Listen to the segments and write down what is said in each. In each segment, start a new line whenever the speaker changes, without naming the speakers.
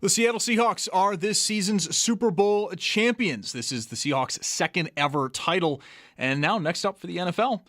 The Seattle Seahawks are this season's Super Bowl champions. This is the Seahawks' second ever title. And now next up for the NFL,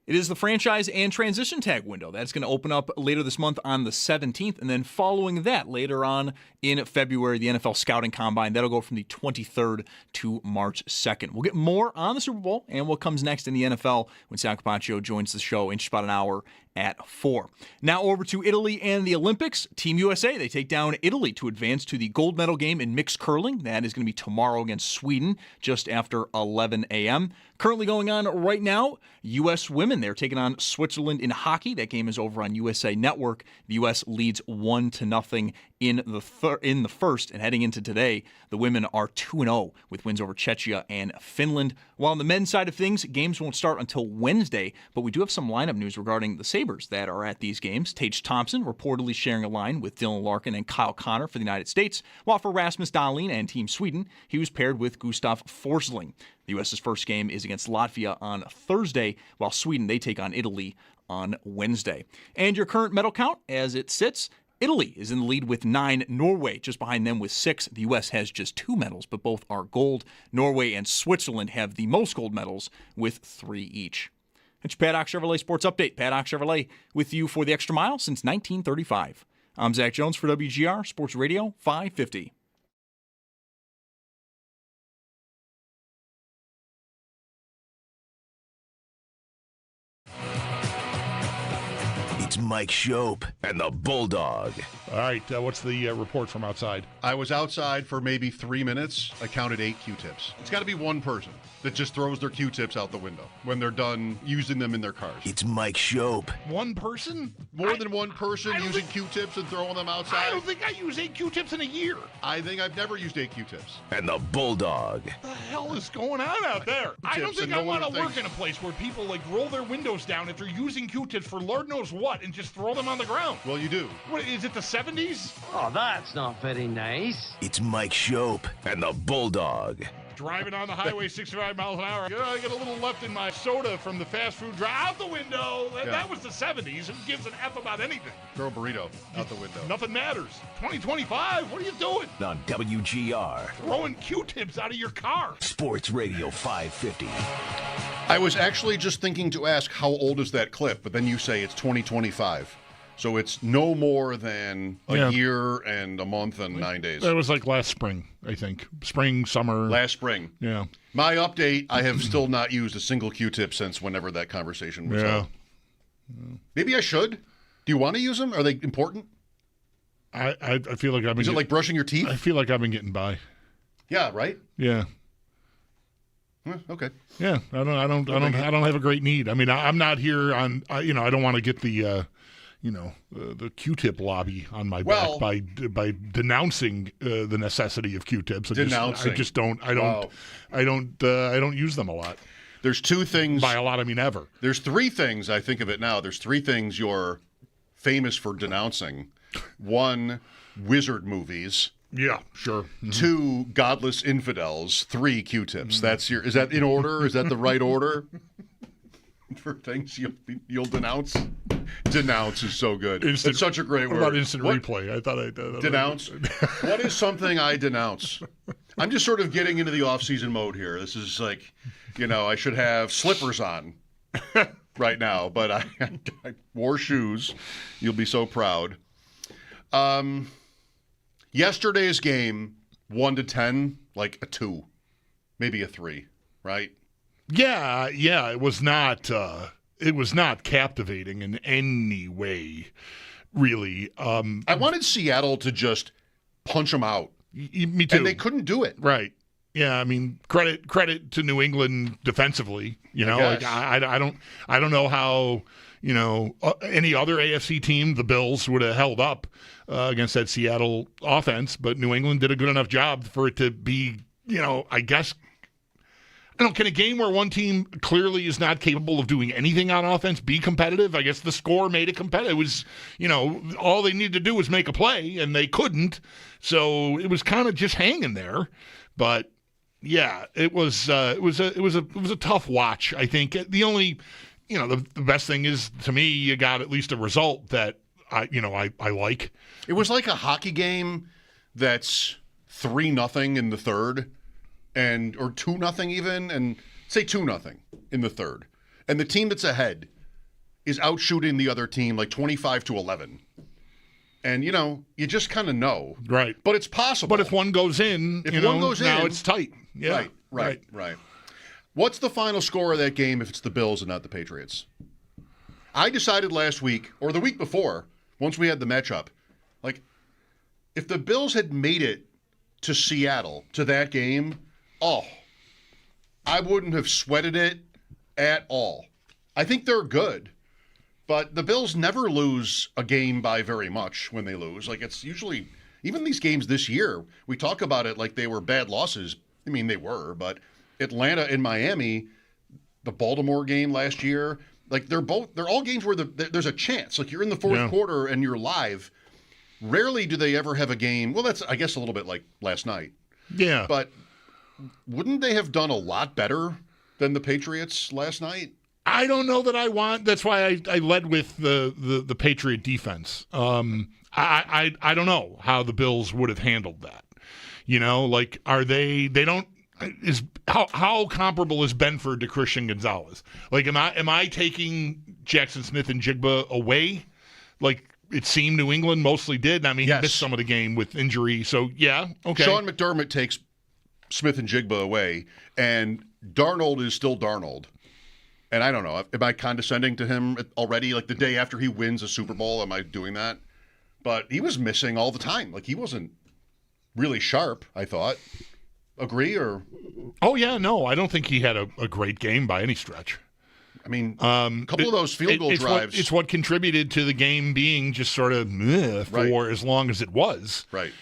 it is the franchise and transition tag window. That's going to open up later this month on the 17th. And then following that, later on in February, the NFL Scouting Combine. That'll go from the 23rd to March 2nd. We'll get more on the Super Bowl and what comes next in the NFL when Sal Capacio joins the show in just about an hour at 4. Now over to Italy and the Olympics. Team USA, they take down Italy to advance to the gold medal game in mixed curling. That is going to be tomorrow against Sweden, just after 11 a.m. Currently going on right now, U.S. women, they're taking on Switzerland in hockey. That game is over on USA Network. The U.S. leads 1-0 in the first, and heading into today, the women are 2-0 with wins over Czechia and Finland. While on the men's side of things, games won't start until Wednesday, but we do have some lineup news regarding the Sabres that are at these games. Tage Thompson reportedly sharing a line with Dylan Larkin and Kyle Connor for the United States, while for Rasmus Dahlin and Team Sweden, he was paired with Gustav Forsling. The U.S.'s first game is against Latvia on Thursday, while Sweden, they take on Italy on Wednesday. And your current medal count as it sits, Italy is in the lead with 9, Norway just behind them with 6. The U.S. has just 2 medals, but both are gold. Norway and Switzerland have the most gold medals with 3 each. It's your Paddock Chevrolet Sports Update. Paddock Chevrolet with you for the extra mile since 1935. I'm Zach Jones for WGR Sports Radio 550.
It's Mike Schopp and the Bulldog.
All right, what's the report from outside?
I was outside for maybe 3 minutes. I counted 8 Q-tips. It's got to be one person that just throws their Q-tips out the window when they're done using them in their cars.
It's Mike Schopp.
One person?
More than one person using Q-tips and throwing them outside?
I don't think I use 8 Q-tips in a year.
I think I've never used 8 Q-tips.
And the Bulldog.
What the hell is going on out there? I don't think I want to work in a place where people roll their windows down if they're using Q-tips for Lord knows what and just throw them on the ground.
Well, you do.
What, is it the 70s?
Oh, that's not very nice.
It's Mike Schopp and the Bulldog.
Driving on the highway 65 miles an hour. I get a little left in my soda from the fast food drive. Out the window. That was the 70s. Who gives an F about anything?
Throw a burrito out the window.
Nothing matters. 2025, what are you doing?
On WGR.
Throwing Q-tips out of your car.
Sports Radio 550.
I was actually just thinking to ask how old is that clip, but then you say it's 2025. So it's no more than a year and a month and 9 days.
That was last spring, I think. Spring, summer.
Last spring.
Yeah.
My update, I have still not used a single Q-tip since whenever that conversation was held. Maybe I should. Do you want to use them? Are they important?
I feel like I've been.
Is it like brushing your teeth?
I feel like I've been getting by.
Yeah, right?
Yeah.
Okay.
Yeah, I don't have a great need. I mean, I'm not here on. I don't want to get the Q-tip lobby on my back by denouncing the necessity of Q-tips. I just don't. I don't use them a lot.
There's 2 things.
By a lot, I mean ever.
There's 3 things. I think of it now. There's 3 things you're famous for denouncing. 1, wizard movies.
Yeah, sure. Mm-hmm.
2, godless infidels. 3, Q-tips. Mm-hmm. Is that in order? Is that the right order for things you'll denounce? Denounce is so good. It's such a great word.
What about instant replay? I thought I'd
denounce. What is something I denounce? I'm just sort of getting into the off-season mode here. This is like, I should have slippers on right now, but I wore shoes. You'll be so proud. Yesterday's game, 1 to 10, like a 2, maybe a 3, right?
Yeah. It was not. It was not captivating in any way, really.
I wanted Seattle to just punch them out.
Me too.
And they couldn't do it.
Right. Yeah. I mean, credit to New England defensively. I don't know how. Any other AFC team, the Bills, would have held up against that Seattle offense, but New England did a good enough job for it to be, I guess. Can a game where one team clearly is not capable of doing anything on offense be competitive? I guess the score made it competitive. It was, all they needed to do was make a play, and they couldn't. So it was kind of just hanging there. But yeah, it was a tough watch. I think the only. The best thing is, to me, you got at least a result that I like.
It was like a hockey game that's 3-0 in the third, or 2-0 even, and say 2-0 in the third, and the team that's ahead is out shooting the other team like 25-11. And, you just kind of know.
Right.
But it's possible.
But if one goes in, now it's tight. Yeah.
Right. What's the final score of that game if it's the Bills and not the Patriots? I decided last week, or the week before, once we had the matchup, like, if the Bills had made it to Seattle, to that game, I wouldn't have sweated it at all. I think they're good. But the Bills never lose a game by very much when they lose. Like, it's usually, even these games this year, we talk about it like they were bad losses. I mean, they were, but Atlanta and Miami, the Baltimore game last year, like they're all games where there's a chance. Like, you're in the fourth quarter and you're live. Rarely do they ever have a game. Well, that's, I guess, a little bit like last night.
Yeah.
But wouldn't they have done a lot better than the Patriots last night?
I don't know that I want. That's why I led with the Patriot defense. I don't know how the Bills would have handled that. Like, are they don't is how comparable is Benford to Christian Gonzalez? Like, am I taking Jackson Smith and Jigba away? Like it seemed New England mostly did. I mean, he missed some of the game with injury. So yeah, okay.
Sean McDermott takes Smith and Jigba away, and Darnold is still Darnold. And I don't know, am I condescending to him already? Like the day after he wins a Super Bowl, am I doing that? But he was missing all the time. Like he wasn't really sharp, I thought. Agree or?
Oh, yeah, no, I don't think he had a great game by any stretch.
I mean, a couple of those field goal drives.
It's what contributed to the game being just sort of for as long as it was.
Right.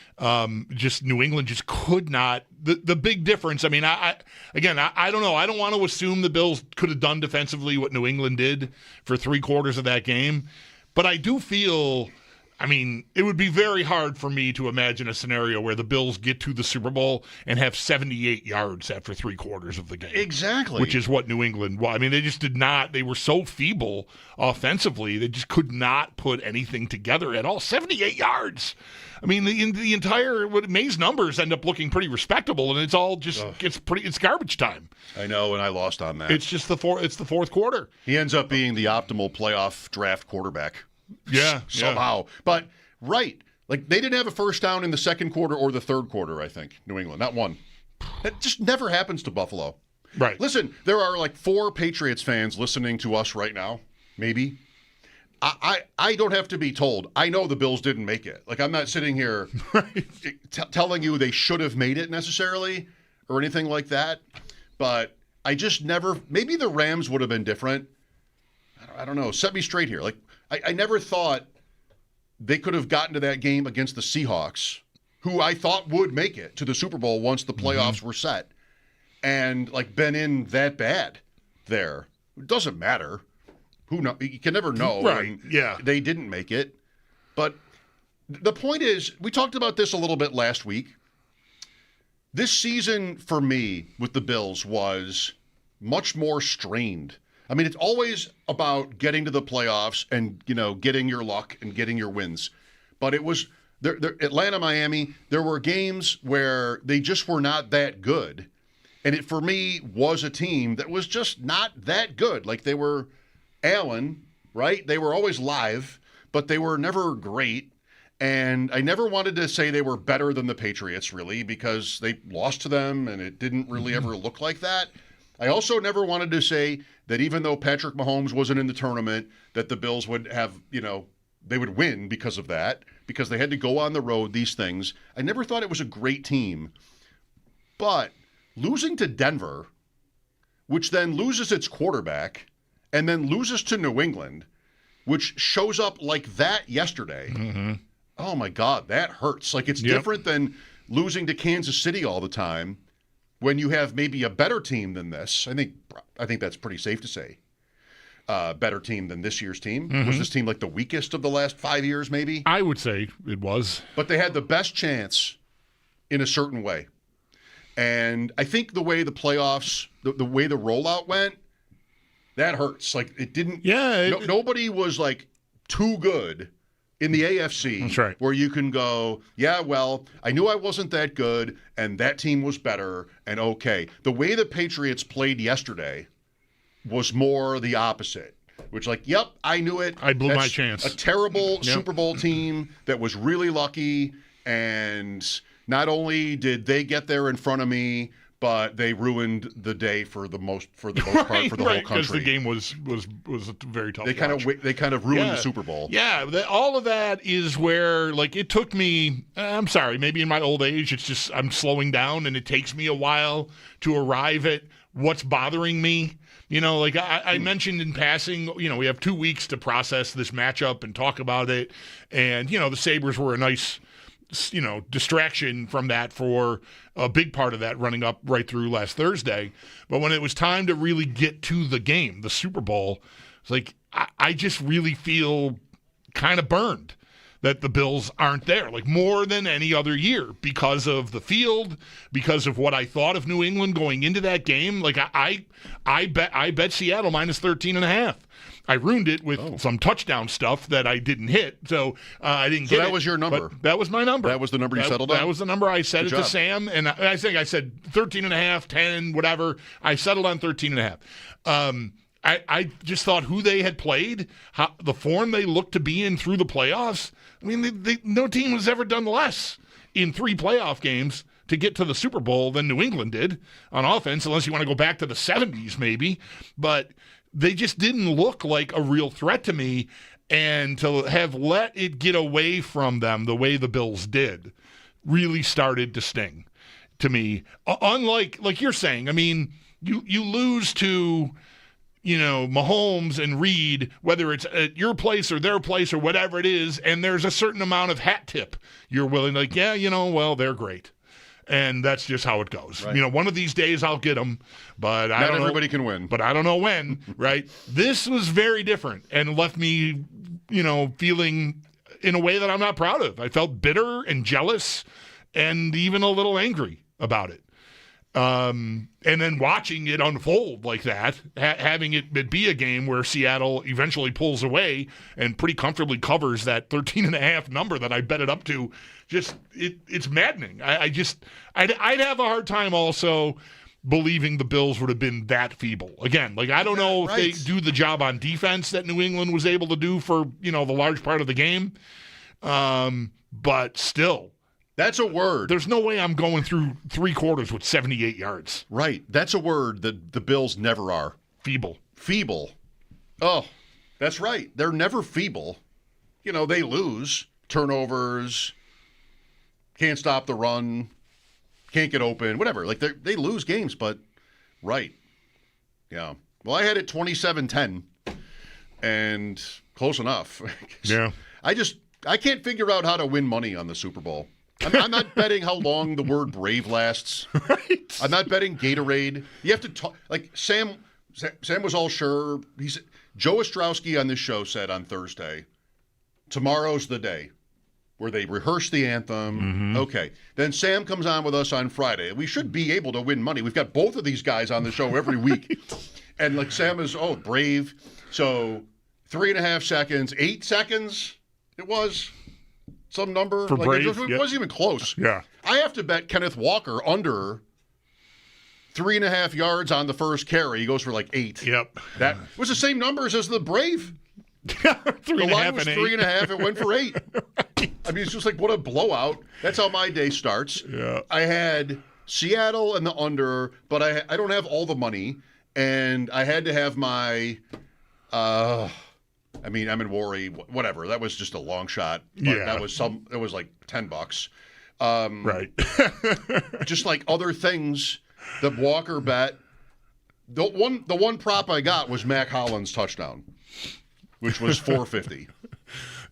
Just New England just could not. The big difference, I mean, I don't know. I don't want to assume the Bills could have done defensively what New England did for 3/4 of that game. But I do feel, I mean, it would be very hard for me to imagine a scenario where the Bills get to the Super Bowl and have 78 yards after 3/4 of the game.
Exactly.
Which is what New England, I mean, they just did not, they were so feeble offensively, they just could not put anything together at all. 78 yards. I mean, the entire May's numbers end up looking pretty respectable, and it's all just it's garbage time.
I know, and I lost on that.
It's just the fourth quarter.
He ends up being the optimal playoff draft quarterback.
Yeah,
somehow. But right, like they didn't have a first down in the second quarter or the third quarter. I think New England, not one. That just never happens to Buffalo.
Right.
Listen, there are like 4 Patriots fans listening to us right now. Maybe. I don't have to be told. I know the Bills didn't make it. Like, I'm not sitting here telling you they should have made it necessarily or anything like that. But I just never – maybe the Rams would have been different. I don't know. Set me straight here. Like, I never thought they could have gotten to that game against the Seahawks, who I thought would make it to the Super Bowl once the playoffs were set, and, like, been in that bad there. It doesn't matter. Who knows? You can never know.
Right, yeah.
They didn't make it. But the point is, we talked about this a little bit last week. This season for me with the Bills was much more strained. I mean, it's always about getting to the playoffs and, getting your luck and getting your wins. But it was Atlanta, Miami, there were games where they just were not that good. And it, for me, was a team that was just not that good. Like they were Allen, right? They were always live, but they were never great. And I never wanted to say they were better than the Patriots, really, because they lost to them and it didn't really ever look like that. I also never wanted to say that even though Patrick Mahomes wasn't in the tournament, that the Bills would have, they would win because of that, because they had to go on the road, these things. I never thought it was a great team. But losing to Denver, which then loses its quarterback, and then loses to New England, which shows up like that yesterday. Mm-hmm. Oh, my God, that hurts. Like, it's different than losing to Kansas City all the time when you have maybe a better team than this. I think that's pretty safe to say. Better team than this year's team. Mm-hmm. Was this team like the weakest of the last 5 years, maybe?
I would say it was.
But they had the best chance in a certain way. And I think the way the playoffs, the way the rollout went, that hurts. Like, it didn't.
Yeah.
Nobody was, like, too good in the AFC.
That's right.
Where you can go, yeah, well, I knew I wasn't that good, and that team was better, and okay. The way the Patriots played yesterday was more the opposite. Which, like, yep, I knew it.
I blew
That's
my chance.
A terrible Super Bowl team that was really lucky, and not only did they get there in front of me, but they ruined the day for the most part for the whole country.
Because the game was very tough.
They kind of ruined the Super Bowl.
Yeah, all of that is where, like, it took me. I'm sorry, maybe in my old age, it's just I'm slowing down, and it takes me a while to arrive at what's bothering me. You know, like I mentioned in passing, you know, we have 2 weeks to process this matchup and talk about it, and you know, the Sabres were a nice, you know, distraction from that for a big part of that running up right through last Thursday. But when it was time to really get to the game, the Super Bowl, it's like I just really feel kind of burned that the Bills aren't there, like more than any other year, because of the field, because of what I thought of New England going into that game. Like I bet Seattle minus 13.5. I ruined it with some touchdown stuff that I didn't hit, so I didn't get it.
So that was your number?
That was my number.
That was the number you settled on?
That was the number I set
Good
it
job.
to Sam, and I think I said 13.5, 10, whatever. I settled on 13.5. I just thought who they had played, the form they looked to be in through the playoffs. I mean, no team has ever done less in 3 playoff games to get to the Super Bowl than New England did on offense, unless you want to go back to the 70s maybe. But they just didn't look like a real threat to me, and to have let it get away from them the way the Bills did really started to sting to me. Unlike, like you're saying, I mean, you lose to, you know, Mahomes and Reed, whether it's at your place or their place or whatever it is, and there's a certain amount of hat tip you're willing, like, yeah, you know, well, they're great. And that's just how it goes. Right. You know, one of these days I'll get them, but I don't know.
Not everybody can win.
But I don't know when, right? This was very different and left me, you know, feeling in a way that I'm not proud of. I felt bitter and jealous and even a little angry about it. And then watching it unfold like that, having it be a game where Seattle eventually pulls away and pretty comfortably covers that 13.5 number that I bet it up to, just it's maddening. I'd have a hard time also believing the Bills would have been that feeble. Again, like I don't know if they do the job on defense that New England was able to do for, you know, the large part of the game. But still.
That's a word.
There's no way I'm going through 3 quarters with 78 yards.
Right. That's a word that the Bills never are.
Feeble.
Feeble. Oh, that's right. They're never feeble. You know, they lose. Turnovers. Can't stop the run. Can't get open. Whatever. Like, they lose games, but right. Yeah. Well, I had it 27-10. And close enough.
Yeah.
I can't figure out how to win money on the Super Bowl. I'm not betting how long the word brave lasts.
Right.
I'm not betting Gatorade. You have to talk. Like, Sam was all sure. Joe Ostrowski on this show said on Thursday, tomorrow's the day where they rehearse the anthem. Mm-hmm. Okay. Then Sam comes on with us on Friday. We should be able to win money. We've got both of these guys on the show every week. And, like, Sam is, brave. So 3.5 seconds, 8 seconds it was. Some number.
For
like
brave,
it wasn't even close.
Yeah.
I have to bet Kenneth Walker under 3.5 yards on the first carry. He goes for like 8.
Yep.
That was the same numbers as the Brave.
3.5
the line was
and
3.5. It went for 8. Right. I mean, it's just like, what a blowout. That's how my day starts.
Yeah.
I had Seattle and the under, but I don't have all the money, and I had to have my I mean, I'm in worry, whatever. That was just a long shot. But
yeah.
It was like $10.
Right.
Just like other things that Walker bet. The one prop I got was Mac Hollins touchdown, which was $4.50.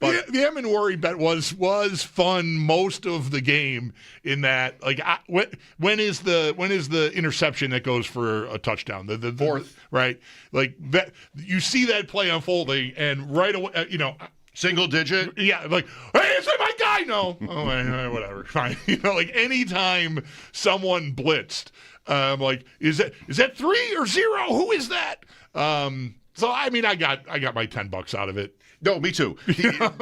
But the M and worry bet was fun most of the game in that, like, when is the interception that goes for a touchdown? The
fourth,
right? Like that, you see that play unfolding, and right away, you know,
single digit.
Yeah, like, hey, is that my guy? No, whatever, fine. You know, like anytime someone blitzed, like, is that 3 or 0? Who is that? So I mean, I got my $10 out of it.
No, me too.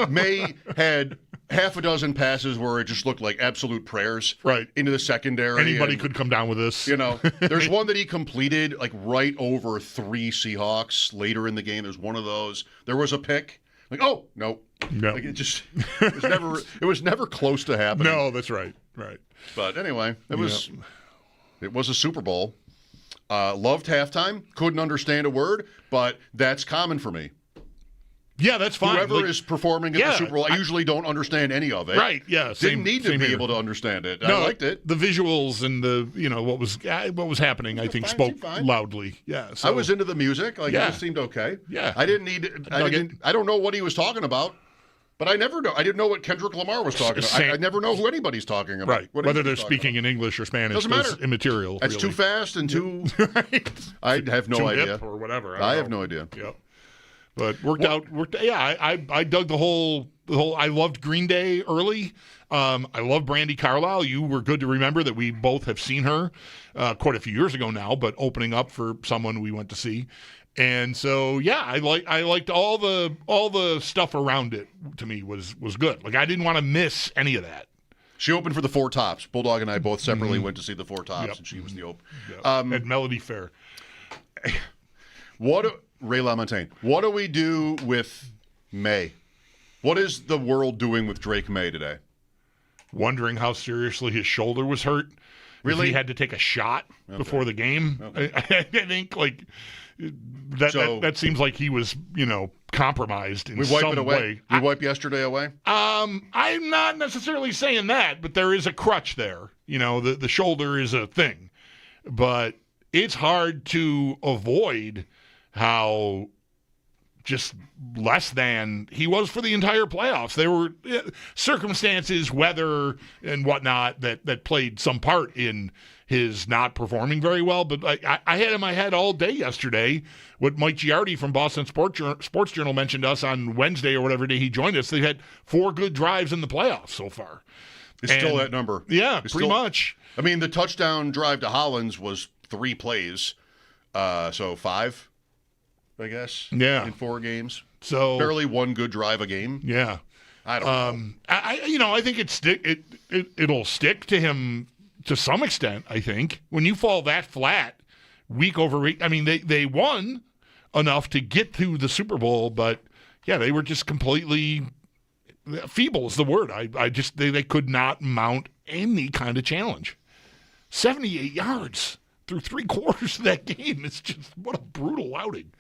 May had half a dozen passes where it just looked like absolute prayers into the secondary.
Anybody could come down with this.
There's one that he completed like right over 3 Seahawks later in the game. There's one of those. There was a pick. Like, oh, no. Like it was never close to happening.
No, that's right. Right.
But anyway, it was a Super Bowl. Loved halftime. Couldn't understand a word, but that's common for me.
Yeah, that's fine.
Whoever is performing at the Super Bowl, I usually don't understand any of it.
Right, yeah.
Didn't need to be able to understand it.
No,
I liked it.
The visuals and the what was happening, I think, spoke loudly. Yeah. So.
I was into the music. It just seemed okay.
Yeah.
I don't know what he was talking about, but I didn't know what Kendrick Lamar was talking about. I never know who anybody's talking about.
Right. Whether they're speaking in English or Spanish
doesn't matter.
Is immaterial.
That's
really.
too fast and too I have no
too
idea.
Hip or whatever.
I have no idea.
Yep. But worked out. Yeah, I dug the whole. I loved Green Day early. I love Brandi Carlile. You were good to remember that we both have seen her quite a few years ago now, but opening up for someone we went to see. And so I liked all the stuff around it. To me was good. Like I didn't want to miss any of that.
She opened for the Four Tops. Bulldog and I both separately went to see the Four Tops, and she was the open.
Yep. At Melody Fair.
Ray LaMontagne, what do we do with May? What is the world doing with Drake May today?
Wondering how seriously his shoulder was hurt.
Really?
If he had to take a shot before the game. Okay. I think that seems like he was, compromised in some way.
We wipe yesterday away?
I'm not necessarily saying that, but there is a crutch there. The shoulder is a thing. But it's hard to avoid how just less than he was for the entire playoffs. There were circumstances, weather, and whatnot that played some part in his not performing very well. But I had in my head all day yesterday what Mike Giardi from Boston Sports Journal mentioned us on Wednesday or whatever day he joined us. They've had 4 good drives in the playoffs so far.
It's still that number.
Yeah, pretty much.
I mean, the touchdown drive to Hollins was 3 plays, so 5. I guess.
Yeah.
In 4 games.
So
barely 1 good drive a game.
Yeah.
I don't
know. I think it'll stick to him to some extent, I think. When you fall that flat week over week, I mean they won enough to get to the Super Bowl, but they were just completely feeble is the word. They could not mount any kind of challenge. 78 yards through 3 quarters of that game. It's just what a brutal outing.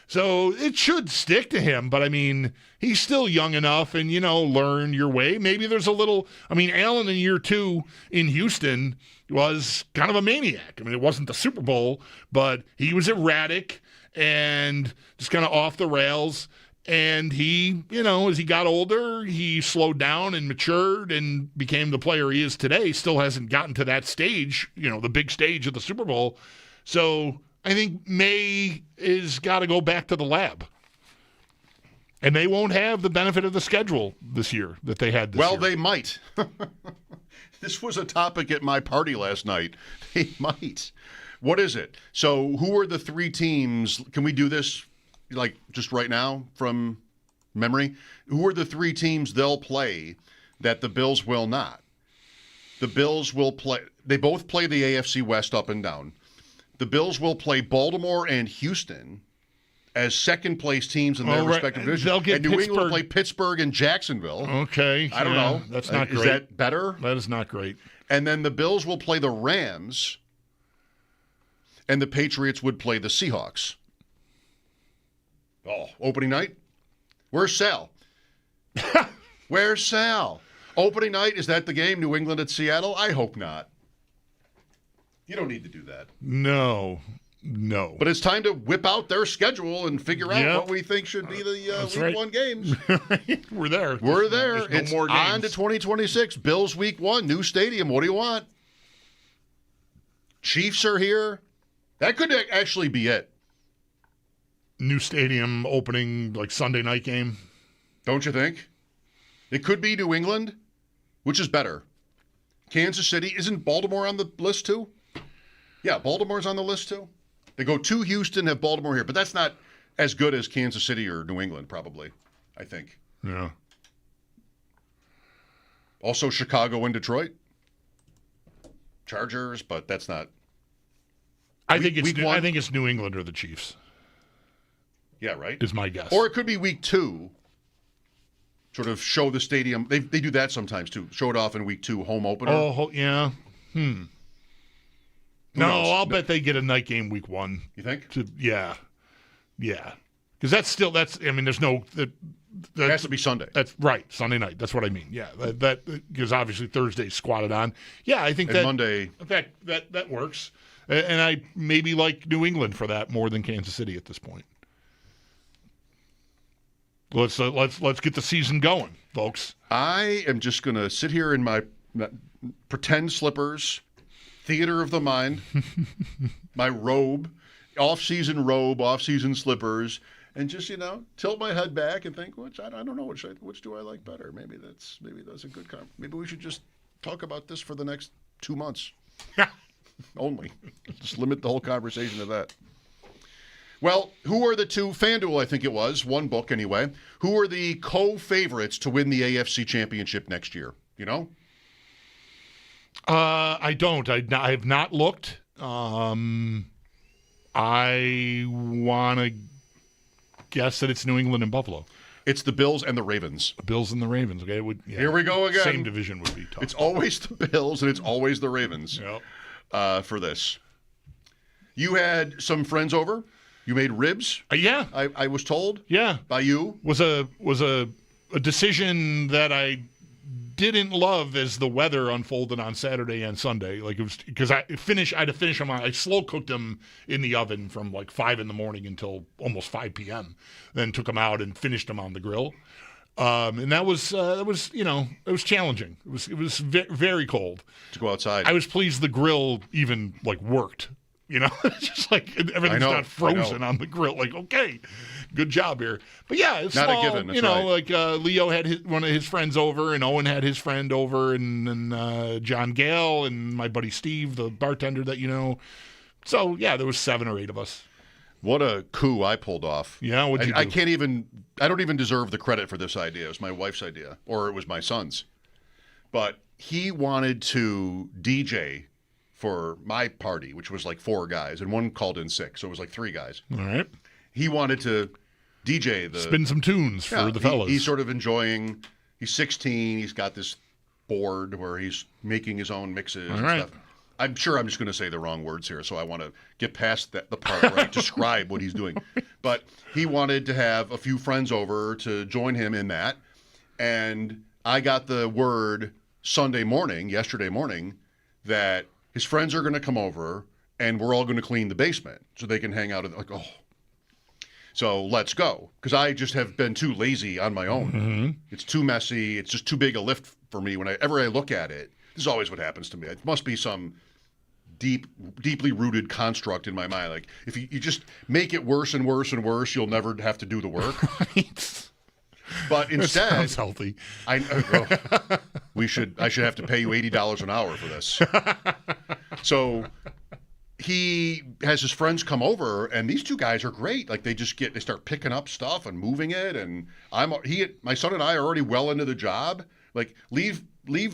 So it should stick to him, but I mean, he's still young enough and, learn your way. Maybe there's a little, Allen in year 2 in Houston was kind of a maniac. It wasn't the Super Bowl, but he was erratic and just kind of off the rails. And he, as he got older, he slowed down and matured and became the player he is today. Still hasn't gotten to that stage, the big stage of the Super Bowl. So I think May is got to go back to the lab. And they won't have the benefit of the schedule this year that they had this year.
Well, they might. This was a topic at my party last night. They might. What is it? So who are the 3 teams? Can we do this just right now from memory? Who are the 3 teams they'll play that the Bills will not? The Bills will play. They both play the AFC West up and down. The Bills will play Baltimore and Houston as second-place teams in their respective divisions.
They'll get
and New England will play Pittsburgh and Jacksonville.
Okay.
I don't know.
That's not great.
Is that better?
That is not great.
And then the Bills will play the Rams, and the Patriots would play the Seahawks. Oh, opening night? Where's Sal? Where's Sal? Opening night, is that the game, New England at Seattle? I hope not. You don't need to do that.
No.
But it's time to whip out their schedule and figure out what we think should be the Week 1 games.
We're there.
We're there.
There's
it's
no more games.
On to 2026. Bills Week 1, new stadium. What do you want? Chiefs are here. That could actually be it.
New stadium opening, Sunday night game.
Don't you think? It could be New England, which is better. Kansas City. Isn't Baltimore on the list too? Yeah, Baltimore's on the list too. They go to Houston, have Baltimore here, but that's not as good as Kansas City or New England, probably. I think.
Yeah.
Also, Chicago and Detroit. Chargers, but that's not.
I think
one?
it's New England or the Chiefs.
Yeah, right.
Is my guess.
Or it could be week 2. Sort of show the stadium. They do that sometimes too. Show it off in week 2, home opener.
Oh, yeah. No,
knows?
I'll bet they get a night game week 1.
You think?
Yeah. Because there's no.
It has to be Sunday.
That's right, Sunday night. That's what I mean. Yeah, that because obviously Thursday's squatted on. Yeah, I think
and
that
Monday.
In fact, that works, and I maybe like New England for that more than Kansas City at this point. Let's get the season going, folks.
I am just gonna sit here in my pretend slippers, theater of the mind, my robe, off-season slippers. And just, tilt my head back and think, I don't know, which do I like better? Maybe that's a good comment. Maybe we should just talk about this for the next 2 months. Only. Just limit the whole conversation to that. Well, who are the two, FanDuel I think it was, one book anyway, who are the co-favorites to win the AFC Championship next year? You know?
I don't. I have not looked. I want to guess that it's New England and Buffalo.
It's the Bills and the Ravens.
The Bills and the Ravens. Okay,
Here we go again.
Same division would be tough.
It's always the Bills and it's always the Ravens.
Yep.
For this. You had some friends over. You made ribs.
Yeah,
I was told.
Yeah,
by you.
Was a decision that I didn't love as the weather unfolded on Saturday and Sunday. Like it was because I had to finish them. I slow cooked them in the oven from like 5 a.m. until almost 5 p.m. Then took them out and finished them on the grill. And that was it was challenging. It was very cold
to go outside.
I was pleased the grill even like worked. It's just like everything's not frozen on the grill. Like, okay, good job here. But yeah, it's
not
small,
a given. That's right.
Like Leo had one of his friends over, and Owen had his friend over, and John Gale and my buddy Steve, the bartender that you know. So yeah, there was 7 or 8 of us.
What a coup I pulled off.
Yeah, what'd you do?
I don't even deserve the credit for this idea. It was my wife's idea, or it was my son's. But he wanted to DJ for my party, which was like 4 guys, and one called in sick, so it was like 3 guys.
All right.
He wanted to DJ
spin some tunes for the fellas.
He's sort of enjoying. He's 16. He's got this board where he's making his own mixes and stuff. I'm sure I'm just going to say the wrong words here, so I want to get past the part where I describe what he's doing. But he wanted to have a few friends over to join him in that, and I got the word yesterday morning, that his friends are going to come over, and we're all going to clean the basement so they can hang out. So let's go. Because I just have been too lazy on my own.
Mm-hmm.
It's too messy. It's just too big a lift for me. Whenever I look at it, this is always what happens to me. It must be some deeply rooted construct in my mind. Like, if you just make it worse and worse and worse, you'll never have to do the work.
Right.
But instead,
that sounds healthy.
I should have to pay you $80 an hour for this. So he has his friends come over, and these 2 guys are great. Like they start picking up stuff and moving it, and my son and I are already well into the job. Like leave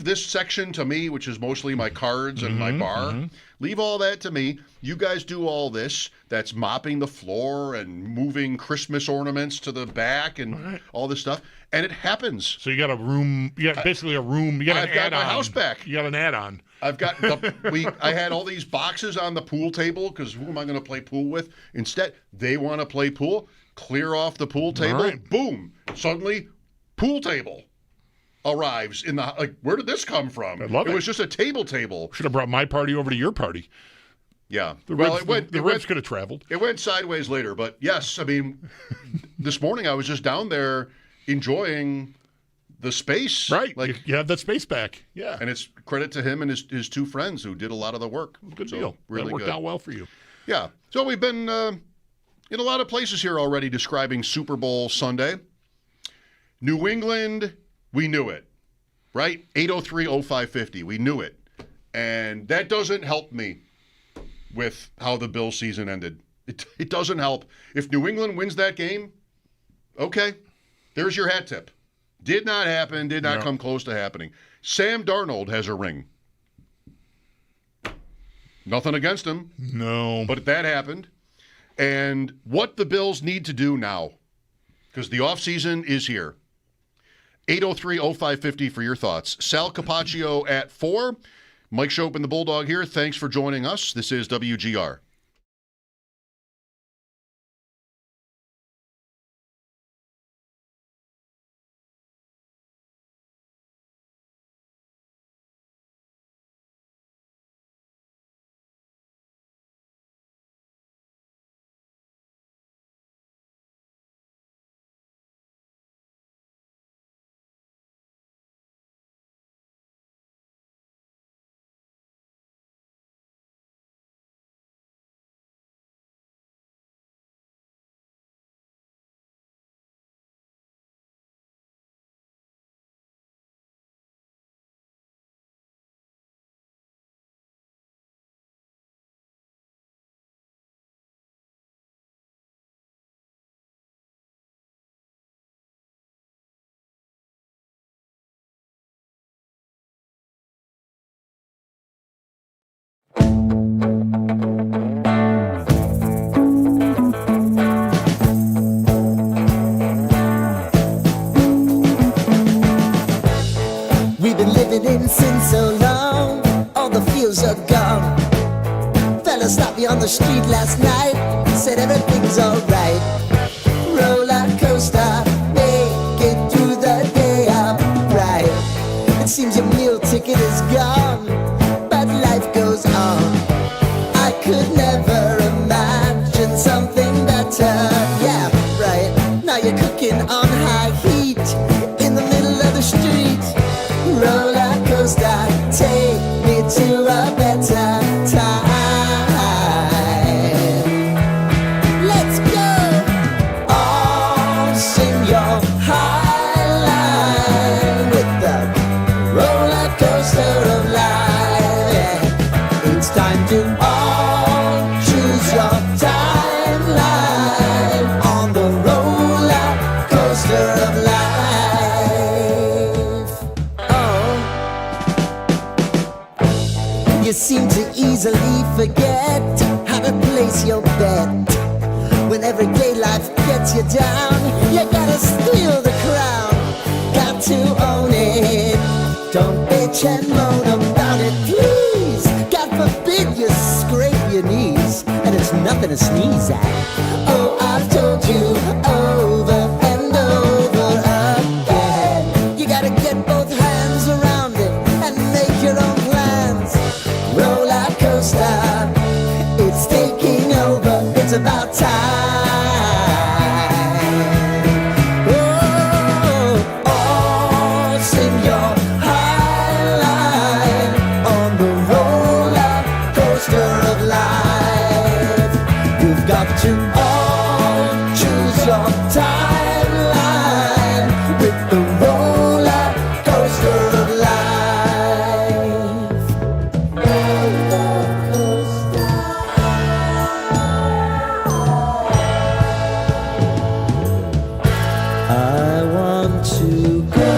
this section to me, which is mostly my cards and my bar. Mm-hmm. Leave all that to me. You guys do all this. That's mopping the floor and moving Christmas ornaments to the back and all this stuff. And it happens.
So you got a room. You got basically a room. You got an add-on.
I've got my house back.
You got an add-on.
I've got I had all these boxes on the pool table because who am I going to play pool with? Instead, they want to play pool. Clear off the pool table.
Right.
Boom. Suddenly, pool table arrives in the where did this come from?
I love it.
It was just a table.
Should have brought my party over to your party.
Yeah.
The ribs could have traveled.
It went sideways later, but yes, I mean, this morning I was just down there enjoying the space.
Right. Like you have that space back. Yeah.
And it's credit to him and his 2 friends who did a lot of the work.
Good deal. Really that worked out well for you.
Yeah. So we've been in a lot of places here already describing Super Bowl Sunday. New England, we knew it, right? 803-0550, we knew it. And that doesn't help me with how the Bills season ended. It doesn't help. If New England wins that game, okay. There's your hat tip. Did not happen, did not come close to happening. Sam Darnold has a ring. Nothing against him.
No.
But that happened. And what the Bills need to do now, because the offseason is here. 803-0550 for your thoughts. Sal Capacio at 4. Mike Schopp and the Bulldog here. Thanks for joining us. This is WGR.
We've been living in sin so long, all the feels are gone. Fella stopped me on the street last night, said everything's alright. Roller coaster, make it through the day upright. It seems your meal ticket is gone, but life goes on. I could never imagine something better. Yeah, right. Now you're cooking on high heat in the middle of the street. Roller coaster, take me to a better time. Let's go! All sing your high line with the roller coaster of life. Yeah. It's time to all choose your timeline on the roller coaster of life. You seem to easily forget how to place your bet. When everyday life gets you down, you gotta steal the crown. Got to own it. Don't bitch and moan about it, please. God forbid you scrape your knees, and it's nothing to sneeze at. Oh, I've told you over and over again. You gotta get both hands around it and make your own plans. Roller coaster, it's taking over, it's about time. Oh, all sing your high line on the roller coaster of life. You've got to all choose your timeline with the roller coaster of life. I want to go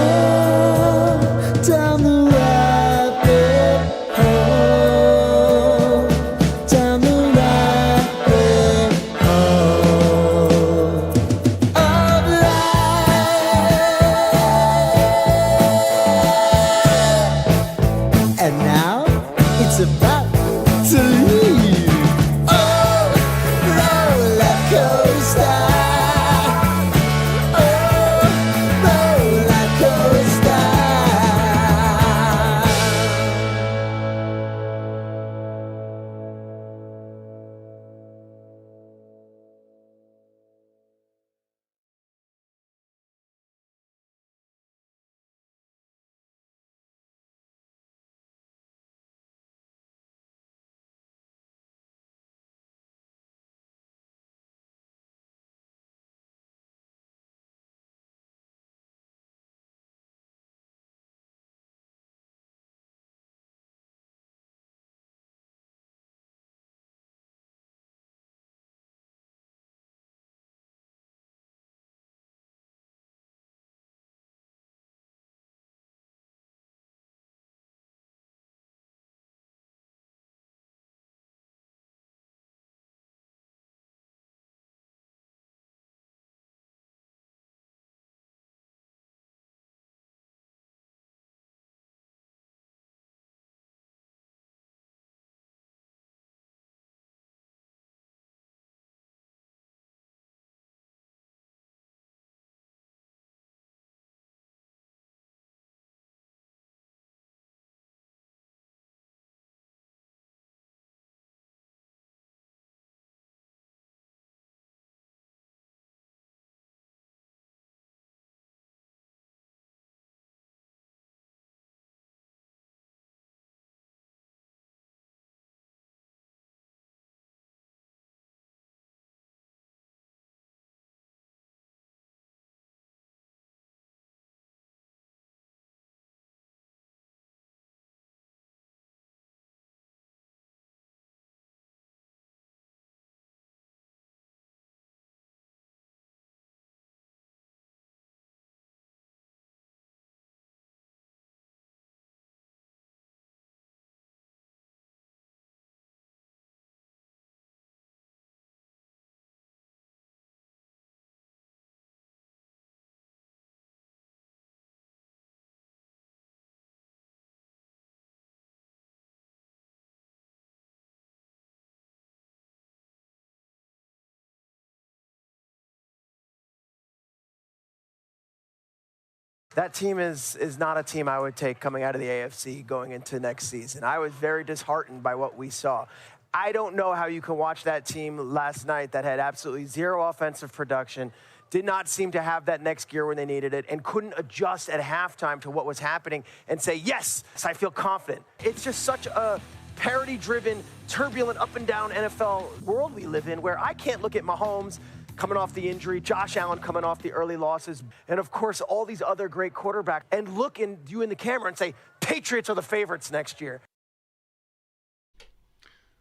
That team is not a team I would take coming out of the AFC going into next season. I was very disheartened by what we saw. I don't know how you can watch that team last night that had absolutely zero offensive production, did not seem to have that next gear when they needed it, and couldn't adjust at halftime to what was happening and say, yes, I feel confident. It's just such a parity-driven, turbulent, up-and-down NFL world we live in where I can't look at Mahomes coming off the injury, Josh Allen coming off the early losses, and of course all these other great quarterbacks, and look in you in the camera and say, Patriots are the favorites next year.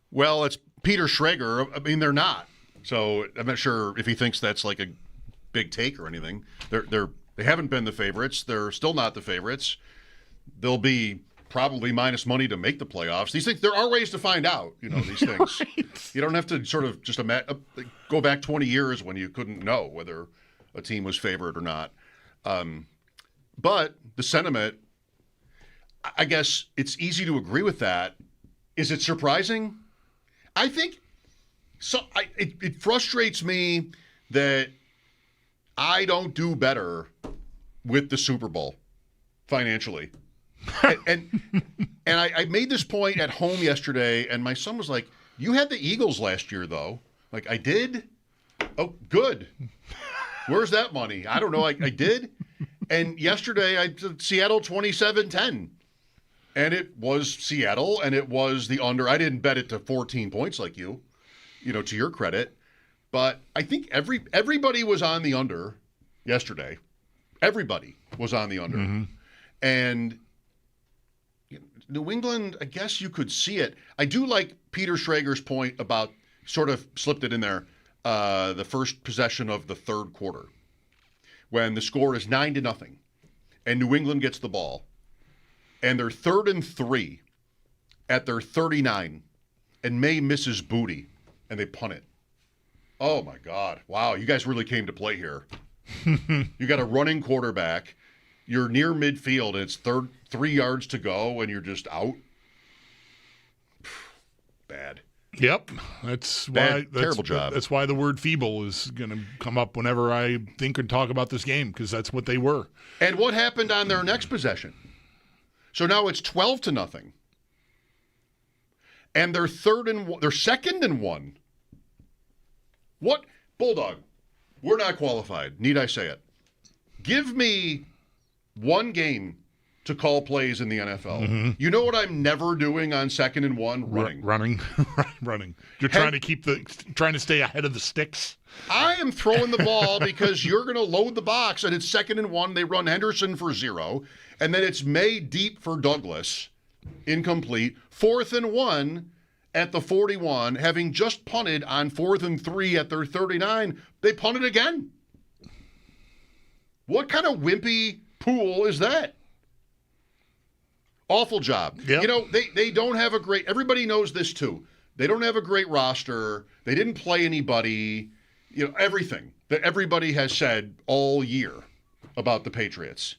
Well, it's Peter Schrager. I mean, they're not. So I'm not sure if he thinks that's like a big take or anything. They haven't been the favorites. They're still not the favorites. They'll be probably minus money to make the playoffs. These things, there are ways to find out, these things. Right. You don't have to sort of just go back 20 years when you couldn't know whether a team was favored or not. But the sentiment, I guess it's easy to agree with that. Is it surprising? I think so. It frustrates me that I don't do better with the Super Bowl financially. and I made this point at home yesterday, and my son was like, "You had the Eagles last year, though." Like, I did? Oh, good. Where's that money? I don't know. I did. And yesterday, I did Seattle 27-10. And it was Seattle, and it was the under. I didn't bet it to 14 points like you, to your credit. But I think everybody was on the under yesterday. Everybody was on the under. Mm-hmm. And New England, I guess you could see it. I do like Peter Schrager's point about, sort of slipped it in there, the first possession of the third quarter, when the score is 9-0, and New England gets the ball, and they're 3rd and 3 at their 39, and May misses booty, and they punt it. Oh, my God. Wow, you guys really came to play here. You got a running quarterback. You're near midfield, and it's 3 yards to go, and you're just out. Bad.
Yep. That's why.
Terrible job.
That's why the word feeble is going to come up whenever I think and talk about this game, because that's what they were.
And what happened on their next possession? So now it's 12-0. And they're 2nd and 1. What? Bulldog, we're not qualified. Need I say it? Give me one game to call plays in the NFL. Mm-hmm. You know what I'm never doing on 2nd and 1? Running.
Running. You're trying to stay ahead of the sticks.
I am throwing the ball because you're going to load the box, and it's 2nd and 1. They run Henderson for 0, and then it's May deep for Douglas, incomplete. 4th and 1 at the 41, having just punted on 4th and 3 at their 39. They punted again. What kind of wimpy pool is that? Awful job. Yep. They don't have a great – everybody knows this too. They don't have a great roster. They didn't play anybody. Everything that everybody has said all year about the Patriots.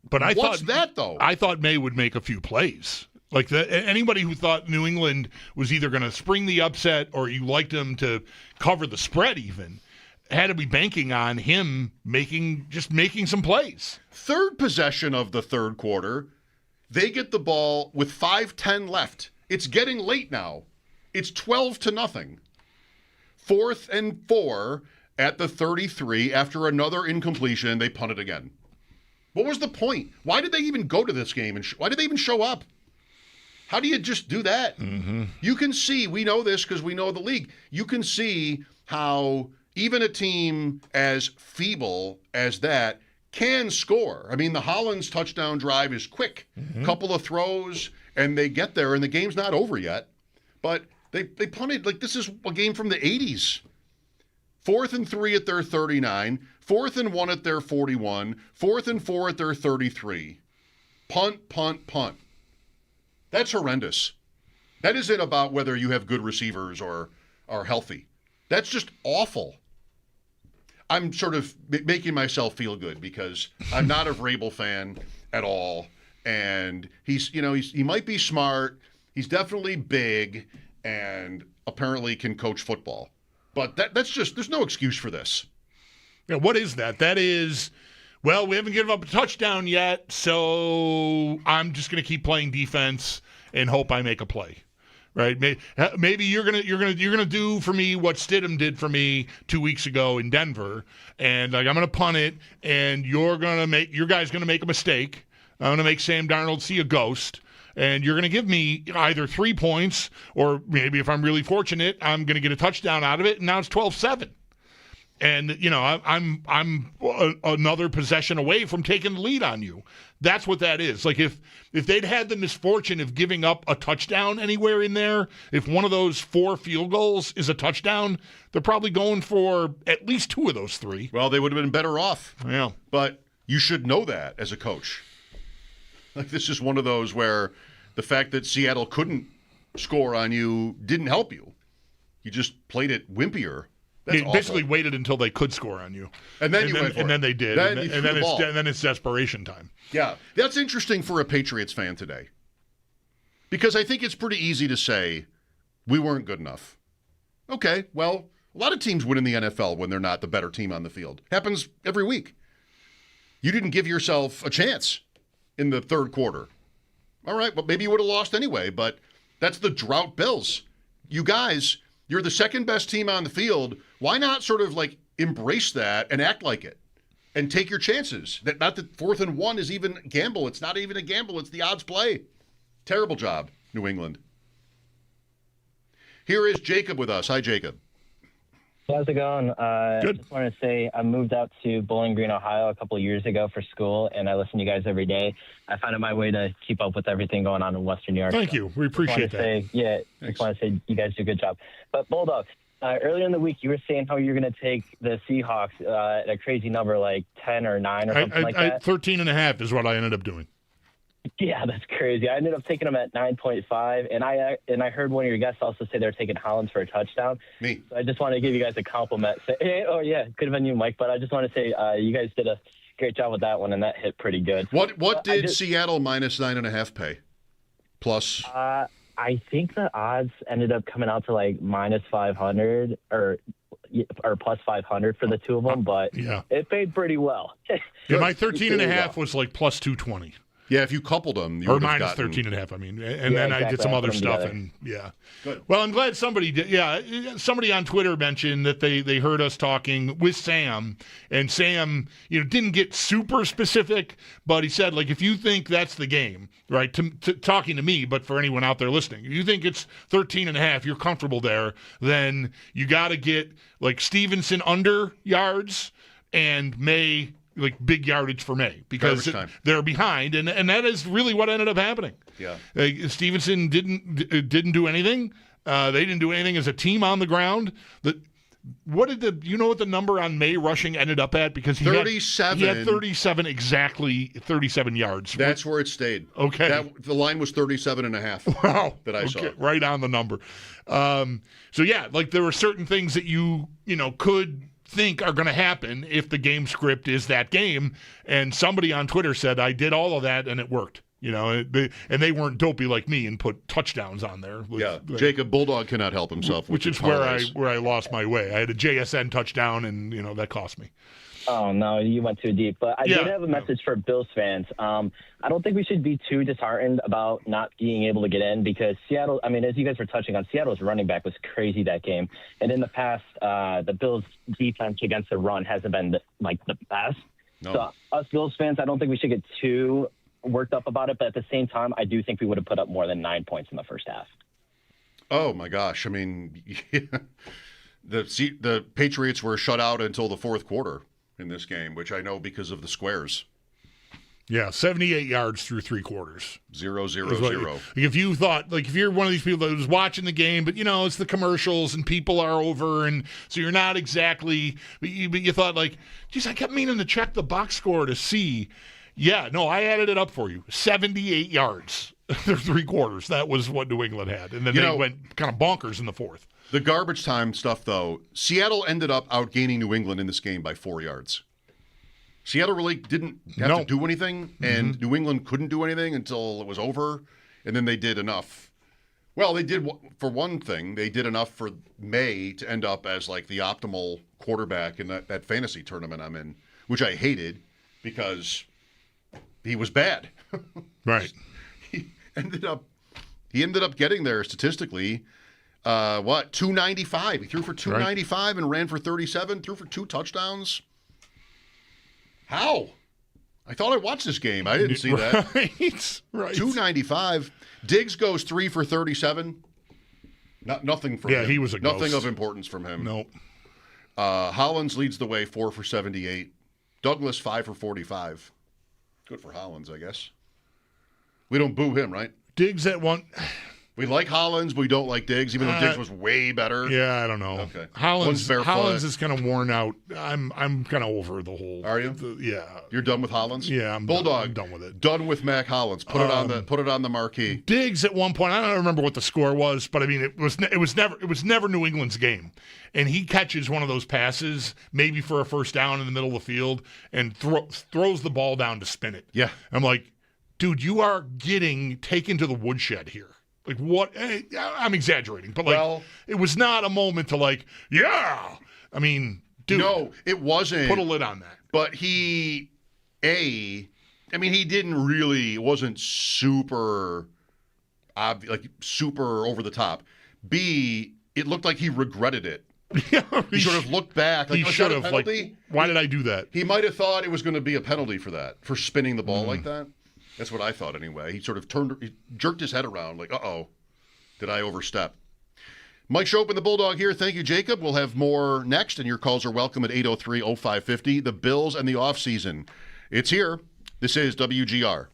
But
What's that, though?
I thought May would make a few plays. Like anybody who thought New England was either going to spring the upset or you liked them to cover the spread even – had to be banking on him making some plays.
Third possession of the third quarter, they get the ball with 5:10 left. It's getting late now. It's 12-0. 4th and 4 at the 33 after another incompletion. They punt it again. What was the point? Why did they even go to this game? And why did they even show up? How do you just do that? Mm-hmm. You can see, we know this because we know the league. You can see how even a team as feeble as that can score. I mean, the Hollins touchdown drive is quick. Mm-hmm. Couple of throws, and they get there, and the game's not over yet. But they punted like this is a game from the 80s. 4th and 3 at their 39, 4th and 1 at their 41, 4th and 4 at their 33. Punt, punt, punt. That's horrendous. That isn't about whether you have good receivers or are healthy. That's just awful. I'm sort of making myself feel good because I'm not a Vrabel fan at all. And he might be smart. He's definitely big and apparently can coach football. But that's just, there's no excuse for this.
Yeah, what is that? That is Well, we haven't given up a touchdown yet, so I'm just going to keep playing defense and hope I make a play. Right? Maybe you're gonna do for me what Stidham did for me 2 weeks ago in Denver, and like I'm gonna punt it, and your guy's gonna make a mistake. I'm gonna make Sam Darnold see a ghost, and you're gonna give me either 3 points, or maybe if I'm really fortunate, I'm gonna get a touchdown out of it, and now it's 12-7. And I'm another possession away from taking the lead on you. That's what that is. Like if they'd had the misfortune of giving up a touchdown anywhere in there, if one of those 4 field goals is a touchdown, they're probably going for at least 2 of those 3.
Well, they would have been better off.
Yeah.
But you should know that as a coach. Like this is one of those where the fact that Seattle couldn't score on you didn't help you. You just played it wimpier. That's
basically waited until they could score on you,
and then
then they did, and then it's desperation time.
Yeah, that's interesting for a Patriots fan today, because I think it's pretty easy to say we weren't good enough. Okay, well, a lot of teams win in the NFL when they're not the better team on the field. Happens every week. You didn't give yourself a chance in the third quarter. All right, well, maybe you would have lost anyway, but that's the drought Bills. You guys, you're the second best team on the field. Why not sort of like embrace that and act like it and take your chances? Not that 4th and 1 is even a gamble. It's not even a gamble. It's the odds play. Terrible job, New England. Here is Jacob with us. Hi, Jacob.
How's it going?
Good.
I just want to say I moved out to Bowling Green, Ohio a couple of years ago for school, and I listen to you guys every day. I found it my way to keep up with everything going on in Western New York.
Thank you. We appreciate that.
Just want to say you guys do a good job. But Bulldog, earlier in the week, you were saying how you're going to take the Seahawks at a crazy number like 10 or 9 or something like that.
13.5 is what I ended up doing.
Yeah, that's crazy. I ended up taking them at 9.5, and I heard one of your guests also say they're taking Hollins for a touchdown.
Me.
So I just want to give you guys a compliment. Oh, yeah, could have been you, Mike, but I just want to say you guys did a great job with that one, and that hit pretty good.
What did Seattle minus 9.5 pay? Plus?
I think the odds ended up coming out to like minus 500 or plus 500 for the two of them, but it paid pretty well.
Yeah, my 13.5 was like plus 220.
Yeah, if you coupled them, you
or
would have
minus
gotten...
13.5. I mean, and then I did some other stuff, and
Good.
Well, I'm glad somebody did. Yeah, somebody on Twitter mentioned that they heard us talking with Sam, and Sam, didn't get super specific, but he said like if you think that's the game, right? Talking to me, but for anyone out there listening, if you think it's 13.5, you're comfortable there, then you got to get like Stevenson under yards and May. Like big yardage for May because they're behind, and that is really what ended up happening.
Yeah,
Stevenson didn't do anything. They didn't do anything as a team on the ground. What the number on May rushing ended up at? Because he
37.
He had 37 exactly 37 yards.
That's where it stayed.
Okay,
the line was 37.5.
Wow,
that I saw
right on the number. So yeah, like there were certain things that you could think are going to happen if the game script is that game, and somebody on Twitter said I did all of that and it worked, and they weren't dopey like me and put touchdowns on there.
Jacob Bulldog cannot help himself,
which is where I lost my way. I had a JSN touchdown, and that cost me.
Oh, no, you went too deep. But I did have a message for Bills fans. I don't think we should be too disheartened about not being able to get in because Seattle, I mean, as you guys were touching on, Seattle's running back was crazy that game. And in the past, the Bills' defense against the run hasn't been, the best. No. So us Bills fans, I don't think we should get too worked up about it. But at the same time, I do think we would have put up more than 9 points in the first half.
Oh, my gosh. I mean, the Patriots were shut out until the fourth quarter in this game, which I know because of the squares.
Yeah, 78 yards through 3 quarters.
0-0-0.
If you thought, if you're one of these people that was watching the game, but, it's the commercials and people are over, and so you're not exactly, but you thought, geez, I kept meaning to check the box score to see. Yeah, no, I added it up for you. 78 yards through 3 quarters. That was what New England had. And then they went kind of bonkers in the fourth.
The garbage time stuff, though, Seattle ended up outgaining New England in this game by 4 yards. Seattle really didn't have to do anything, and New England couldn't do anything until it was over, and then they did enough. Well, they did, for one thing, they did enough for May to end up as, the optimal quarterback in that fantasy tournament I'm in, which I hated because he was bad.
Right.
He ended up getting there statistically. 295. He threw for 295 and ran for 37. Threw for 2 touchdowns. How? I thought I watched this game. I didn't see that.
Right.
295. Diggs goes 3 for 37. Nothing from him.
Yeah, he was a ghost.
Nothing of importance from him.
Nope.
Hollins leads the way, 4 for 78. Douglas, 5 for 45. Good for Hollins, I guess. We don't boo him, right?
Diggs at one.
We like Hollins, but we don't like Diggs, even though Diggs was way better.
Yeah, I don't know.
Okay.
Hollins is kind of worn out. I'm kind of over the whole.
Are you?
Yeah.
You're done with Hollins?
Yeah,
Bulldog.
I'm done with it.
Done with Mac Hollins. Put it on the marquee.
Diggs at one point. I don't remember what the score was, but I mean it was never New England's game, and he catches one of those passes maybe for a first down in the middle of the field and throws the ball down to spin it.
Yeah.
I'm like, dude, you are getting taken to the woodshed here. Like, what? I'm exaggerating, but it was not a moment to yeah. I mean, dude.
No, it wasn't.
Put a lid on that.
But he didn't really, it wasn't super, super over the top. B, it looked like he regretted it.
Yeah,
he sort of looked back.
He should have. Why did I do that?
He might have thought it was going to be a penalty for that, for spinning the ball like that. That's what I thought anyway. He sort of jerked his head around like, uh-oh, did I overstep? Mike Schopp and the Bulldog here. Thank you, Jacob. We'll have more next, and your calls are welcome at 803-0550. The Bills and the offseason. It's here. This is WGR.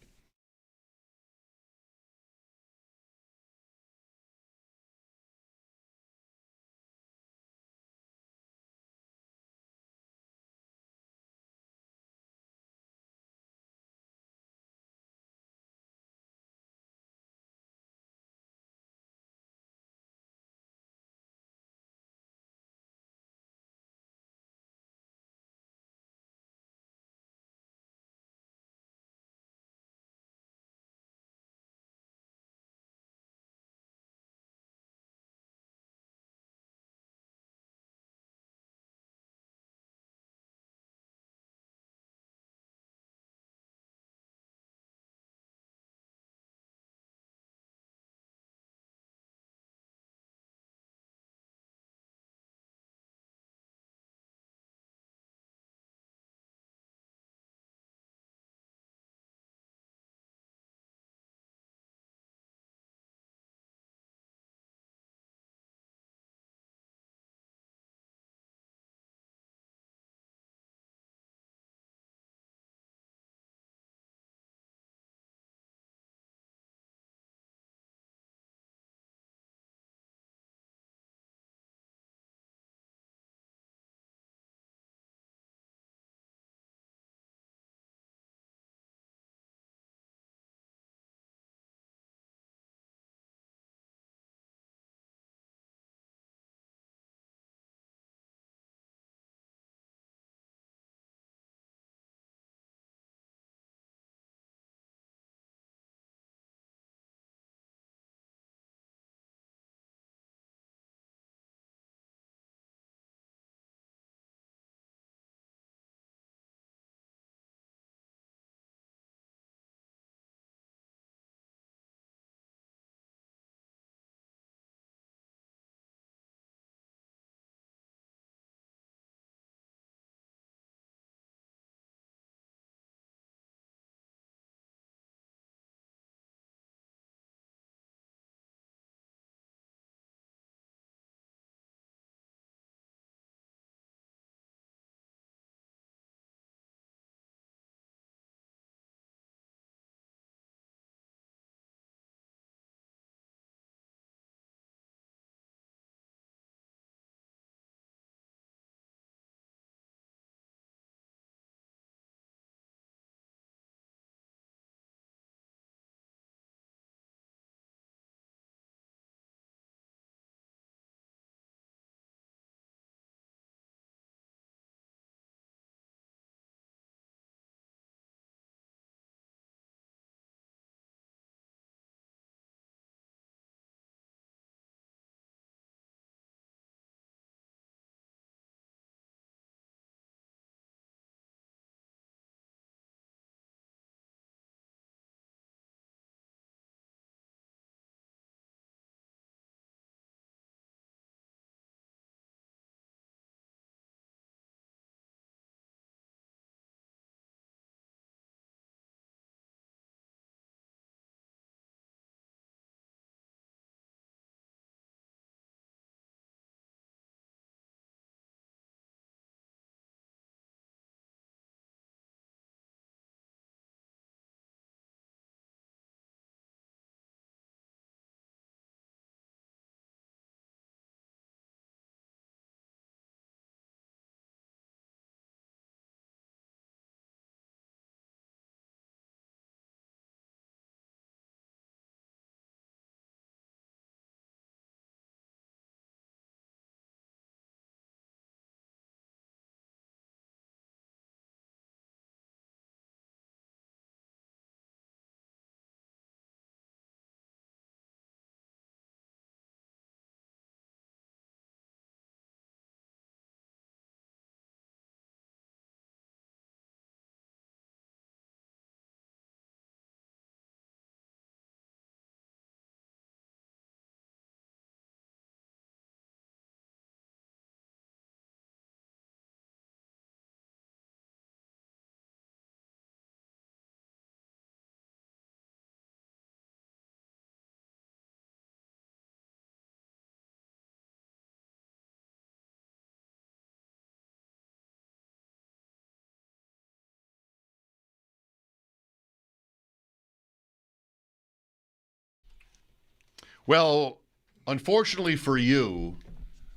Well, unfortunately for you,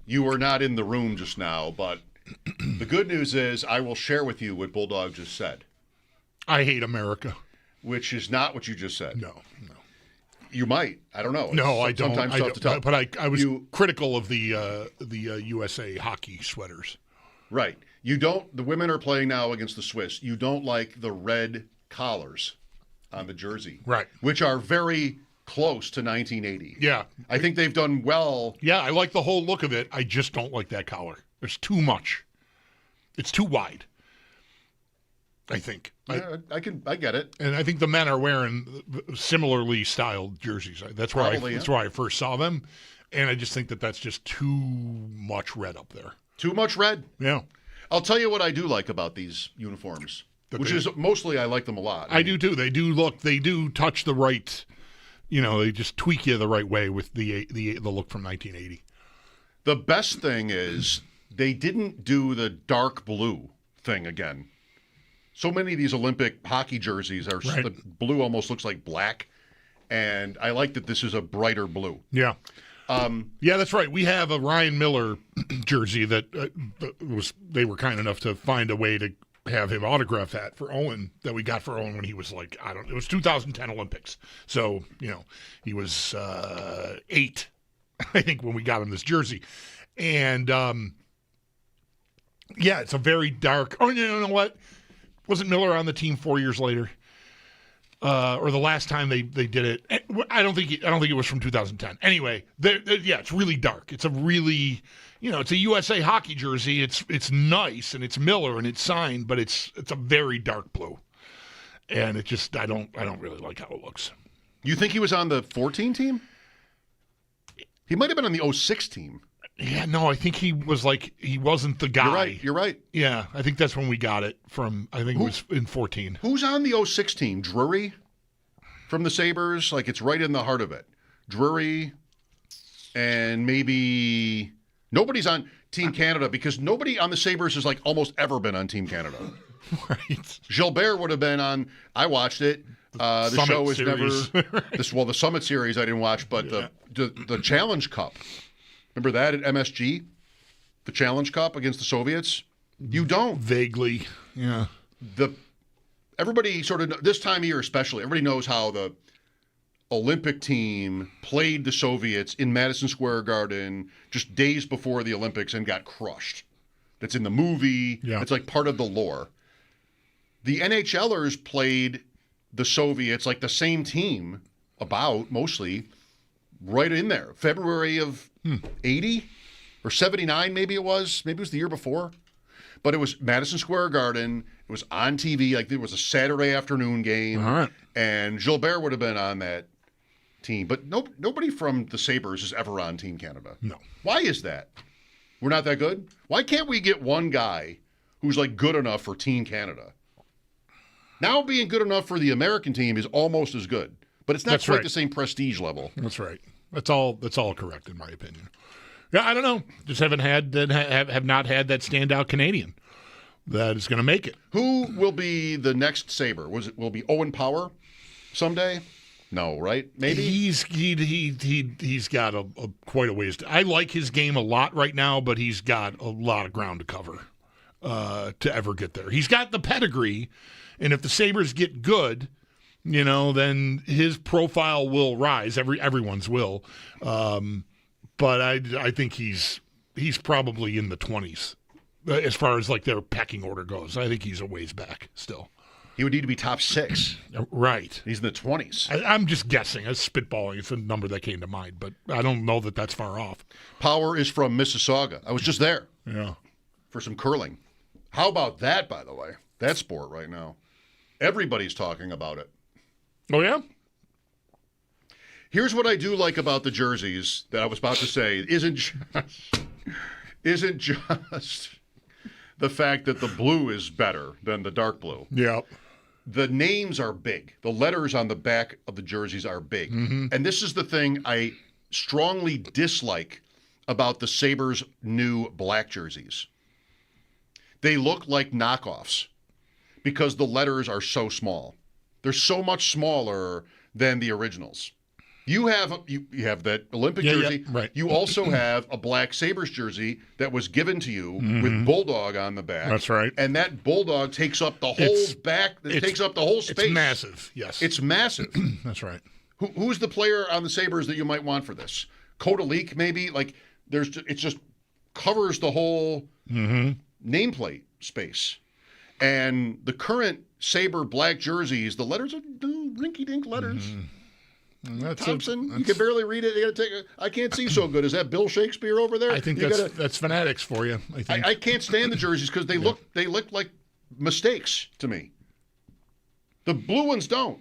you were not in the room just now, but the good news is I will share with you what Bulldog just said.
I hate America.
Which is not what you just said.
No.
You might. I don't know.
No, I don't.
Sometimes tough to tell.
But I was critical of the USA hockey sweaters.
Right. You don't. The women are playing now against the Swiss. You don't like the red collars on the jersey.
Right.
Which are very close to 1980.
Yeah.
I think they've done well.
Yeah, I like the whole look of it. I just don't like that collar. There's too much. It's too wide. I think.
Yeah, I get it.
And I think the men are wearing similarly styled jerseys. That's where that's where I first saw them, and I just think that's just too much red up there.
Too much red?
Yeah.
I'll tell you what I do like about these uniforms, which is mostly I like them a lot.
I do too. They do touch the right, they just tweak you the right way with the look from 1980.
The best thing is they didn't do the dark blue thing again. So many of these Olympic hockey jerseys are the blue almost looks like black, and I like that this is a brighter blue.
Yeah. Yeah, that's right. We have a Ryan Miller jersey that they were kind enough to find a way to have him autograph that we got for Owen when he was like, it was 2010 Olympics. So, he was 8, I think, when we got him this jersey. And, it's a very dark, you know what? Wasn't Miller on the team 4 years later? Or the last time they did it? I don't think it was from 2010. Anyway, it's really dark. It's a really, it's a USA hockey jersey. It's nice and it's Miller and it's signed, but it's a very dark blue, and it just I don't really like how it looks.
You think he was on the 14 team? He might have been on the 06 team.
Yeah, no, I think he wasn't the guy.
You're right.
Yeah, I think that's when we got it from, I think it was in 14.
Who's on the 06 team? Drury from the Sabres? Like, it's right in the heart of it. Drury and maybe nobody's on Team Canada because nobody on the Sabres has, like, almost ever been on Team Canada.
Right.
Gilbert would have been on, I watched it. The show was
series.
Never, the Summit Series I didn't watch, but the Challenge Cup. Remember that at MSG? The Challenge Cup against the Soviets? You don't.
Vaguely, yeah.
Everybody sort of, this time of year especially, everybody knows how the Olympic team played the Soviets in Madison Square Garden just days before the Olympics and got crushed. That's in the movie.
Yeah.
It's like part of the lore. The NHLers played the Soviets, like the same team, mostly, right in there. February of 80 or 79, maybe it was. Maybe it was the year before. But it was Madison Square Garden. It was on TV. Like, it was a Saturday afternoon game.
All right.
And Gilbert would have been on that team. But nobody from the Sabres is ever on Team Canada.
No.
Why is that? We're not that good? Why can't we get one guy who's, like, good enough for Team Canada? Now being good enough for the American team is almost as good. But it's not quite the same prestige level.
That's right. That's all correct in my opinion. Yeah, I don't know. Just have not had that standout Canadian that is going to make it.
Who will be the next Sabre? Will be Owen Power someday? No, right? Maybe
he's got a quite a ways. I like his game a lot right now, but he's got a lot of ground to cover to ever get there. He's got the pedigree, and if the Sabres get good, then his profile will rise. Everyone's will. But I think he's probably in the 20s as far as like their pecking order goes. I think he's a ways back still.
He would need to be top 6.
Right.
He's in the 20s.
I'm just guessing. I'm spitballing. It's a number that came to mind, but I don't know that that's far off.
Power is from Mississauga. I was just there.
Yeah.
For some curling. How about that, by the way? That sport right now. Everybody's talking about it.
Oh, yeah?
Here's what I do like about the jerseys that I was about to say. Isn't just the fact that the blue is better than the dark blue.
Yeah.
The names are big. The letters on the back of the jerseys are big.
Mm-hmm.
And this is the thing I strongly dislike about the Sabres' new black jerseys. They look like knockoffs because the letters are so small. They're so much smaller than the originals. You have that Olympic jersey.
Yeah, right.
You also have a black Sabres jersey that was given to you with Bulldog on the back.
That's right.
And that Bulldog takes up the whole back. It takes up the whole space.
It's massive. Yes.
It's massive.
That's right.
Who's the player on the Sabres that you might want for this? Kodalik, maybe? Like, it just covers the whole nameplate space. And the current Sabre black jerseys, the letters are rinky-dink letters. Thompson, you can barely read it. You got to take I can't see so good. Is that Bill Shakespeare over there?
I think that's Fanatics for you. I think.
I can't stand the jerseys because they look like mistakes to me. The blue ones don't.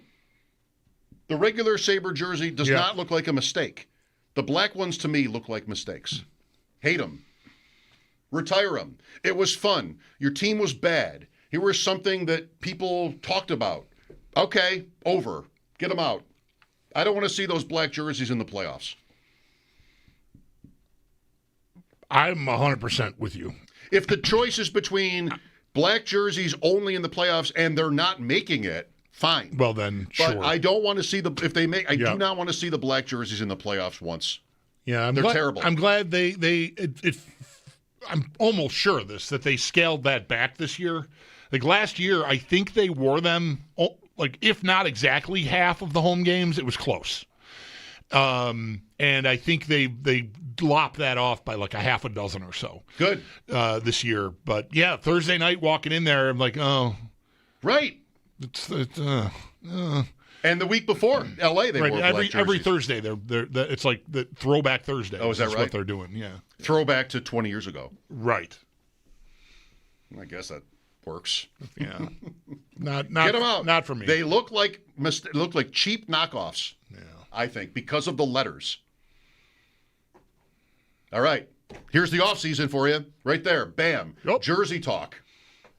The regular Sabre jersey does not look like a mistake. The black ones to me look like mistakes. Hate them. Retire them. It was fun. Your team was bad. Here was something that people talked about. Okay, over. Get them out. I don't want to see those black jerseys in the playoffs.
I'm 100% with you.
If the choice is between black jerseys only in the playoffs and they're not making it, fine.
Well, then, sure.
But I don't want to see do not want to see the black jerseys in the playoffs once.
Yeah,
they're terrible.
I'm glad I'm almost sure of this, that they scaled that back this year. Like last year, I think they wore them, like if not exactly half of the home games, it was close. And I think they lopped that off by like a half a dozen or so.
Good.
This year. But yeah, Thursday night walking in there, I'm like, oh.
Right. And the week before, L.A. they wore black jerseys.
Every Thursday, it's like the Throwback Thursday.
Oh, is that right?
What they're doing, yeah.
Throwback to 20 years ago.
Right.
I guess that works.
Yeah. Not
Get them out.
Not for me.
They look like cheap knockoffs.
Yeah.
I think because of the letters. All right. Here's the offseason for you. Right there. Bam.
Yep.
Jersey talk.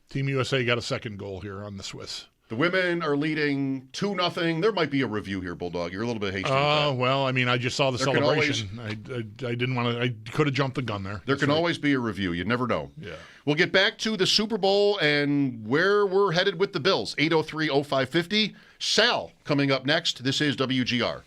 Team USA got a second goal here on the Swiss.
The women are leading 2-0. There might be a review here, Bulldog. You're a little bit hasty with that.
Well, I mean, I just saw the celebration. I didn't want to. I could have jumped the gun there.
There can always be a review. You never know.
Yeah.
We'll get back to the Super Bowl and where we're headed with the Bills. 803-0550. Sal coming up next. This is WGR.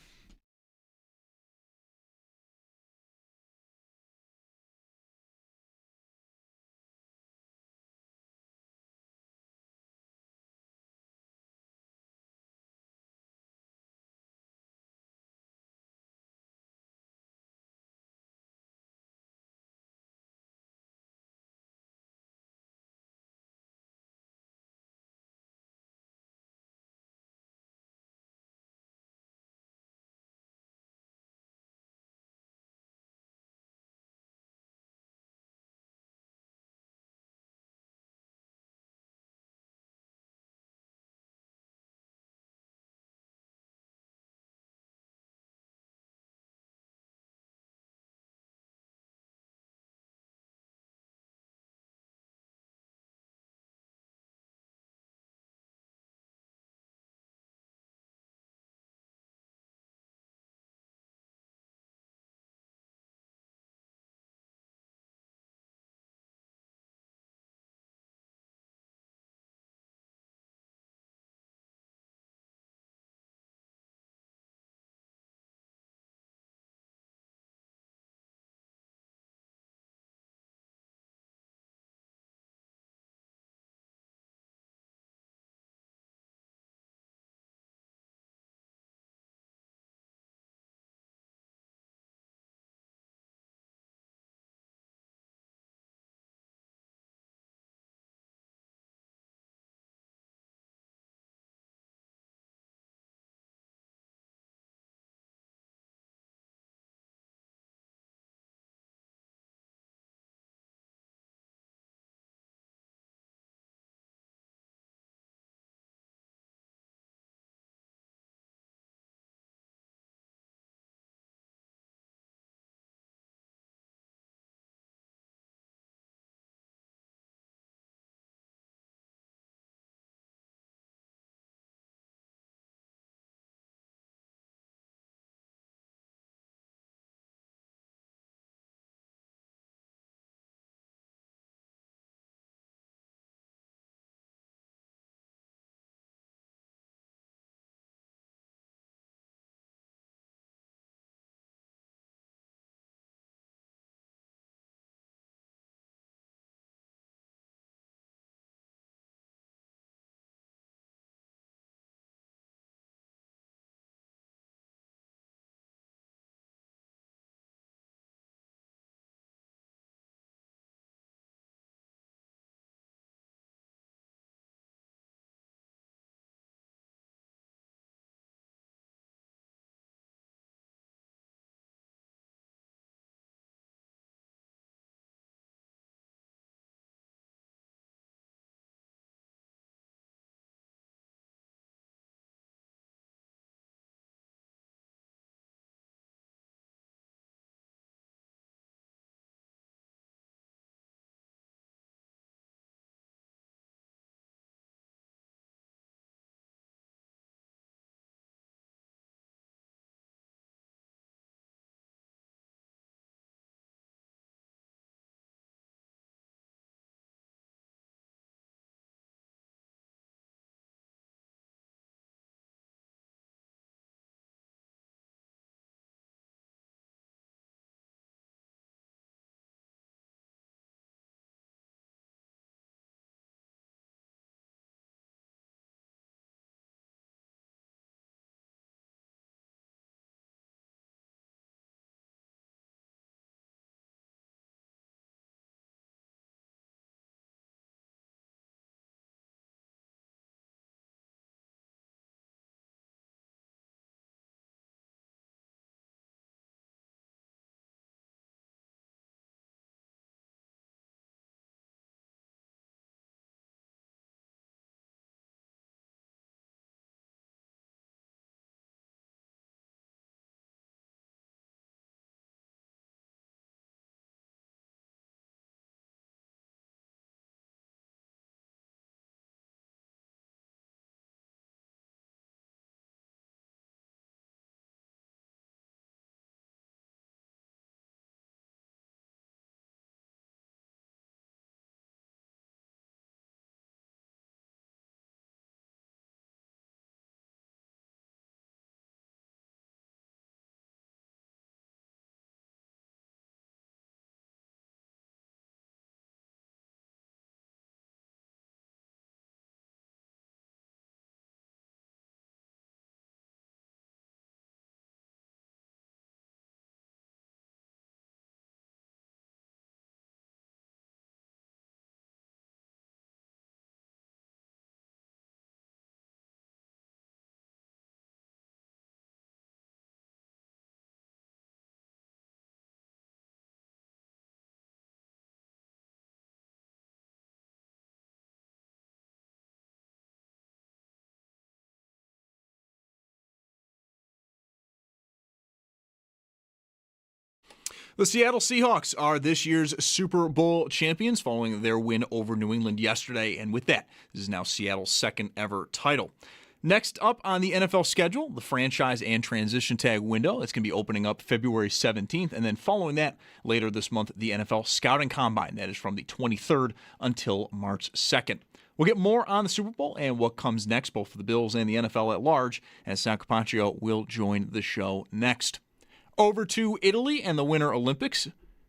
The Seattle Seahawks are this year's Super Bowl champions following their win over New England yesterday, and with that, this is now Seattle's second ever title. Next up on the NFL schedule, the franchise and transition tag window. It's going to be opening up February 17th, and then following that, later this month, the NFL Scouting Combine. That is from the 23rd until March 2nd. We'll get more on the Super Bowl and what comes next, both for the Bills and the NFL at large, as Sal Capacio will join the show next. Over to Italy and the Winter Olympics.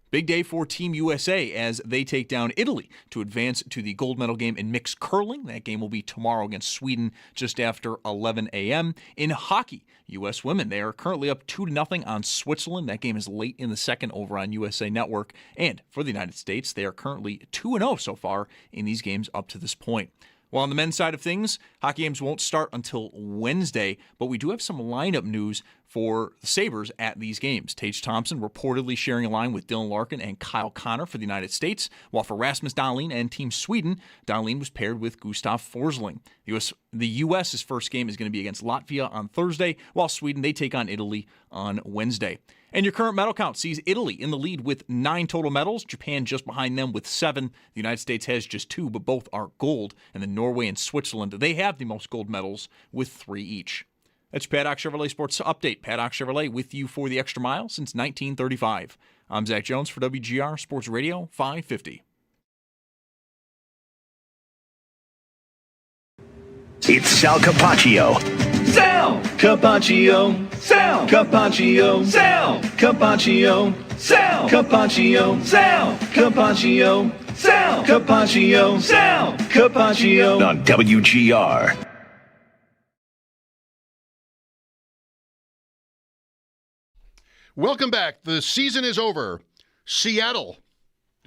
Big day for Team USA as they take down Italy to advance to the gold medal game in mixed curling. That game will be tomorrow against Sweden just after 11 a.m. In hockey, U.S. women, they are currently up 2-0 on Switzerland. That game is late in the second over on USA Network. And for the United States, they are currently 2-0 so far in these games up to this point. Well, on the men's side of things, hockey games won't start until Wednesday, but we do have some lineup news for the Sabres at these games. Tage Thompson reportedly sharing a line with Dylan Larkin and Kyle Connor for the United States, while for Rasmus Dahlin and Team Sweden, Dahlin was paired with Gustav Forsling. The U.S.'s first game is going to be against Latvia on Thursday, while Sweden, they take on Italy on Wednesday. And your current medal count sees Italy in the lead with 9 total medals, Japan just behind them with 7. The United States has just 2, but both are gold. And then Norway and Switzerland, they have the most gold medals with 3 each. That's your Paddock Chevrolet Sports Update. Paddock Chevrolet with you for the extra mile since 1935. I'm Zach Jones for WGR Sports Radio 550.
It's Sal Capacio. Sal Capacio. Sal Capacio. Sal Capacio. Sal Capacio. Sal Capacio. Sal Capacio. Sal Capacio. On WGR.
Welcome back. The season is over. Seattle.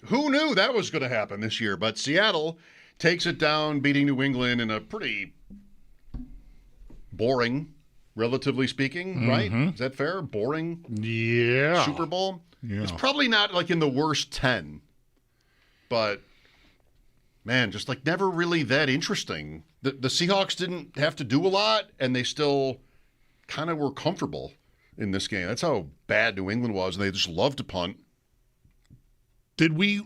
Who knew that was going to happen this year? But Seattle takes it down, beating New England in a pretty boring, relatively speaking, right? Is that fair? Boring?
Yeah.
Super Bowl?
Yeah.
It's probably not like in the worst 10, but man, just like never really that interesting. The Seahawks didn't have to do a lot, and they still kind of were comfortable in this game. That's how bad New England was, and they just loved to punt.
Did we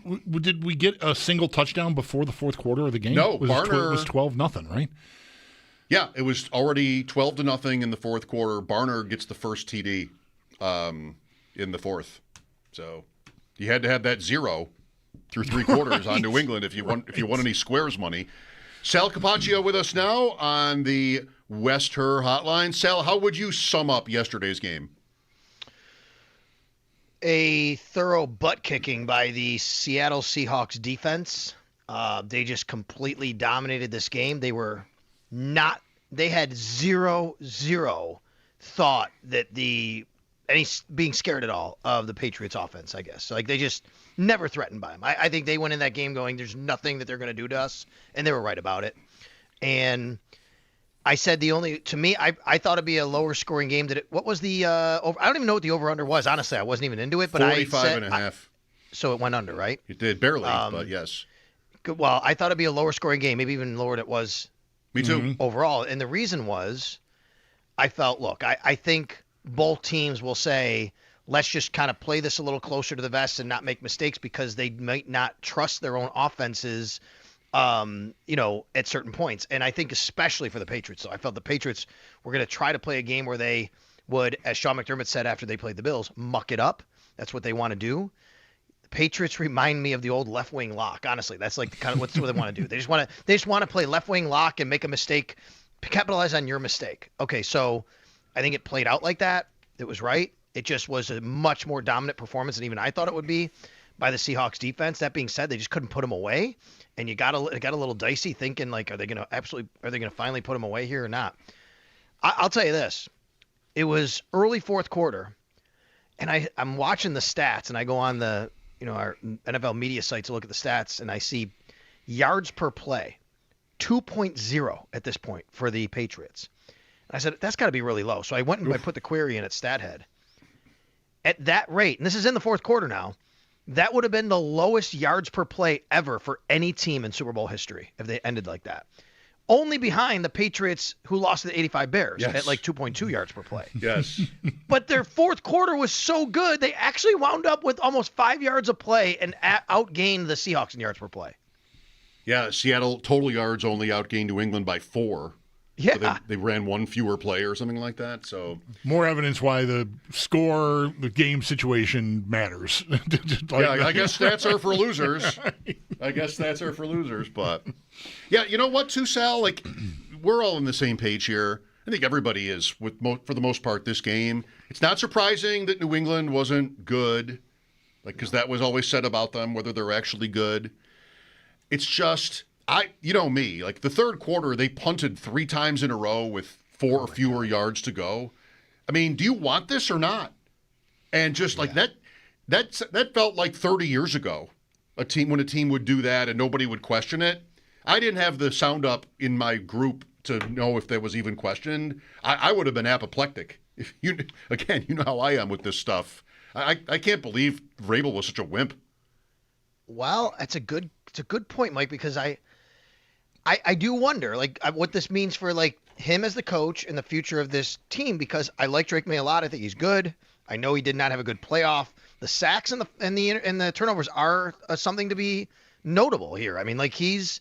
get a single touchdown before the fourth quarter of the game?
No,
It was 12-0, right?
Yeah, it was already 12-0 in the fourth quarter. Barner gets the first TD in the fourth. So you had to have that 0 through 3 quarters on New England if you want any squares money. Sal Capacio with us now on the West Her hotline. Sal, how would you sum up yesterday's game?
A thorough butt kicking by the Seattle Seahawks defense. They just completely dominated this game. They had zero thought that any being scared at all of the Patriots offense, I guess. Like, they just never threatened by them. I think they went in that game going, there's nothing that they're going to do to us, and they were right about it. And I said I thought it'd be a lower scoring game. What was the over? I don't even know what the over-under was. Honestly, I wasn't even into it. But
45.5.
So it went under, right?
It did, barely, but yes.
Well, I thought it'd be a lower scoring game, maybe even lower than it was.
Me too.
Overall. And the reason was I felt, I think both teams will say, let's just kind of play this a little closer to the vest and not make mistakes because they might not trust their own offenses, at certain points. And I think especially for the Patriots. So I felt the Patriots were going to try to play a game where they would, as Sean McDermott said after they played the Bills, muck it up. That's what they want to do. The Patriots remind me of the old left wing lock. Honestly, that's like kind of what they want to do. They just want to play left wing lock and make a mistake, capitalize on your mistake. Okay, so I think it played out like that. It was right. It just was a much more dominant performance than even I thought it would be by the Seahawks defense. That being said, they just couldn't put them away, and it got a little dicey thinking like, are they going to finally put them away here or not? I'll tell you this: it was early fourth quarter, and I'm watching the stats, and I go on the our NFL media site to look at the stats, and I see yards per play, 2.0 at this point for the Patriots. And I said, that's got to be really low. So I went and I put the query in at StatHead. At that rate, and this is in the fourth quarter now, that would have been the lowest yards per play ever for any team in Super Bowl history if they ended like that. only behind the Patriots who lost to the 85 Bears
Yes.
at like 2.2 yards per play.
Yes.
But their fourth quarter was so good, they actually wound up with almost 5 yards of play and outgained the Seahawks in yards per play.
Yeah, Seattle total yards only outgained New England by 4.
Yeah.
So they ran one fewer play or something like that. So
more evidence why the score, the game situation matters.
I guess stats are for losers. But yeah, you know what, too, Sal? Like, we're all on the same page here. I think everybody is for the most part this game. It's not surprising that New England wasn't good, because that was always said about them, whether they're actually good. It's just, you know me, like the third quarter, they punted 3 times in a row with 4 or fewer yards to go. I mean, do you want this or not? And just like that felt like 30 years ago, when a team would do that and nobody would question it. I didn't have the sound up in my group to know if that was even questioned. I would have been apoplectic. If you know how I am with this stuff. I can't believe Vrabel was such a wimp.
Well, it's a good point, Mike, because I do wonder what this means for like him as the coach and the future of this team, because I like Drake May a lot. I think he's good. I know he did not have a good playoff. The sacks and the turnovers are something to be notable here. I mean, like he's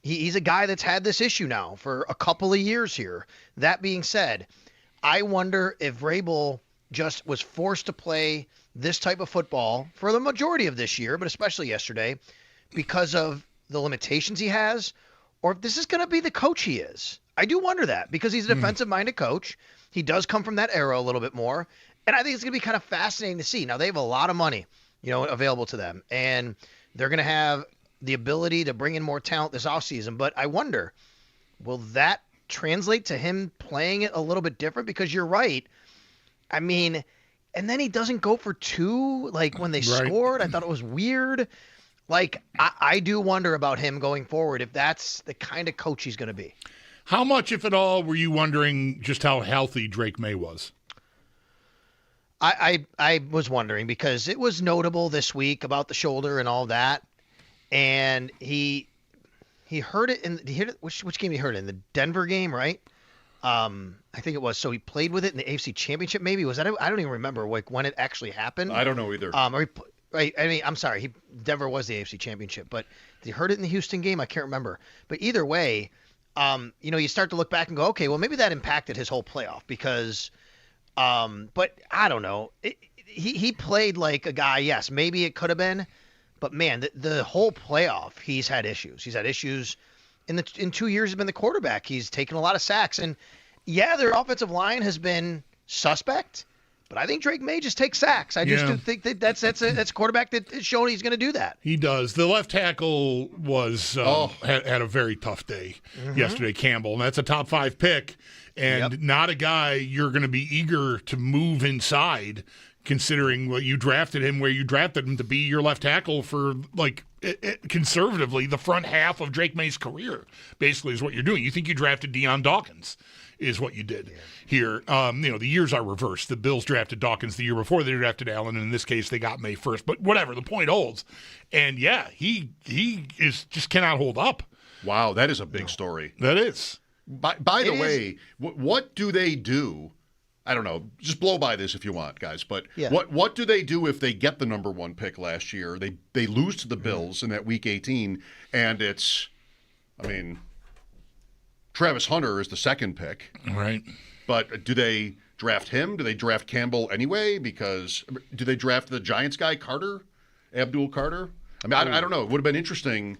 a guy that's had this issue now for a couple of years here. That being said, I wonder if Vrabel just was forced to play this type of football for the majority of this year, but especially yesterday, because of the limitations he has, or if this is going to be the coach he is. I do wonder that, because he's a defensive-minded coach. He does come from that era a little bit more, and I think it's going to be kind of fascinating to see. Now, they have a lot of money, available to them, and they're going to have the ability to bring in more talent this offseason, but I wonder, will that translate to him playing it a little bit different? Because you're right. I mean, and then he doesn't go for 2, like when they scored. I thought it was weird. Like, I do wonder about him going forward, if that's the kind of coach he's going to be.
How much, if at all, were you wondering just how healthy Drake May was?
I was wondering, because it was notable this week about the shoulder and all that. And he hurt it which game he hurt it in? The Denver game, right? I think it was. So he played with it in the AFC Championship, maybe. Was that? I don't even remember when it actually happened.
I don't know either.
Right. I mean, I'm sorry. Denver was the AFC Championship, but did he hurt it in the Houston game? I can't remember. But either way, you start to look back and go, okay, well, maybe that impacted his whole playoff because, but I don't know. He played like a guy. Yes, maybe it could have been, but man, the whole playoff, he's had issues. He's had issues in 2 years. He's been the quarterback. He's taken a lot of sacks, and yeah, their offensive line has been suspect. But I think Drake May just takes sacks. I just do think that's a quarterback that has shown he's going to do that.
He does. The left tackle was had a very tough day yesterday, Campbell, and that's a top 5 pick, and not a guy you're going to be eager to move inside, considering what you drafted him, where you drafted him to be your left tackle for conservatively the front half of Drake May's career. Basically, is what you're doing. You think you drafted Deion Dawkins. Is what you did here. The years are reversed. The Bills drafted Dawkins the year before they drafted Allen, and in this case, they got May first. But whatever, the point holds. And yeah, he is just cannot hold up.
Wow, that is a big story.
That is.
By the way, what do they do? I don't know. Just blow by this if you want, guys. But what do they do if they get the number 1 pick last year? They lose to the Bills in that Week 18, and it's, Travis Hunter is the 2nd pick.
Right.
But do they draft him? Do they draft Campbell anyway? Because do they draft the Giants guy, Abdul Carter? I don't know. It would have been interesting.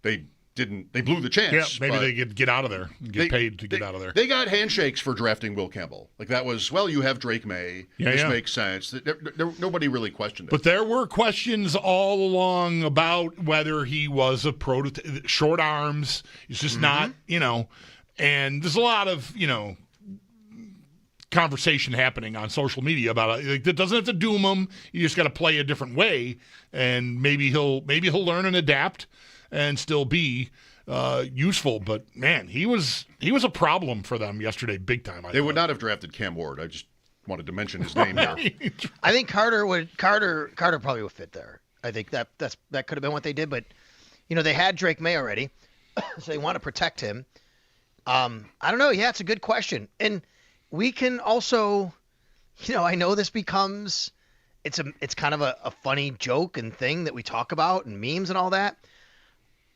They didn't. They blew the chance.
Yeah, maybe they could get out of there. Get paid to get out of there.
They got handshakes for drafting Will Campbell. Like that was, you have Drake May. This makes sense. Nobody really questioned it.
But there were questions all along about whether he was a prototype. Short arms. He's just not, And there's a lot of, conversation happening on social media about it. It doesn't have to doom him. You just got to play a different way, and maybe he'll learn and adapt and still be useful. But man, he was a problem for them yesterday, big time.
They would not have drafted Cam Ward. I just wanted to mention his name here.
I think Carter probably would fit there. I think that could have been what they did, but they had Drake May already, so they want to protect him. I don't know. Yeah, it's a good question. And we can also, I know this becomes, it's kind of a funny joke and thing that we talk about and memes and all that.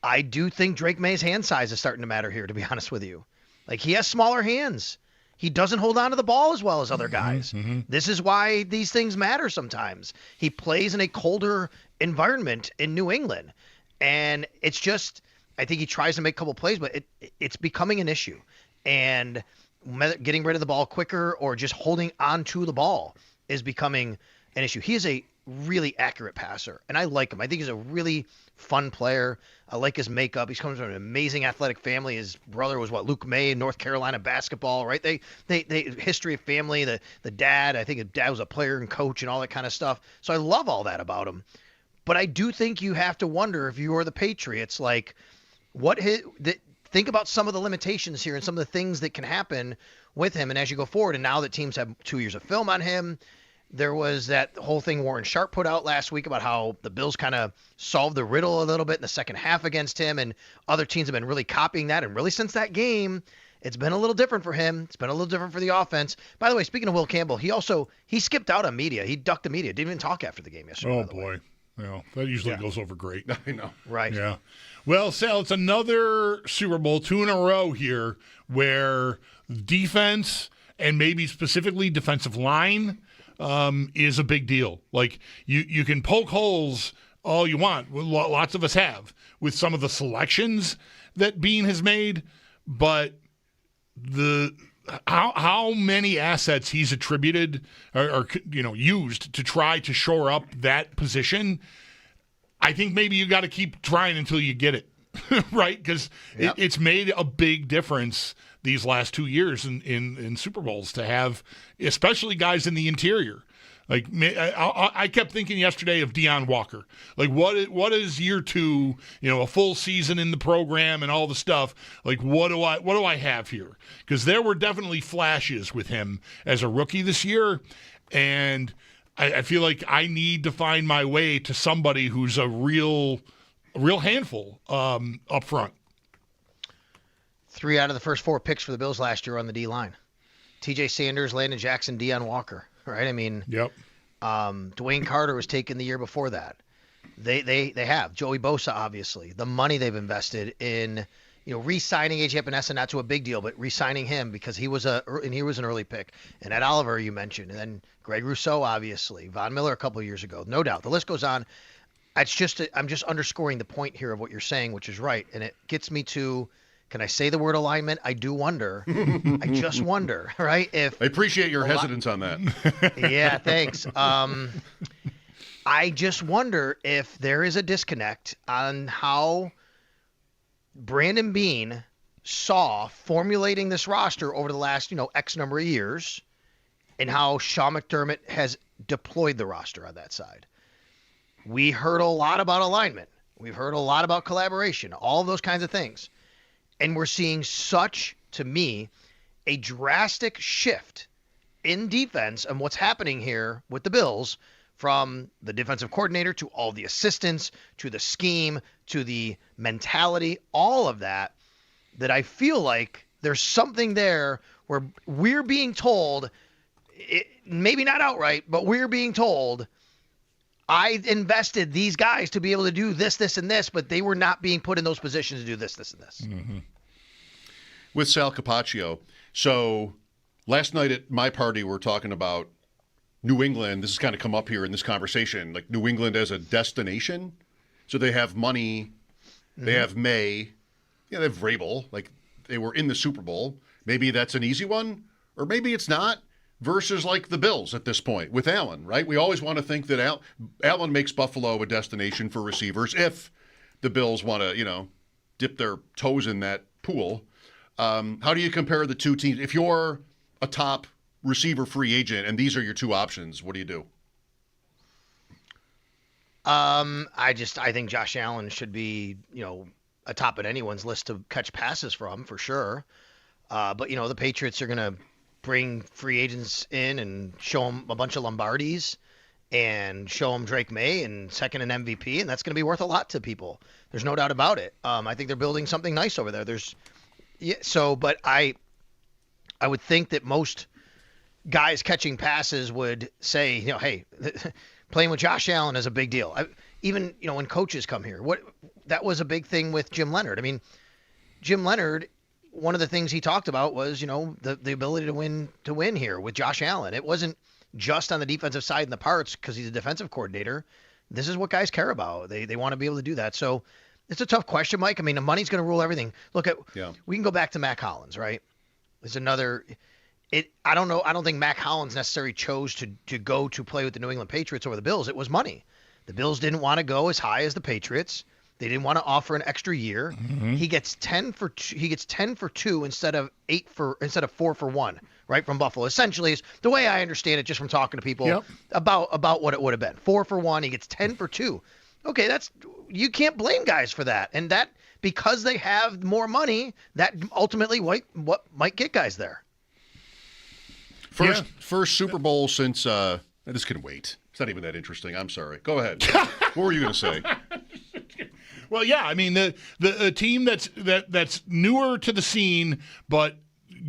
I do think Drake May's hand size is starting to matter here, to be honest with you. Like, he has smaller hands. He doesn't hold on to the ball as well as other guys. This is why these things matter sometimes. He plays in a colder environment in New England. And it's just, I think he tries to make a couple plays, but it's becoming an issue. And getting rid of the ball quicker or just holding on to the ball is becoming an issue. He is a really accurate passer, and I like him. I think he's a really fun player. I like his makeup. He comes from an amazing athletic family. His brother was Luke May in North Carolina basketball, right? They history of family. The dad, I think his dad was a player and coach and all that kind of stuff. So I love all that about him. But I do think you have to wonder, if you are the Patriots, like, think about some of the limitations here and some of the things that can happen with him. And as you go forward, and now that teams have 2 years of film on him, there was that whole thing Warren Sharp put out last week about how the Bills kind of solved the riddle a little bit in the second half against him, and other teams have been really copying that. And really, since that game, it's been a little different for him. It's been a little different for the offense. By the way, speaking of Will Campbell, he skipped out on media. He ducked the media. Didn't even talk after the game yesterday.
Oh, boy. Yeah, that usually goes over great.
I know.
Right.
Yeah. Well, Sal, it's another Super Bowl, 2 in a row here, where defense and maybe specifically defensive line is a big deal. Like, you can poke holes all you want. Lots of us have with some of the selections that Bean has made, but how many assets he's attributed or used to try to shore up that position, I think maybe you got to keep trying until you get it, right? Because it's made a big difference these last 2 years in Super Bowls to have, especially guys in the interior. Like, I kept thinking yesterday of Deion Walker. Like, what is year 2? A full season in the program and all the stuff. Like, what do I have here? Because there were definitely flashes with him as a rookie this year, and I feel like I need to find my way to somebody who's a real handful up front.
3 out of the first 4 picks for the Bills last year on the D line: T.J. Sanders, Landon Jackson, Deion Walker. Right? I mean,
yep.
Dwayne Carter was taken the year before that. They have Joey Bosa, obviously. The money they've invested in, re-signing A.J. Epinesa, not to a big deal, but re-signing him because he was an early pick. And Ed Oliver, you mentioned, and then Greg Rousseau, obviously, Von Miller a couple of years ago, no doubt. The list goes on. I'm just underscoring the point here of what you're saying, which is right, and it gets me to. Can I say the word alignment? I do wonder. I just wonder, right? I
appreciate your hesitance on that.
Yeah, thanks. I just wonder if there is a disconnect on how Brandon Beane saw formulating this roster over the last, X number of years, and how Sean McDermott has deployed the roster on that side. We heard a lot about alignment. We've heard a lot about collaboration, all of those kinds of things. And we're seeing such, to me, a drastic shift in defense and what's happening here with the Bills, from the defensive coordinator to all the assistants to the scheme to the mentality, all of that I feel like there's something there where we're being told, maybe not outright, but we're being told, I invested these guys to be able to do this, this, and this, but they were not being put in those positions to do this, this, and this.
Mm-hmm.
With Sal Capacio. So last night at my party, we're talking about New England. This has kind of come up here in this conversation, like New England as a destination. So they have money. They have May. They have Vrabel. Like, they were in the Super Bowl. Maybe that's an easy one, or maybe it's not. Versus like the Bills at this point with Allen, right? We always want to think that Allen makes Buffalo a destination for receivers if the Bills want to, dip their toes in that pool. How do you compare the two teams? If you're a top receiver free agent and these are your 2 options, what do you do?
I think Josh Allen should be, atop of anyone's list to catch passes from, for sure. But the Patriots are going to bring free agents in and show them a bunch of Lombardis and show them Drake May and second an MVP, and that's going to be worth a lot to people. There's no doubt about it. I think they're building something nice over there. There's, Yeah. So, but I would think that most guys catching passes would say, hey, playing with Josh Allen is a big deal. Even when coaches come here, that was a big thing with Jim Leonard. I mean, Jim Leonard, one of the things he talked about was, the ability to win here with Josh Allen. It wasn't just on the defensive side and the parts because he's a defensive coordinator. This is what guys care about. They want to be able to do that. So it's a tough question, Mike. I mean, the money's going to rule everything. Look we can go back to Mac Hollins, right? There's another. I don't know. I don't think Mac Hollins necessarily chose to go to play with the New England Patriots over the Bills. It was money. The Bills didn't want to go as high as the Patriots. They didn't want to offer an extra year. Mm-hmm. He gets 10 for 2 instead of 4 for 1, right, from Buffalo. Essentially, is the way I understand it, just from talking to people about what it would have been. 4 for 1. He gets 10 for 2. Okay, you can't blame guys for that, and that because they have more money, that ultimately what might get guys there.
First Super Bowl since this can wait. It's not even that interesting. I'm sorry. Go ahead. What were you going to say?
Well, yeah. I mean, the team that's newer to the scene, but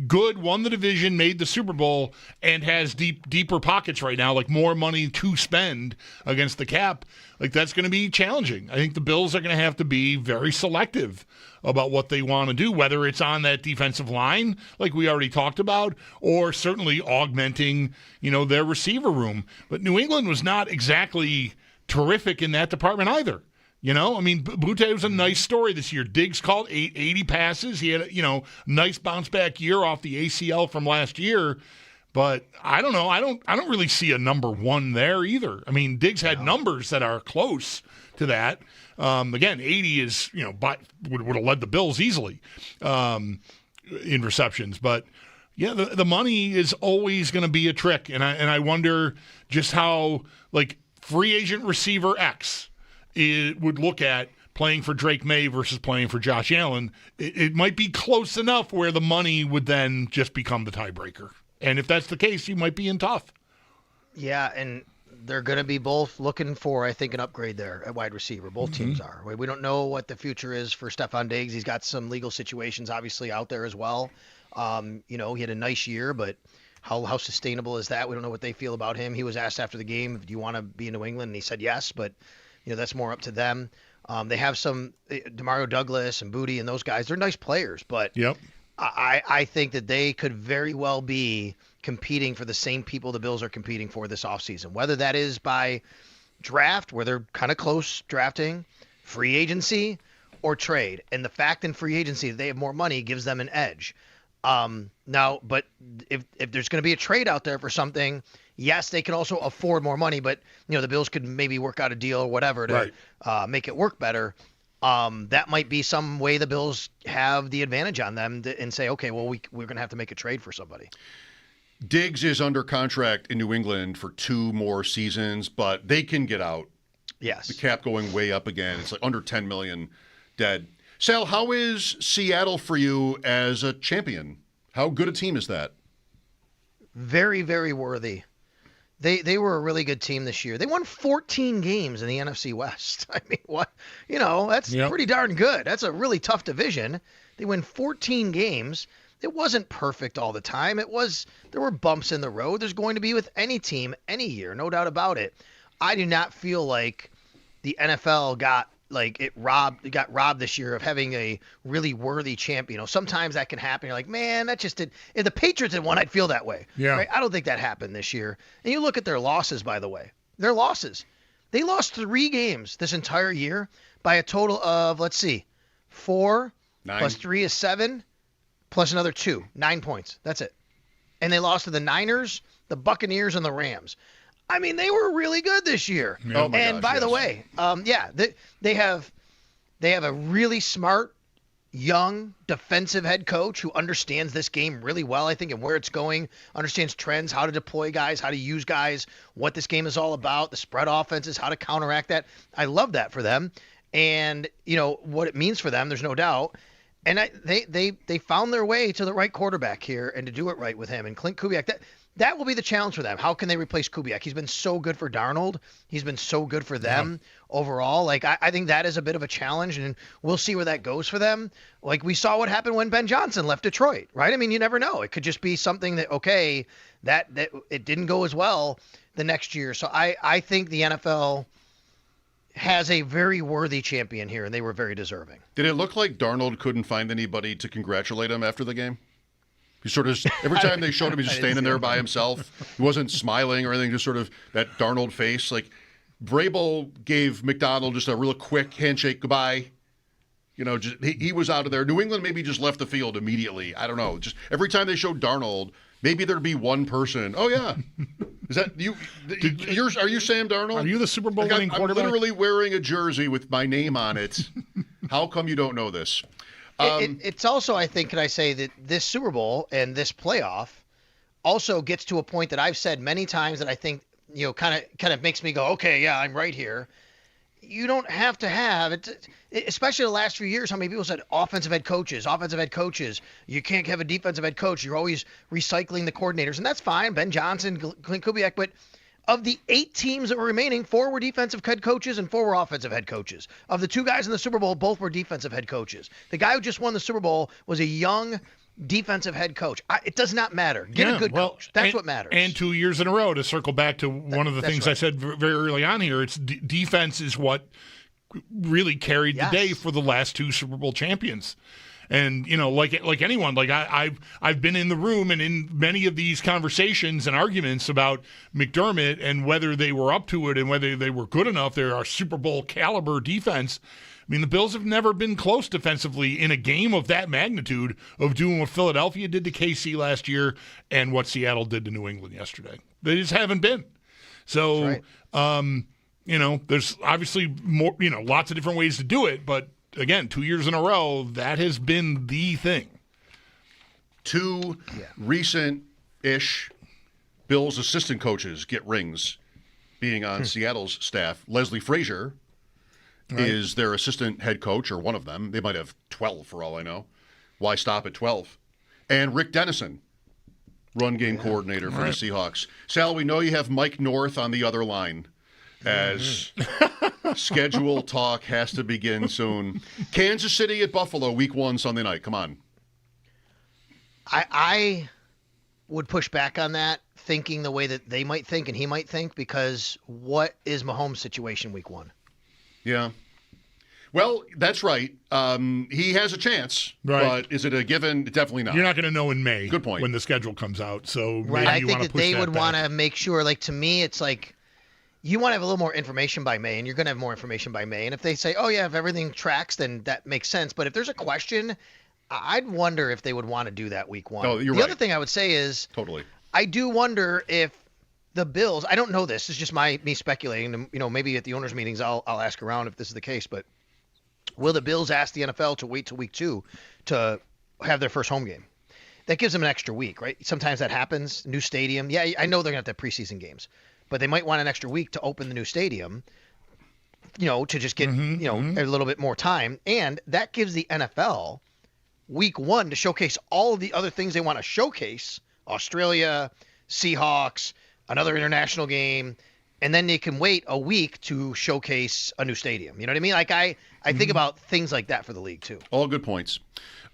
good, won the division, made the Super Bowl, and has deeper pockets right now, like more money to spend against the cap. Like that's going to be challenging. I think the Bills are going to have to be very selective about what they want to do, whether it's on that defensive line, like we already talked about, or certainly augmenting, their receiver room. But New England was not exactly terrific in that department either. I mean, Butte was a nice story this year. Diggs called 80 passes. He had a, nice bounce back year off the ACL from last year. But I don't know. I don't really see a number one there either. I mean, Diggs had numbers that are close to that. Again, 80 is, would have led the Bills easily in receptions. But yeah, the money is always going to be a trick. And I wonder just how, like, free agent receiver X would look at playing for Drake May versus playing for Josh Allen. It might be close enough where the money would then just become the tiebreaker. And if that's the case, you might be in tough. Yeah, and they're going to be both looking for, I think, an upgrade there at wide receiver. Both teams are. We don't know what the future is for Stephon Diggs. He's got some legal situations, obviously, out there as well. He had a nice year, but how sustainable is that? We don't know what they feel about him. He was asked after the game, do you want to be in New England? And he said yes, but that's more up to them. They have some Demario Douglas and Booty and those guys. They're nice players, but I think that they could very well be competing for the same people the Bills are competing for this offseason, whether that is by draft, where they're kind of close drafting, free agency, or trade. And the fact in free agency that they have more money gives them an edge. Now, but if there's going to be a trade out there for something, yes, they can also afford more money, but the Bills could maybe work out a deal or whatever to make it work better. That might be some way the Bills have the advantage on them and say, okay, well, we're going to have to make a trade for somebody.
Diggs is under contract in New England for 2 more seasons, but they can get out.
Yes.
The cap going way up again. It's like under $10 million dead. Sal, how is Seattle for you as a champion? How good a team is that?
Very, very worthy. They were a really good team this year. They won 14 games in the NFC West. I mean, what? That's pretty darn good. That's a really tough division. They win 14 games. It wasn't perfect all the time. There were bumps in the road. There's going to be with any team any year, no doubt about it. I do not feel like the NFL got robbed this year of having a really worthy champion. Sometimes that can happen. You're like, man, that just did. If the Patriots had won, I'd feel that way. Yeah. Right? I don't think that happened this year. And you look at their losses, by the way. Their losses. They lost 3 games this entire year by a total of, 4
9
plus 3 is 7 plus another 2. 9 points. That's it. And they lost to the Niners, the Buccaneers, and the Rams. I mean, they were really good this year.
Oh my
and
gosh,
by the way, they have a really smart, young defensive head coach who understands this game really well, I think, and where it's going, understands trends, how to deploy guys, how to use guys, what this game is all about, the spread offenses, how to counteract that. I love that for them. And, what it means for them, there's no doubt. And they found their way to the right quarterback here and to do it right with him. And Clint Kubiak, that will be the challenge for them. How can they replace Kubiak? He's been so good for Darnold. He's been so good for them overall. Like, I think that is a bit of a challenge, and we'll see where that goes for them. Like, we saw what happened when Ben Johnson left Detroit, right? I mean, you never know. It could just be something that, okay, that it didn't go as well the next year. So I think the NFL has a very worthy champion here, and they were very deserving.
Did it look like Darnold couldn't find anybody to congratulate him after the game? He sort of, every time they showed him, he's just standing there by himself. He wasn't smiling or anything, just sort of that Darnold face. Like, Vrabel gave McDonald just a real quick handshake goodbye. You know, just, he was out of there. New England maybe just left the field immediately. I don't know. Just every time they showed Darnold, maybe there'd be one person. Oh, yeah. Is that you? Are you Sam Darnold?
Are you the Super Bowl winning quarterback?
I'm literally wearing a jersey with my name on it. How come you don't know this?
It's also, I think, can I say that this Super Bowl and this playoff also gets to a point that I've said many times that I think, you know, kind of makes me go, okay, yeah, I'm right here. You don't have to have it, especially the last few years. How many people said offensive head coaches? You can't have a defensive head coach. You're always recycling the coordinators, and that's fine. Ben Johnson, Clint Kubiak, but of the 8 teams that were remaining, 4 were defensive head coaches and 4 were offensive head coaches. Of the 2 guys in the Super Bowl, both were defensive head coaches. The guy who just won the Super Bowl was a young defensive head coach. It does not matter. Get a good coach. That's what matters.
And 2 years in a row, to circle back to one of the things I said very early on here, it's defense is what really carried the day for the last 2 Super Bowl champions. And, you know, like anyone, like I've been in the room and in many of these conversations and arguments about McDermott and whether they were up to it and whether they were good enough. They're our Super Bowl caliber defense. I mean, the Bills have never been close defensively in a game of that magnitude of doing what Philadelphia did to KC last year and what Seattle did to New England yesterday. They just haven't been. So, you know, there's obviously more, you know, lots of different ways to do it, but again, 2 years in a row, that has been the thing.
2 recent-ish Bills assistant coaches get rings being on Seattle's staff. Leslie Frazier is their assistant head coach, or one of them. They might have 12 for all I know. Why stop at 12? And Rick Dennison, run game coordinator for the Seahawks. Sal, we know you have Mike North on the other line as schedule talk has to begin soon. Kansas City at Buffalo, week 1, Sunday night. Come on.
I would push back on that, thinking the way that they might think and he might think, because what is Mahomes' situation week 1? Yeah.
Well, that's right. He has a chance, but is it a given? Definitely not.
You're not going to know in May.
Good point.
When the schedule comes out. So
I think that they would want to make sure, like, to me, it's like you want to have a little more information by May, and you're going to have more information by May. And if they say, oh, yeah, if everything tracks, then that makes sense. But if there's a question, I'd wonder if they would want to do that week 1.
No, you're
the
right.
other thing I would say is
totally.
I do wonder if the Bills, I don't know this, it's just me speculating, and, you know, maybe at the owners' meetings I'll ask around if this is the case, but will the Bills ask the NFL to wait till week 2 to have their first home game? That gives them an extra week, right? Sometimes that happens. New stadium. Yeah, I know they're going to have preseason games, but they might want an extra week to open the new stadium, you know, to just get, a little bit more time. And that gives the NFL week 1 to showcase all of the other things they want to showcase. Australia, Seahawks, another international game, and then they can wait a week to showcase a new stadium. You know what I mean? Like I think about things like that for the league too.
All good points.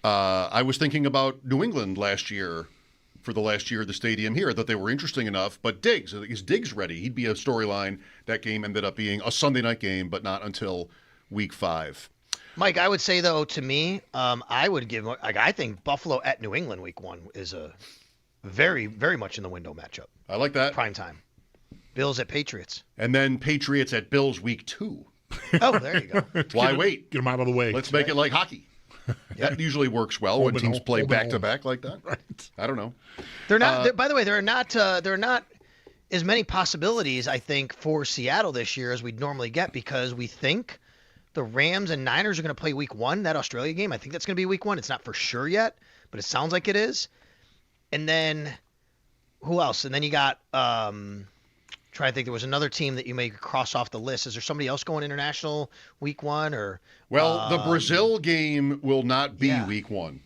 I was thinking about New England last year, for the last year of the stadium here. I thought they were interesting enough, but is Diggs ready? He'd be a storyline. That game ended up being a Sunday night game, but not until week 5.
Mike, I would say, though, to me, I would give, I think Buffalo at New England week 1 is a very, very much in the window matchup.
I like that.
Prime time. Bills at Patriots.
And then Patriots at Bills week 2.
Oh, there you go.
Why wait?
Get them out of the way.
Let's make it like hockey. That usually works well when teams play back-to-back like that.
Right.
I don't know.
They're not. By the way, there are not as many possibilities, I think, for Seattle this year as we'd normally get, because we think the Rams and Niners are going to play week 1, that Australia game. I think that's going to be week 1. It's not for sure yet, but it sounds like it is. And then who else? And then you got try to think, there was another team that you may cross off the list. Is there somebody else going international week 1 or?
Well, the Brazil game will not be week 1.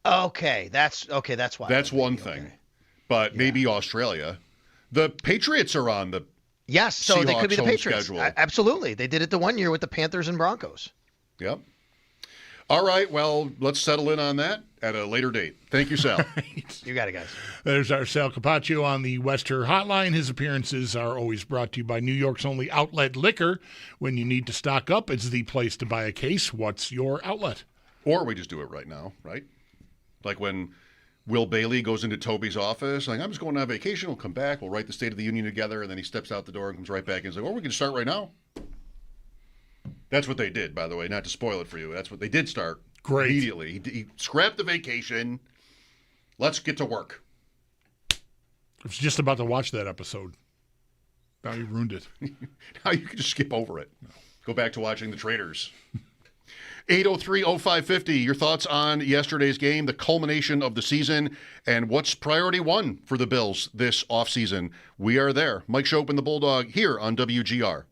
Okay, that's why.
That's one thing. but maybe Australia. The Patriots are on the
Yes, so they could be the
Seahawks'
Patriots.
schedule.
Absolutely. They did it the one year with the Panthers and Broncos.
Yep. All right, well, let's settle in on that at a later date. Thank you, Sal.
You got it, guys.
There's our Sal Capacio on the Wester Hotline. His appearances are always brought to you by New York's only outlet liquor. When you need to stock up, it's the place to buy a case. What's your outlet?
Or we just do it right now, right? Like when Will Bailey goes into Toby's office, like, I'm just going on vacation. We'll come back. We'll write the State of the Union together. And then he steps out the door and comes right back and he's like, we can start right now. That's what they did, by the way, not to spoil it for you. That's what they did start immediately. He scrapped the vacation. Let's get to work.
I was just about to watch that episode. Now you ruined it.
Now you can just skip over it. Go back to watching the Traders. 803-0550, your thoughts on yesterday's game, the culmination of the season, and what's priority one for the Bills this offseason. We are there. Mike Schopp and the Bulldog here on WGR.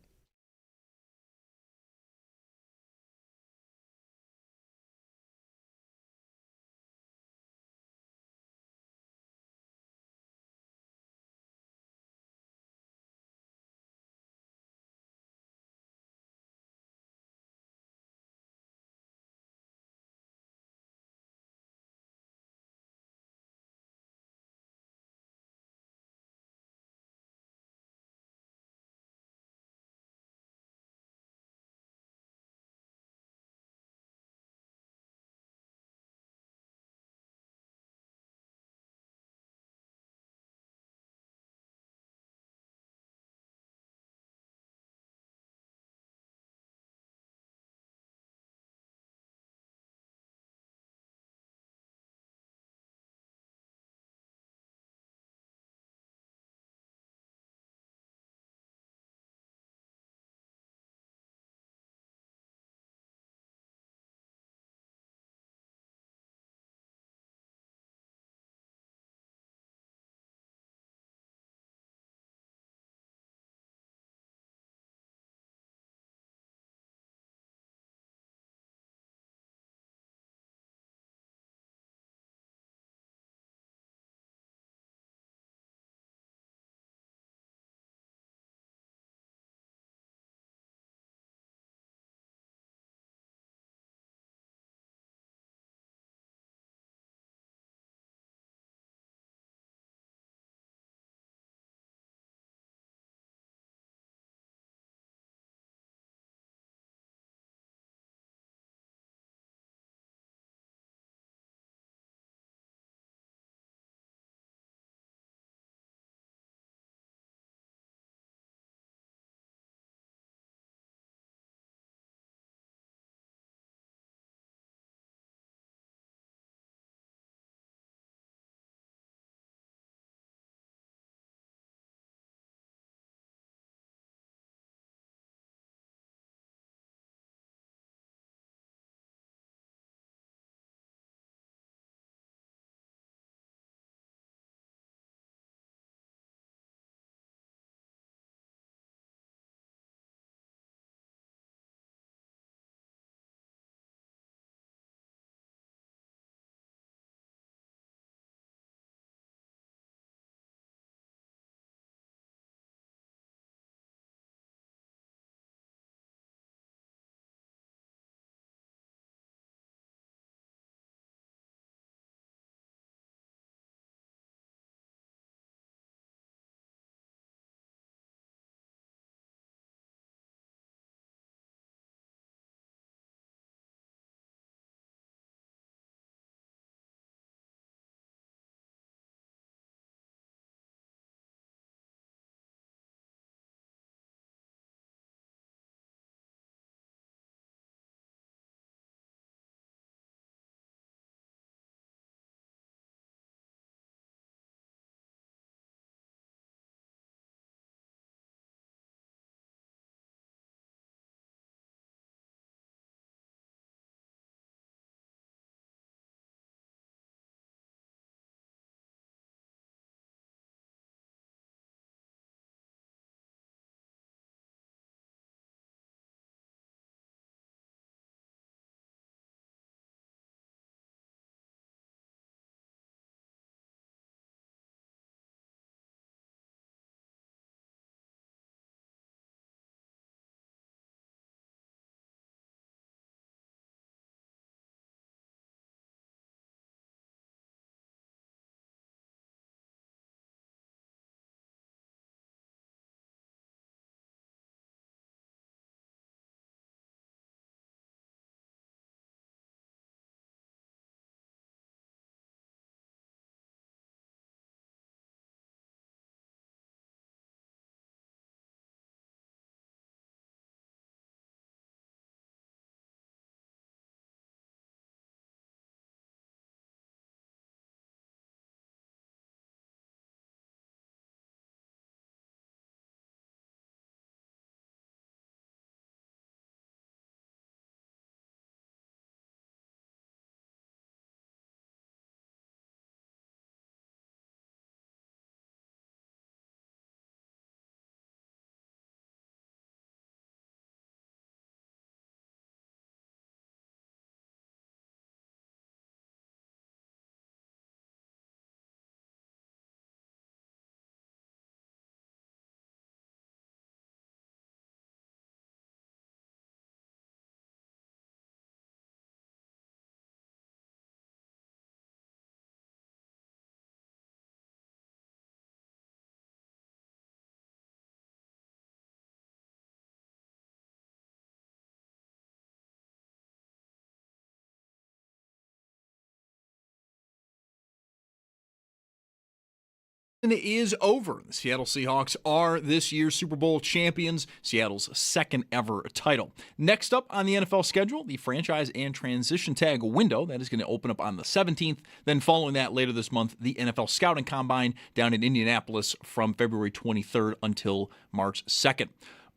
Is over. The Seattle Seahawks are this year's Super Bowl champions, Seattle's second ever title. Next up on the NFL schedule, the franchise and transition tag window. That is going to open up on the 17th. Then following that later this month, the NFL Scouting Combine down in Indianapolis from February 23rd until March 2nd.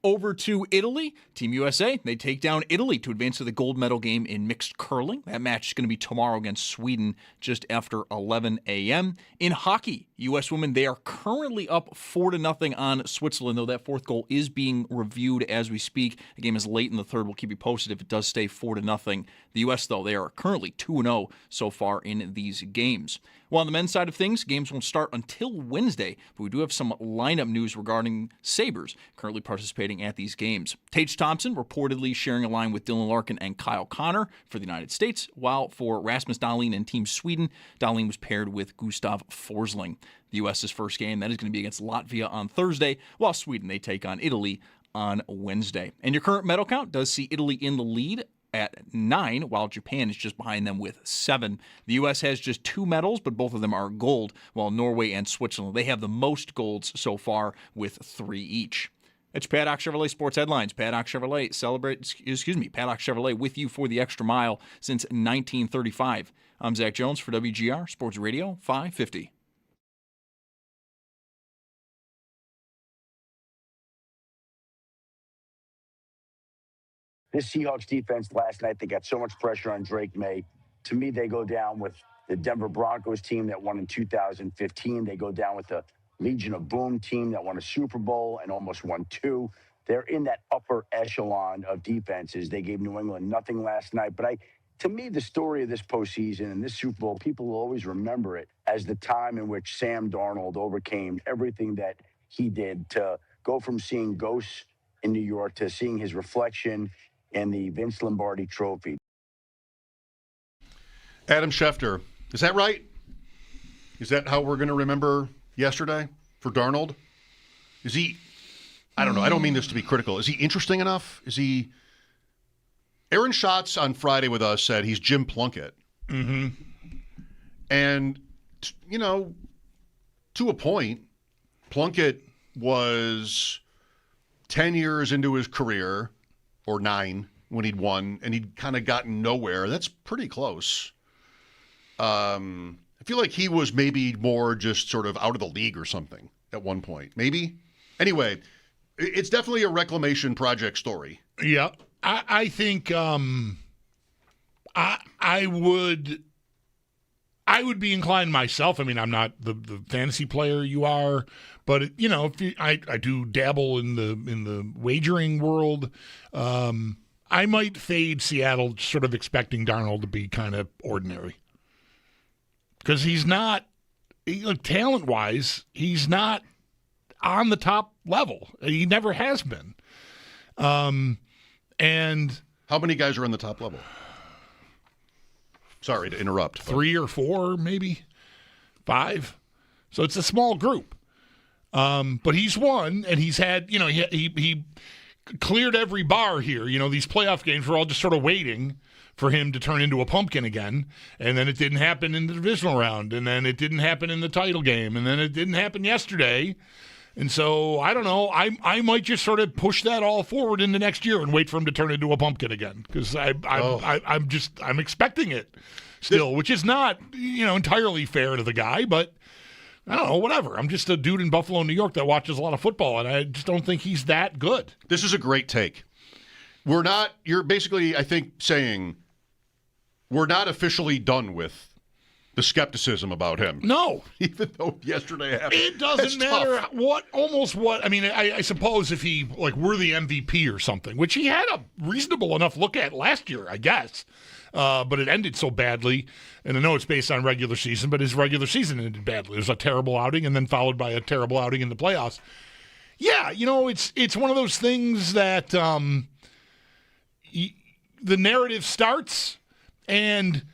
Over to Italy, Team USA, they take down Italy to advance to the gold medal game in mixed curling. That match is going to be tomorrow against Sweden just after 11 a.m. In hockey, U.S. women, they are currently up 4-0 on Switzerland, though that fourth goal is being reviewed as we speak. The game is late in the third. We'll keep you posted if it does stay 4-0. The U.S., though, they are currently 2-0 so far in these games. Well, on the men's side of things, games won't start until Wednesday, but we do have some lineup news regarding Sabres currently participating at these games. Tage Thompson reportedly sharing a line with Dylan Larkin and Kyle Connor for the United States, while for Rasmus Dahlin and Team Sweden, Dahlin was paired with Gustav Forsling. The U.S.'s first game, that is going to be against Latvia on Thursday, while Sweden, they take on Italy on Wednesday. And your current medal count does see Italy in the lead at 9, while Japan is just behind them with 7. The U.S. has just 2 medals, but both of them are gold, while Norway and Switzerland, they have the most golds so far with 3 each. It's Paddock Chevrolet Sports Headlines. Paddock Chevrolet Paddock Chevrolet with you for the extra mile since 1935. I'm Zach Jones for WGR Sports Radio 550.
This Seahawks defense last night, they got so much pressure on Drake May. To me, they go down with the Denver Broncos team that won in 2015. They go down with the Legion of Boom team that won a Super Bowl and almost won 2. They're in that upper echelon of defenses. They gave New England nothing last night. But to me, the story of this postseason and this Super Bowl, people will always remember it as the time in which Sam Darnold overcame everything that he did to go from seeing ghosts in New York to seeing his reflection in the Vince Lombardi Trophy.
Adam Schefter, is that right? Is that how we're going to remember yesterday for Darnold? Is he, I don't know, I don't mean this to be critical. Is he interesting enough? Is he, Aaron Schatz on Friday with us said he's Jim Plunkett.
Mm-hmm.
And, you know, to a point, Plunkett was 10 years into his career, or 9 when he'd won, and he'd kind of gotten nowhere. That's pretty close. I feel like he was maybe more just sort of out of the league or something at one point. Maybe? Anyway, it's definitely a reclamation project story.
Yeah. I think I would be inclined myself. I mean, I'm not the fantasy player you are, but you know, I do dabble in the wagering world. I might fade Seattle, sort of expecting Darnold to be kind of ordinary, because he's not, talent-wise, he's not on the top level. He never has been. And
how many guys are on the top level? Sorry to interrupt.
3 or 4, maybe 5. So it's a small group. But he's won, and he's had, he cleared every bar here. These playoff games were all just sort of waiting for him to turn into a pumpkin again. And then it didn't happen in the divisional round. And then it didn't happen in the title game. And then it didn't happen yesterday. And so, I don't know, I might just sort of push that all forward into next year and wait for him to turn into a pumpkin again, because I'm expecting it still, which is not, entirely fair to the guy, but I don't know, whatever. I'm just a dude in Buffalo, New York that watches a lot of football, and I just don't think he's that good.
This is a great take. You're basically, I think, saying we're not officially done with the skepticism about him.
No.
Even though yesterday happened.
It doesn't matter I mean, I suppose if he, were the MVP or something, which he had a reasonable enough look at last year, I guess. But it ended so badly, and I know it's based on regular season, but his regular season ended badly. It was a terrible outing, and then followed by a terrible outing in the playoffs. Yeah, it's one of those things that the narrative starts, and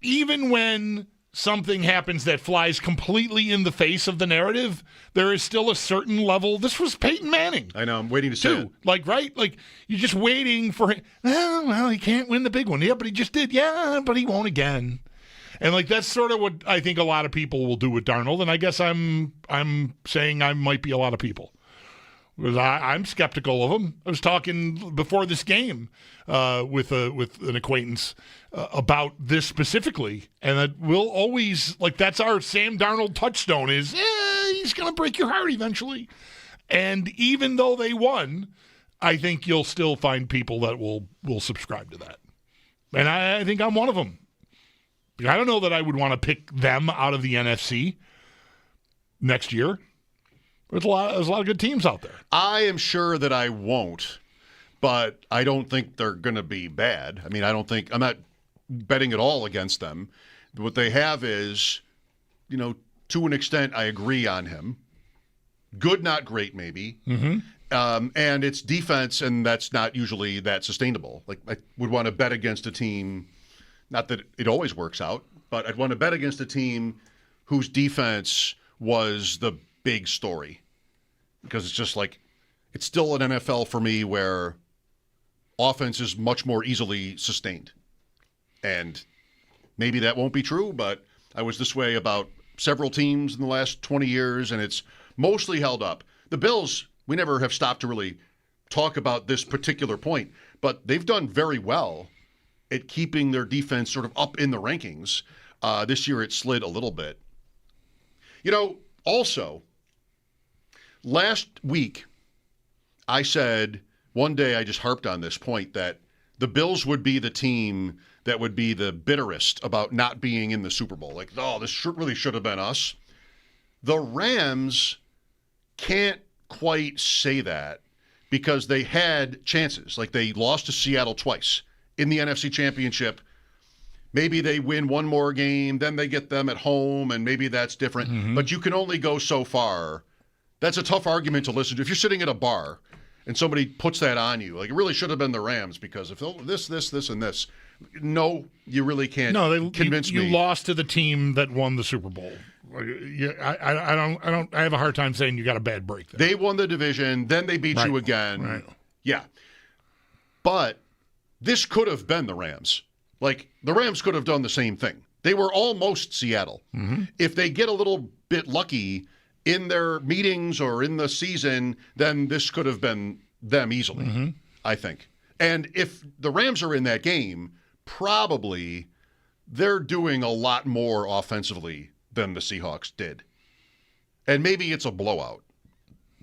even when something happens that flies completely in the face of the narrative, there is still a certain level. This was Peyton Manning.
I know. I'm waiting to say it.
Right? You're just waiting for him. Oh, well, he can't win the big one. Yeah, but he just did. Yeah, but he won't again. And like that's sort of what I think a lot of people will do with Darnold, and I guess I'm saying I might be a lot of people. Because I'm skeptical of him. I was talking before this game with an acquaintance about this specifically, and that we'll always that's our Sam Darnold touchstone is he's going to break your heart eventually. And even though they won, I think you'll still find people that will subscribe to that, and I think I'm one of them. I don't know that I would want to pick them out of the NFC next year. There's a lot of good teams out there.
I am sure that I won't, but I don't think they're going to be bad. I mean, I'm not betting at all against them. What they have is, to an extent, I agree on him. Good, not great, maybe.
Mm-hmm.
And it's defense, and that's not usually that sustainable. Like, I would want to bet against a team, not that it always works out, but I'd want to bet against a team whose defense was the big story, because it's just it's still an NFL for me where offense is much more easily sustained. And maybe that won't be true, but I was this way about several teams in the last 20 years, and it's mostly held up. The Bills, we never have stopped to really talk about this particular point, but they've done very well at keeping their defense sort of up in the rankings. This year it slid a little bit. Also, last week, I said, one day I just harped on this point, that the Bills would be the team that would be the bitterest about not being in the Super Bowl. This really should have been us. The Rams can't quite say that because they had chances. They lost to Seattle twice in the NFC Championship. Maybe they win one more game, then they get them at home, and maybe that's different.
Mm-hmm.
But you can only go so far. That's a tough argument to listen to. If you're sitting at a bar and somebody puts that on you, it really should have been the Rams because if this, and this. No, you really can't convince me.
You lost to the team that won the Super Bowl. I have a hard time saying you got a bad break there.
They won the division, then they beat you again.
Right.
Yeah. But this could have been the Rams. The Rams could have done the same thing. They were almost Seattle.
Mm-hmm.
If they get a little bit lucky in their meetings or in the season, then this could have been them easily,
mm-hmm.
I think. And if the Rams are in that game, probably they're doing a lot more offensively than the Seahawks did. And maybe it's a blowout.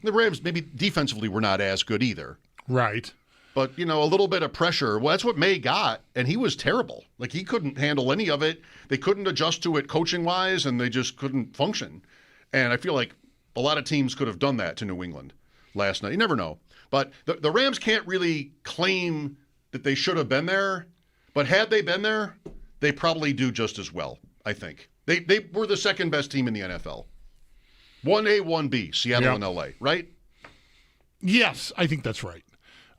The Rams, maybe defensively, were not as good either.
Right.
But, a little bit of pressure. Well, that's what May got, and he was terrible. He couldn't handle any of it. They couldn't adjust to it coaching-wise, and they just couldn't function. And I feel like a lot of teams could have done that to New England last night. You never know. But the Rams can't really claim that they should have been there. But had they been there, they probably do just as well, I think. They were the second-best team in the NFL. 1A, 1B, Seattle and L.A., right?
Yes, I think that's right.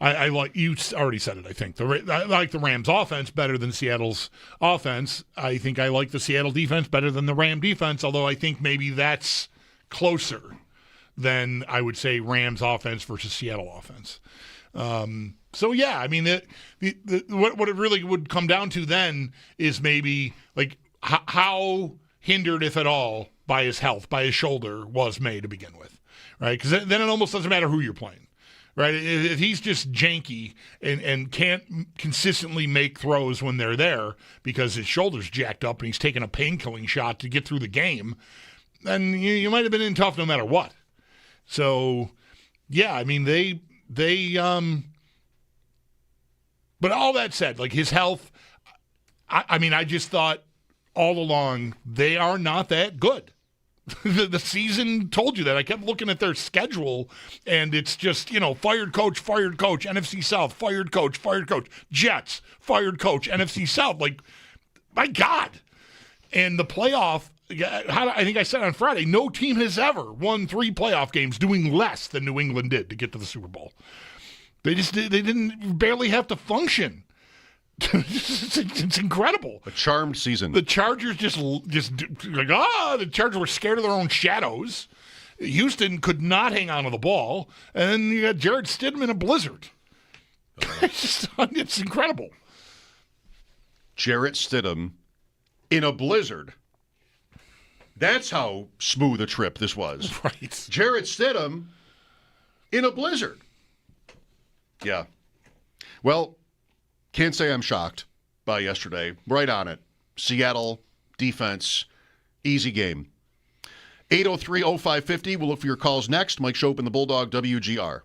I like, you already said it, I think. I like the Rams offense better than Seattle's offense. I think I like the Seattle defense better than the Ram defense, although I think maybe that's closer than I would say Rams offense versus Seattle offense. So, yeah, I mean, what it really would come down to then is maybe how hindered, if at all, by his health, by his shoulder was May to begin with, right? Because then it almost doesn't matter who you're playing. Right, if he's just janky and can't consistently make throws when they're there because his shoulder's jacked up and he's taking a pain-killing shot to get through the game, then you might have been in tough no matter what. So, yeah, I mean, they but all that said, his health, I just thought all along they are not that good. The season told you that. I kept looking at their schedule, and it's just, fired coach, NFC South, fired coach, Jets, fired coach, NFC South. My God. And the playoff, I think I said on Friday, no team has ever won 3 playoff games doing less than New England did to get to the Super Bowl. They didn't barely have to function. It's incredible.
A charmed season.
The Chargers the Chargers were scared of their own shadows. Houston could not hang on to the ball, and then you got Jared Stidham in a blizzard. It's incredible.
Jarrett Stidham in a blizzard. That's how smooth a trip this was.
Right.
Jarrett Stidham in a blizzard. Yeah. Well, can't say I'm shocked by yesterday. Right on it. Seattle defense, easy game. 803-0550. We'll look for your calls next. Mike Schopp and the Bulldog, WGR.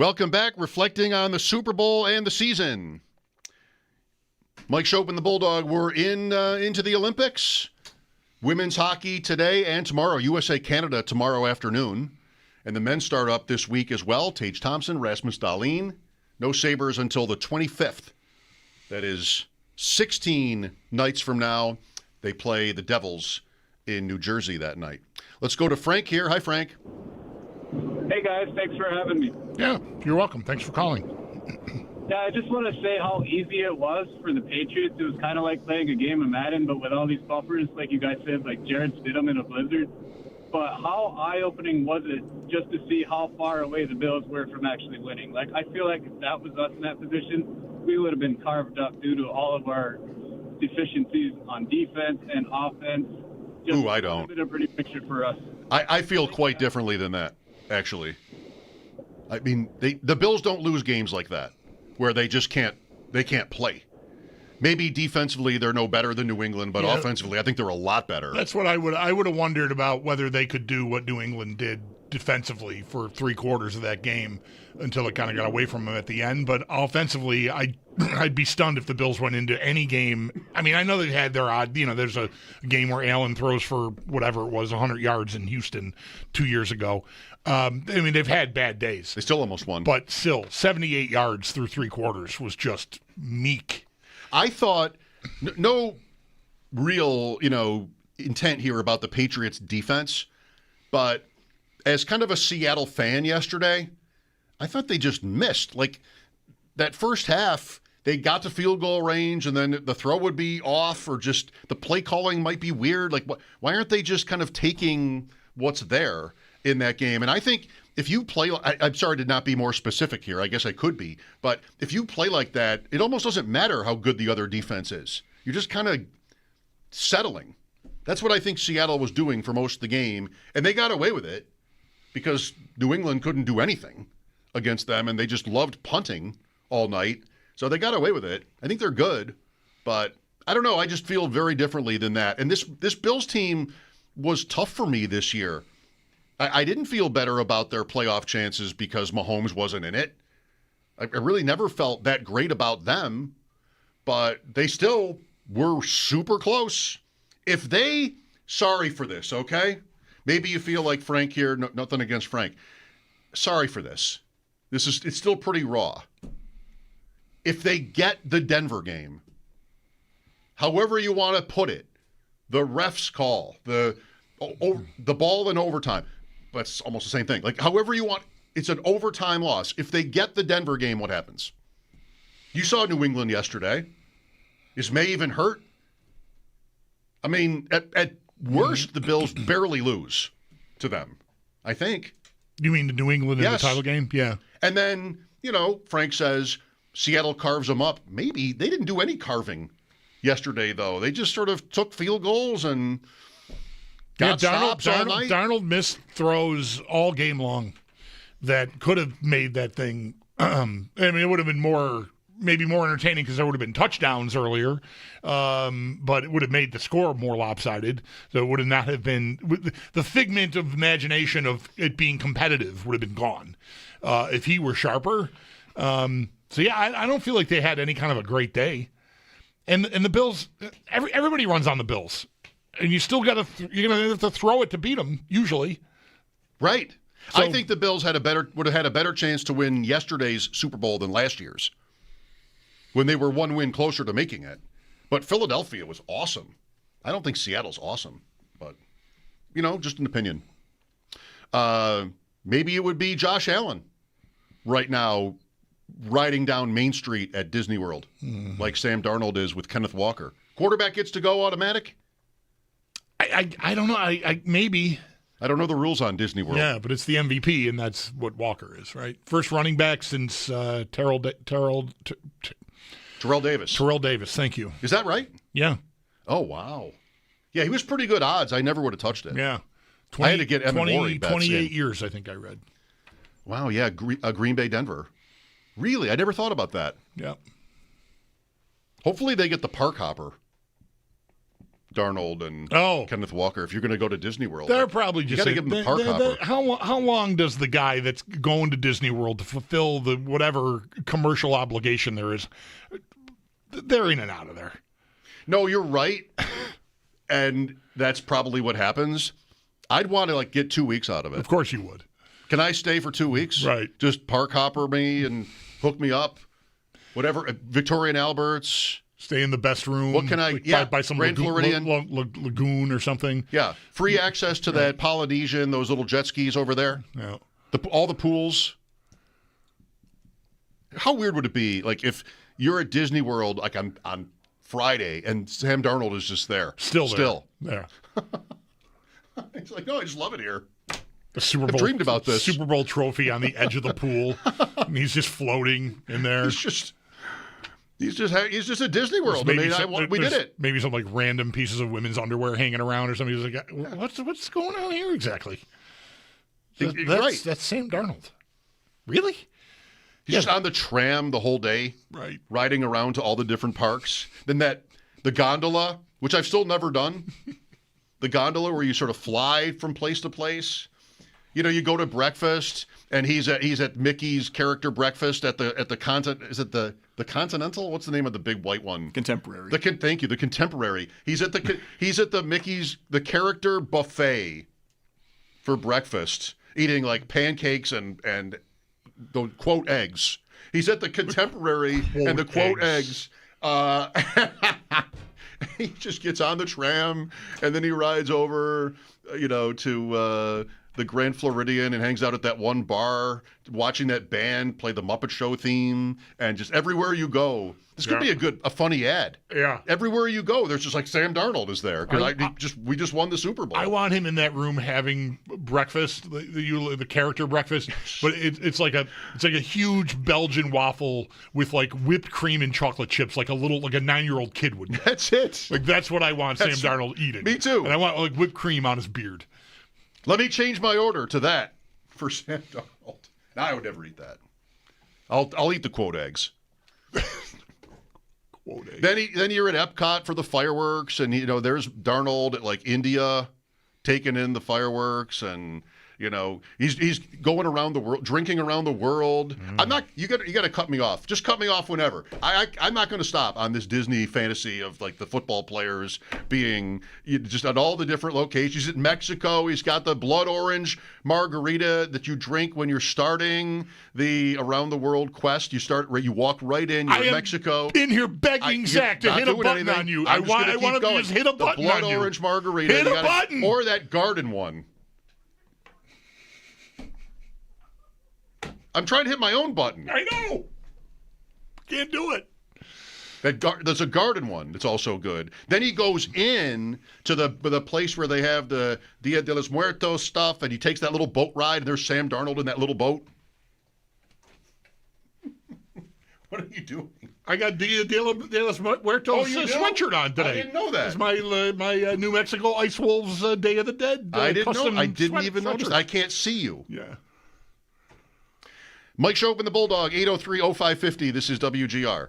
Welcome back, reflecting on the Super Bowl and the season. Mike Schopp and the Bulldog were into the Olympics. Women's hockey today and tomorrow. USA-Canada tomorrow afternoon. And the men start up this week as well. Tage Thompson, Rasmus Dahlin. No Sabres until the 25th. That is 16 nights from now. They play the Devils in New Jersey that night. Let's go to Frank here. Hi, Frank.
Hey, guys. Thanks for having me.
Yeah, you're welcome. Thanks for calling.
Yeah, I just want to say how easy it was for the Patriots. It was kind of like playing a game of Madden, but with all these buffers, like you guys said, like Jared Stidham in a blizzard. But how eye-opening was it just to see how far away the Bills were from actually winning? Like, I feel like if that was us in that position, we would have been carved up due to all of our deficiencies on defense and offense. Just
I don't.
A pretty picture for us.
I feel quite differently than that, actually. I mean, the Bills don't lose games like that, where they just can't play. Maybe defensively they're no better than New England, but offensively I think they're a lot better.
That's what I would have wondered about, whether they could do what New England did defensively for 3/4 of that game until it kind of got away from them at the end. But offensively, I'd be stunned if the Bills went into any game. I mean, I know they had their odd, there's a game where Allen throws for whatever it was, 100 yards in Houston 2 years ago. I mean, they've had bad days.
They still almost won.
But still, 78 yards through 3/4 was just meek.
I thought no real, intent here about the Patriots defense, but as kind of a Seattle fan yesterday, I thought they just missed. Like that first half, they got to field goal range and then the throw would be off, or just the play calling might be weird. Like, why aren't they just kind of taking what's there in that game? And I think if you play, I'm sorry to not be more specific here. I guess I could be. But if you play like that, it almost doesn't matter how good the other defense is. You're just kind of settling. That's what I think Seattle was doing for most of the game. And they got away with it because New England couldn't do anything against them, and they just loved punting all night. So they got away with it. I think they're good. But I don't know. I just feel very differently than that. And this Bills team was tough for me this year. I didn't feel better about their playoff chances because Mahomes wasn't in it. I really never felt that great about them, but they still were super close. Sorry for this, okay? Maybe you feel like Frank here, nothing against Frank. Sorry for this. It's still pretty raw. If they get the Denver game, however you want to put it, the refs call, the ball in overtime, but it's almost the same thing. Like, however you want, it's an overtime loss. If they get the Denver game, what happens? You saw New England yesterday. Is May even hurt? I mean, at worst, the Bills barely lose to them, I think.
You mean the New England in the title game? Yeah.
And then, Frank says Seattle carves them up. Maybe they didn't do any carving yesterday, though. They just sort of took field goals and
Darnold missed throws all game long that could have made that thing. I mean, it would have been maybe more entertaining because there would have been touchdowns earlier, but it would have made the score more lopsided. So it would have not have been the figment of imagination of it being competitive would have been gone if he were sharper. I don't feel like they had any kind of a great day. And the Bills, everybody runs on the Bills. And you still you're going to have to throw it to beat them, usually.
Right. So, I think the Bills would have had a better chance to win yesterday's Super Bowl than last year's, when they were one win closer to making it. But Philadelphia was awesome. I don't think Seattle's awesome, but, just an opinion. Maybe it would be Josh Allen right now riding down Main Street at Disney World, like Sam Darnold is with Kenneth Walker. Quarterback gets to go automatic?
I don't know. Maybe.
I don't know the rules on Disney World.
Yeah, but it's the MVP, and that's what Walker is, right? First running back since Terrell Davis. Terrell Davis, thank you.
Is that right?
Yeah.
Oh, wow. Yeah, he was pretty good odds. I never would have touched it.
Yeah.
I had to get Evan Morey bets
28 years, I think I read.
Wow, yeah, Green Bay, Denver. Really? I never thought about that.
Yeah.
Hopefully they get the park hopper Darnold and Kenneth Walker. If you're going to go to Disney World,
they're probably just
got to give them the park hopper.
How long does the guy that's going to Disney World to fulfill the whatever commercial obligation there is? They're in and out of there.
No, you're right, and that's probably what happens. I'd want to get 2 weeks out of it.
Of course you would.
Can I stay for 2 weeks?
Right.
Just park hopper me and hook me up. Whatever. Victoria and Albert's.
Stay in the best room.
What can I?
By some
Grand Floridian
lagoon or something.
Yeah. Free access to that Polynesian, those little jet skis over there.
Yeah.
All the pools. How weird would it be, if you're at Disney World, on Friday, and Sam Darnold is just there?
Still. There.
He's like, no, I just love it here.
The Super Bowl.
I've dreamed about this.
Super Bowl trophy on the edge of the pool. And he's just floating in there.
He's just at Disney World. We did it.
Maybe some random pieces of women's underwear hanging around or something. He's like, what's going on here exactly? That's Sam Darnold. Really?
He's just on the tram the whole day,
right?
Riding around to all the different parks. Then the gondola, which I've still never done. The gondola where you sort of fly from place to place. You go to breakfast, and he's at Mickey's character breakfast at the Is it the Continental? What's the name of the big white one?
Contemporary.
Thank you, the Contemporary. He's at the Mickey's character buffet for breakfast, eating pancakes and the quote eggs. He's at the Contemporary and the quote eggs. He just gets on the tram, and then he rides over, to the Grand Floridian and hangs out at that one bar, watching that band play the Muppet Show theme, and just everywhere you go. This could be a funny ad.
Yeah.
Everywhere you go, there's just Sam Darnold is there because we just won the Super Bowl.
I want him in that room having breakfast, the character breakfast, but it's like a huge Belgian waffle with whipped cream and chocolate chips, like a 9-year-old kid would.
That's it.
That's what I want Sam Darnold eating.
Me too.
And I want whipped cream on his beard.
Let me change my order to that for Sam Darnold. No, I would never eat that. I'll eat the quote eggs.
Quote eggs.
Then you're at Epcot for the fireworks, and there's Darnold at India, taking in the fireworks, and he's going around the world, drinking around the world. I'm not. You got to cut me off. Just cut me off whenever. I'm not going to stop on this Disney fantasy of the football players being just at all the different locations. He's in Mexico. He's got the blood orange margarita that you drink when you're starting the around the world quest. You walk right in. You're in Mexico.
In here begging Zach to hit a button on you. I want him to just hit a button on you.
The blood orange margarita.
Hit a button.
Or that garden one. I'm trying to hit my own button.
I know. Can't do it.
There's a garden one that's also good. Then he goes in to the place where they have the Dia de los Muertos stuff, and he takes that little boat ride, and there's Sam Darnold in that little boat. What are you doing?
I got Dia de los Muertos sweatshirt on today.
I didn't know that.
It's my New Mexico Ice Wolves Day of the Dead.
I didn't know. I didn't even notice. I can't see you.
Yeah.
Mike Schopp and the Bulldog, 803-0550. This is WGR.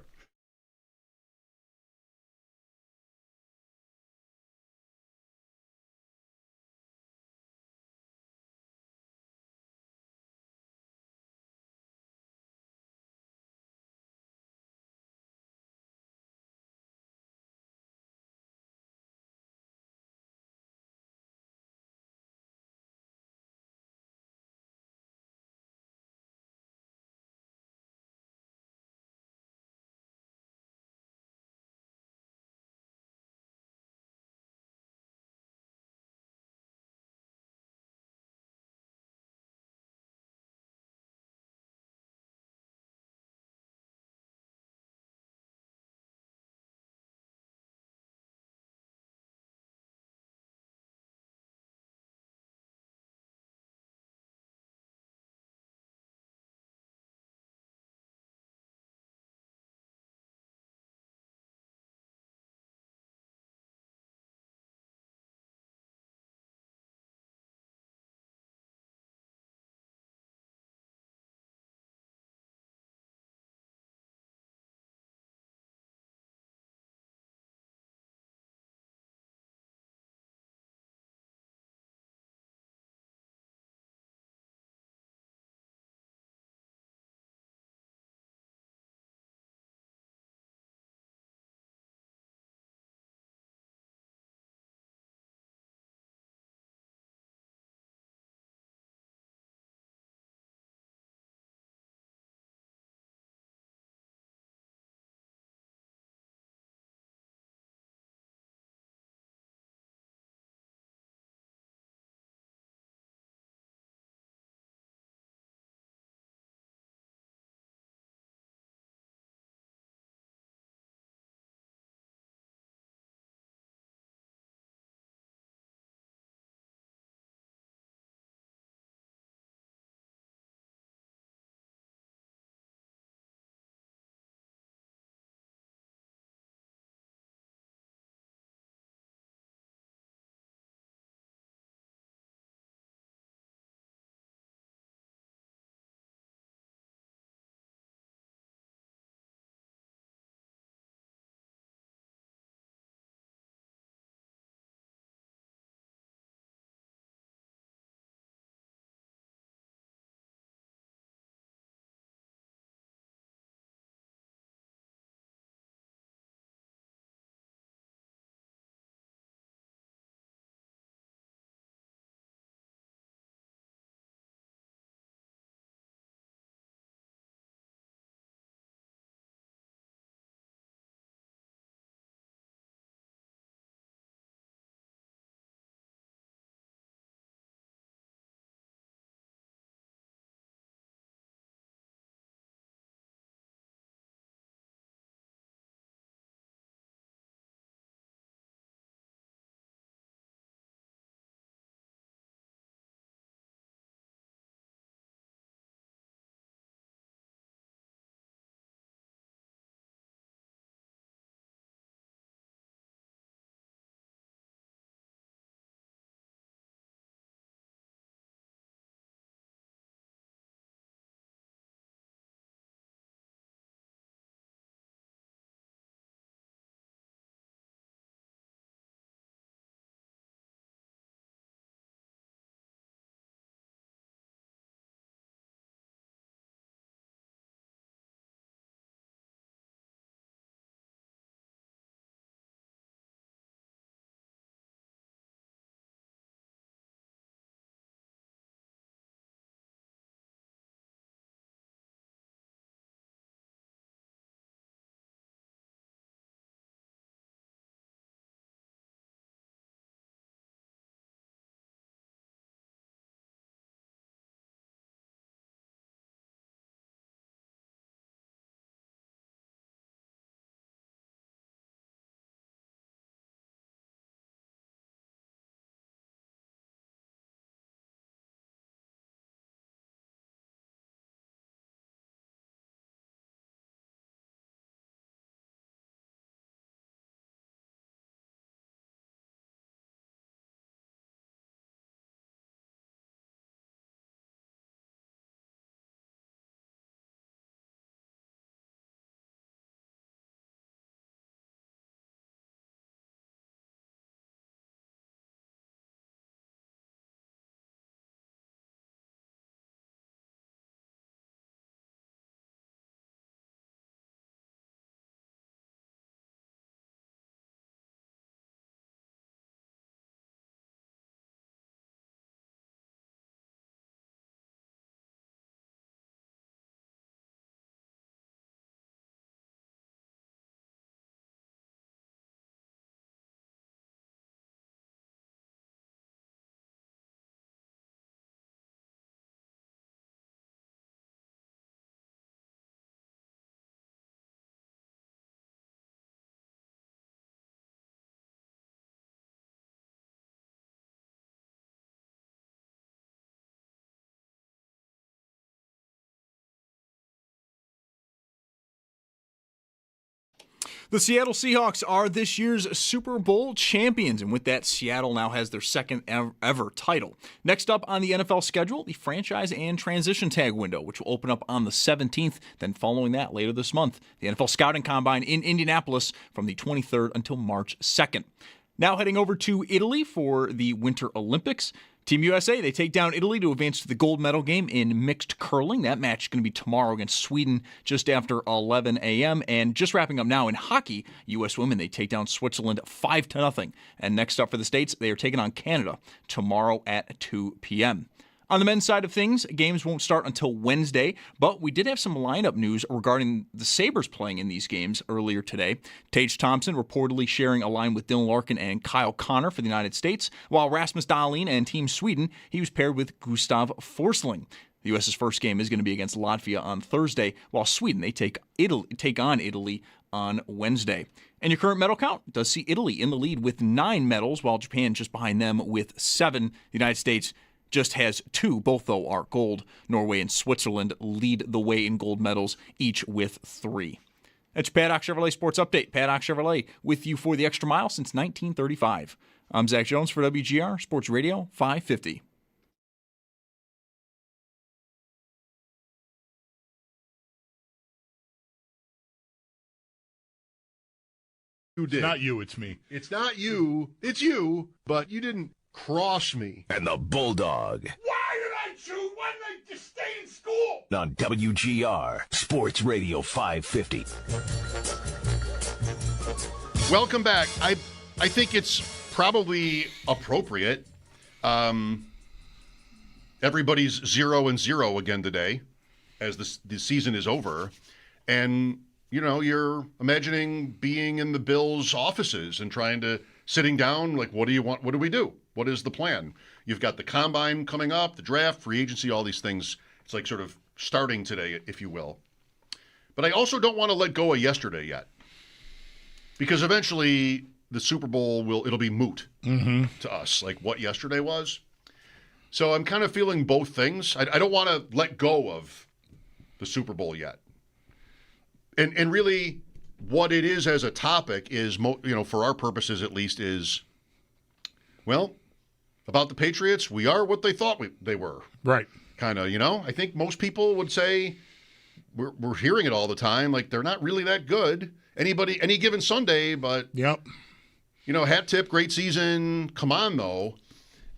The Seattle Seahawks are this year's Super Bowl champions, and with that, Seattle now has their second ever title. Next up on the NFL schedule, the franchise and transition tag window, which will open up on the 17th. Then following that, later this month, the NFL Scouting Combine in Indianapolis from the 23rd until March 2nd. Now heading over to Italy for the Winter Olympics. Team USA, they take down Italy to advance to the gold medal game in mixed curling. That match is going to be tomorrow against Sweden just after 11 a.m. And just wrapping up now in hockey, U.S. women, they take down Switzerland 5-0. And next up for the States, they are taking on Canada tomorrow at 2 p.m. On the men's side of things, games won't start until Wednesday, but we did have some lineup news regarding the Sabres playing in these games earlier today. Tage Thompson reportedly sharing a line with Dylan Larkin and Kyle Connor for the United States, while Rasmus Dahlin and Team Sweden, he was paired with Gustav Forsling. The U.S.'s first game is going to be against Latvia on Thursday, while Sweden, they take on Italy on Wednesday. And your current medal count does see Italy in the lead with 9 medals, while Japan just behind them with 7. The United States just has 2, both though are gold. Norway and Switzerland lead the way in gold medals, each with 3. That's your Paddock Chevrolet Sports Update. Paddock Chevrolet with you for the extra mile since 1935. I'm Zach Jones for WGR Sports Radio 550.
You did.
It's not you, it's me.
It's not you. It's you, but you didn't cross me.
And the Bulldog.
Why did I choose? Why did I just stay in school?
On WGR Sports Radio 550.
Welcome back. I think it's probably appropriate. Everybody's 0-0 again today as the season is over. And, you know, you're imagining being in the Bills' offices and sitting down, like, what do you want? What do we do? What is the plan? You've got the combine coming up, the draft, free agency, all these things. It's like sort of starting today, if you will. But I also don't want to let go of yesterday yet. Because eventually the Super Bowl it'll be moot to us, like what yesterday was. So I'm kind of feeling both things. I don't want to let go of the Super Bowl yet. And really what it is as a topic is, for our purposes at least, is, well, about the Patriots, we are what they thought they were.
Right.
Kind of, I think most people would say, we're hearing it all the time, like they're not really that good. Any given Sunday, but,
yep.
Hat tip, great season, come on, though.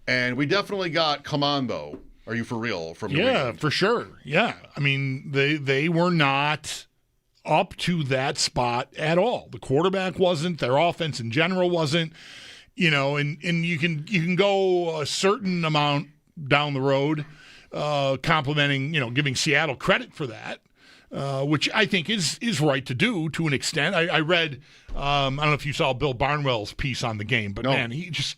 And we definitely got come on, though. Are you for real? From New England?
For sure. Yeah. I mean, they were not up to that spot at all. The quarterback wasn't. Their offense in general wasn't. And you can go a certain amount down the road, complimenting, giving Seattle credit for that, which I think is right to do to an extent. I read, I don't know if you saw Bill Barnwell's piece on the game, but man, he just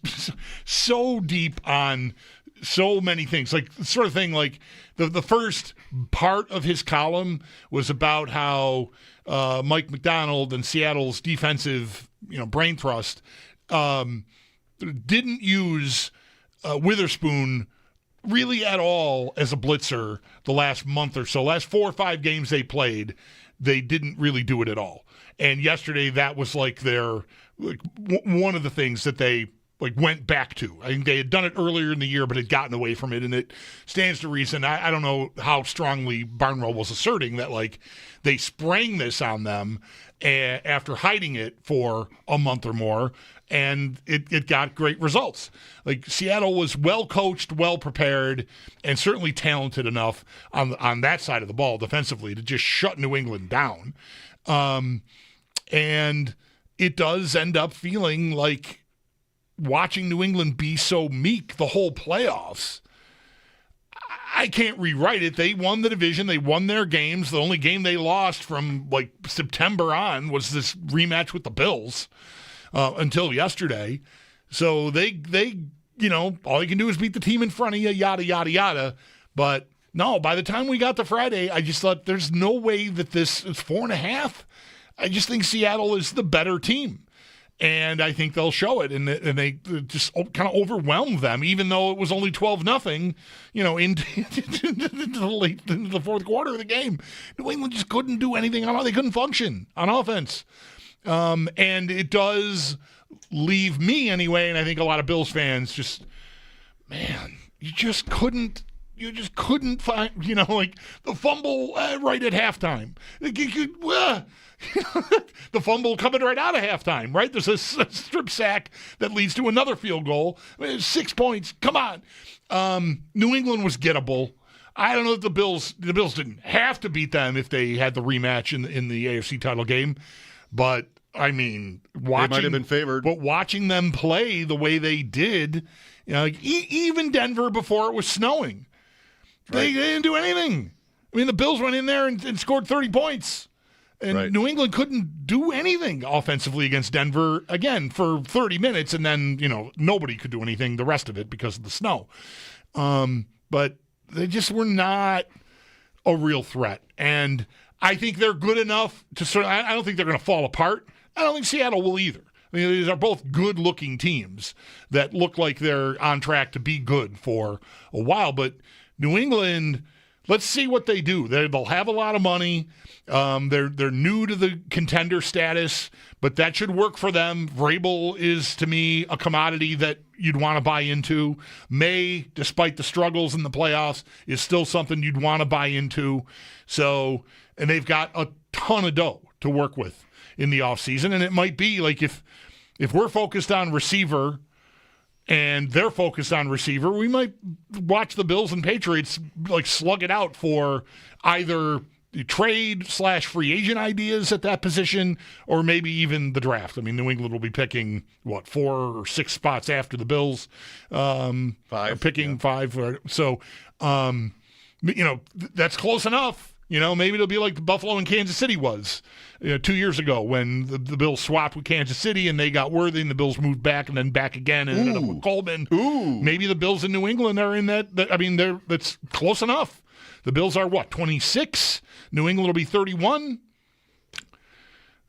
so deep on so many things, like sort of thing. Like the first part of his column was about how Mike McDonald and Seattle's defensive, brain trust didn't use Witherspoon really at all as a blitzer the last month or so. Last 4 or 5 games they played, they didn't really do it at all. And yesterday, that was like one of the things that they went back to. I think they had done it earlier in the year, but had gotten away from it, and it stands to reason. I don't know how strongly Barnwell was asserting that they sprang this on them after hiding it for a month or more, and it got great results. Like, Seattle was well coached, well prepared, and certainly talented enough on that side of the ball defensively to just shut New England down. And it does end up feeling like watching New England be so meek the whole playoffs. I can't rewrite it. They won the division. They won their games. The only game they lost from September on was this rematch with the Bills until yesterday. So they all you can do is beat the team in front of you, yada, yada, yada. But no, by the time we got to Friday, I just thought there's no way that this is 4.5. I just think Seattle is the better team. And I think they'll show it, and they just kind of overwhelmed them, even though it was only 12-0, into the fourth quarter of the game. New England just couldn't do anything. They couldn't function on offense. And it does leave me anyway, and I think a lot of Bills fans just, man, you just couldn't find, like the fumble right at halftime. The fumble coming right out of halftime, right? There's a strip sack that leads to another field goal. 6 points. Come on. New England was gettable. I don't know if the Bills didn't have to beat them if they had the rematch in the AFC title game, but I mean, they
might have been favored.
But watching them play the way they did, even Denver before it was snowing, they didn't do anything. I mean, the Bills went in there and scored 30 points. And New England couldn't do anything offensively against Denver, again, for 30 minutes, and then, nobody could do anything the rest of it because of the snow. But they just were not a real threat. And I think they're good enough to I don't think they're going to fall apart. I don't think Seattle will either. I mean, these are both good-looking teams that look like they're on track to be good for a while. But New England, let's see what they do. They'll have a lot of money. They're new to the contender status, but that should work for them. Vrabel is, to me, a commodity that you'd want to buy into. May, despite the struggles in the playoffs, is still something you'd want to buy into. So, and they've got a ton of dough to work with in the offseason, and it might be like if we're focused on receiver and they're focused on receiver, we might watch the Bills and Patriots like slug it out for either trade/free agent ideas at that position, or maybe even the draft. I mean, New England will be picking 4 or 6 spots after the Bills, 5. So, that's close enough. Maybe it'll be like Buffalo and Kansas City was 2 years ago when the Bills swapped with Kansas City and they got Worthy and the Bills moved back and then back again and ended up with Coleman. Maybe the Bills in New England are in that. I mean, that's close enough. The Bills are 26? New England will be 31?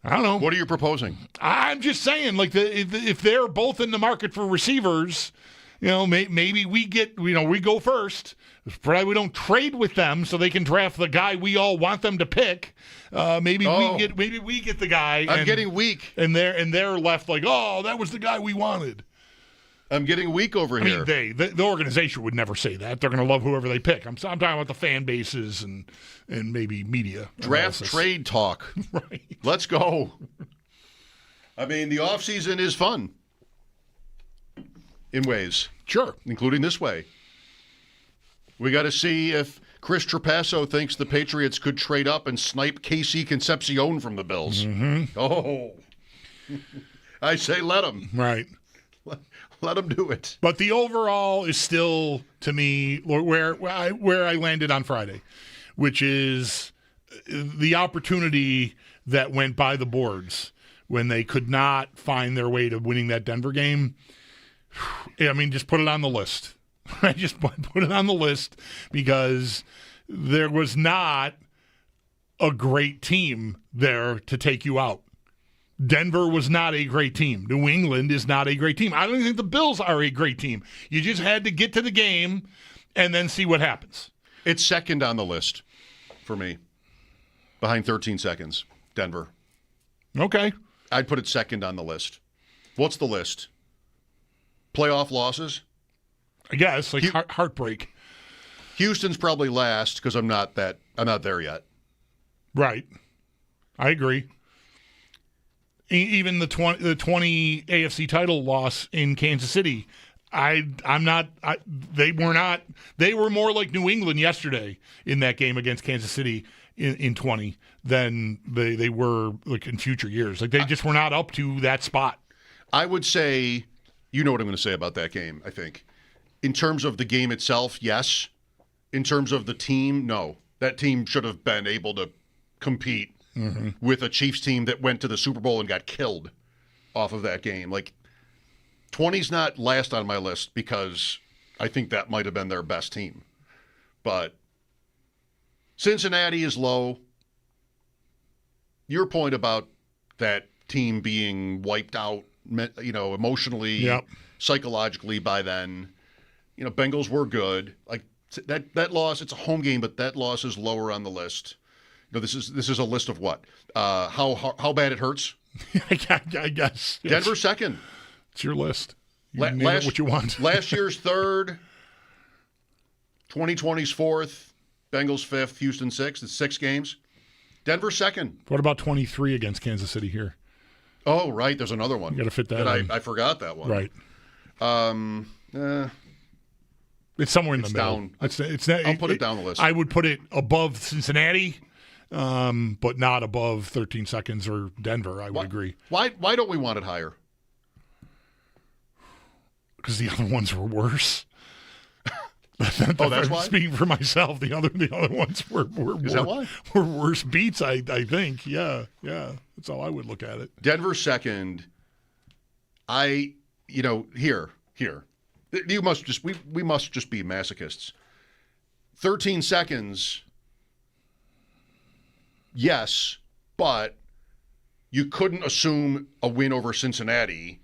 I don't know.
What are you proposing?
I'm just saying, like, if they're both in the market for receivers, maybe we go first. Probably we don't trade with them so they can draft the guy we all want them to pick. Maybe we get the guy.
I'm getting weak.
And they're left like, oh, that was the guy we wanted.
I'm getting weak over here.
I mean, the organization would never say that. They're going to love whoever they pick. I'm talking about the fan bases and maybe media.
Draft trade talk.
Right.
Let's go. I mean, the offseason is fun in ways.
Sure.
Including this way. We got to see if Chris Trapasso thinks the Patriots could trade up and snipe KC Concepcion from the Bills.
Mm-hmm.
Oh. I say let them.
Right.
Let them do it.
But the overall is still, to me, where I landed on Friday, which is the opportunity that went by the boards when they could not find their way to winning that Denver game. I mean, just put it on the list. I just put it on the list because there was not a great team there to take you out. Denver was not a great team. New England is not a great team. I don't even think the Bills are a great team. You just had to get to the game and then see what happens.
It's second on the list for me, behind 13 seconds, Denver.
Okay.
I'd put it second on the list. What's the list? Playoff losses?
I guess, like heartbreak.
Houston's probably last because I'm not there yet.
Right. I agree. Even the 20 AFC title loss in Kansas City, they were more like New England yesterday in that game against Kansas City in 20 than they were like in future years. Like they just were not up to that spot.
I would say, you know what I'm going to say about that game, I think. In terms of the game itself, yes. In terms of the team, no. That team should have been able to compete with a Chiefs team that went to the Super Bowl and got killed off of that game. Like, 20's not last on my list because I think that might have been their best team. But Cincinnati is low. Your point about that team being wiped out, emotionally, psychologically by then. Bengals were good. Like that loss, it's a home game, but that loss is lower on the list. This is a list of what? How bad it hurts.
I guess.
Denver second.
It's your list. You name it what you want.
Last year's third, 2020's fourth, Bengals fifth, Houston sixth. It's 6 games. Denver second.
What about 23 against Kansas City here?
Oh, right. There's another one.
You got to fit that in.
I forgot that one.
Right. It's somewhere in the middle.
Down.
It's
I'll put it down the list.
I would put it above Cincinnati, but not above 13 seconds or Denver. I would agree.
Why don't we want it higher?
Because the other ones were worse.
That's why?
Speaking for myself, the other ones were worse beats, I think. Yeah. That's how I would look at it.
Denver second. Here. We must just be masochists. 13 seconds. Yes, but you couldn't assume a win over Cincinnati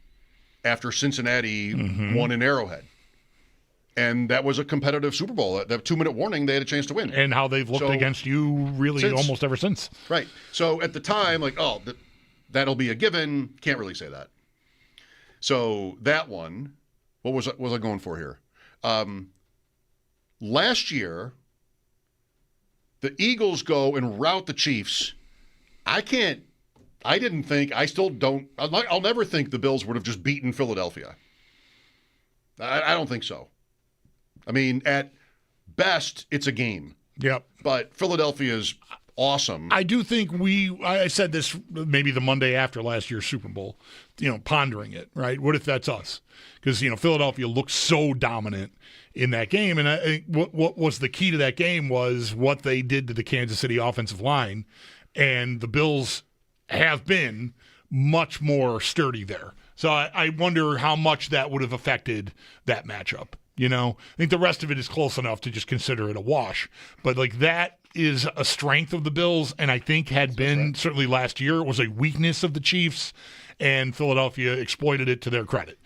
after Cincinnati won in Arrowhead. And that was a competitive Super Bowl. That 2-minute warning, they had a chance to win.
And how they've looked against you really almost ever since.
Right. So at the time, that'll be a given. Can't really say that. So that one, what was I going for here? Last year, the Eagles go and rout the Chiefs. I'll never think the Bills would have just beaten Philadelphia. I don't think so. I mean, at best, it's a game.
Yep.
But Philadelphia's awesome.
I do think I said this maybe the Monday after last year's Super Bowl, pondering it, right? What if that's us? Because, Philadelphia looked so dominant in that game. And I think what was the key to that game was what they did to the Kansas City offensive line. And the Bills have been much more sturdy there. So I wonder how much that would have affected that matchup. I think the rest of it is close enough to just consider it a wash. But that is a strength of the Bills, and I think had been certainly last year. It was a weakness of the Chiefs, and Philadelphia exploited it to their credit.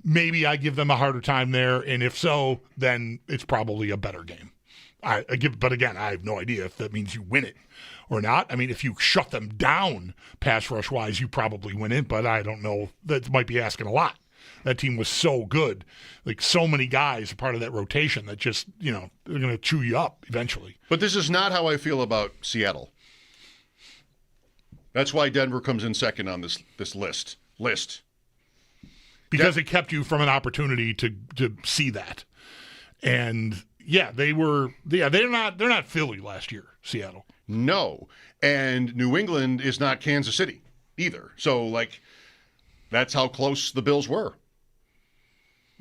Maybe I give them a harder time there, and if so, then it's probably a better game. But again, I have no idea if that means you win it or not. I mean, if you shut them down pass rush wise, you probably win it, but I don't know. That might be asking a lot. That team was so good. So many guys are part of that rotation that just, they're going to chew you up eventually.
But this is not how I feel about Seattle. That's why Denver comes in second on this list.
Because it kept you from an opportunity to see that. And they're not Philly last year, Seattle.
No. And New England is not Kansas City either. So that's how close the Bills were.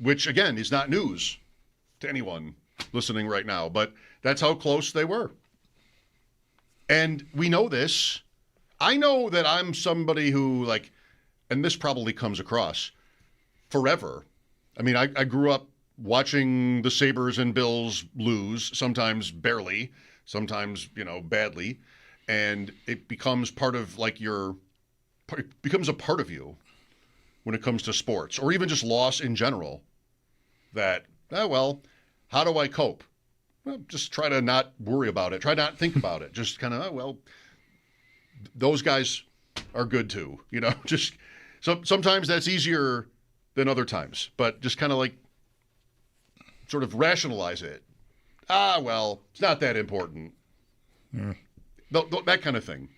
Which, again, is not news to anyone listening right now, but that's how close they were. And we know this. I know that I'm somebody who, and this probably comes across, forever. I mean, I grew up watching the Sabres and Bills lose, sometimes barely, sometimes, badly, and it becomes part of, it becomes a part of you. When it comes to sports, or even just loss in general, that, how do I cope? Well, just try to not worry about it. Try not to think about it. Just kind of, those guys are good too. Just sometimes that's easier than other times, but just kind of sort of rationalize it. It's not that important.
Yeah.
That kind of thing.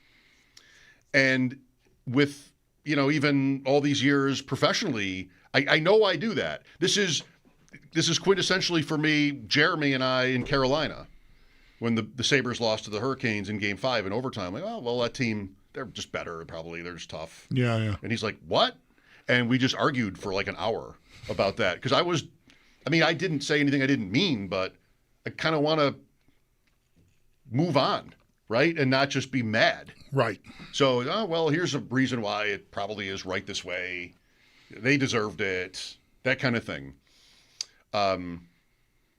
And with, even all these years professionally, I know I do that. This is quintessentially for me, Jeremy and I in Carolina, when the Sabres lost to the Hurricanes in Game 5 in overtime. That team, they're just better probably. They're just tough.
Yeah.
And he's like, what? And we just argued for an hour about that. Because I didn't say anything I didn't mean, but I kind of want to move on. Right? And not just be mad.
Right.
So, here's a reason why it probably is right this way. They deserved it. That kind of thing. And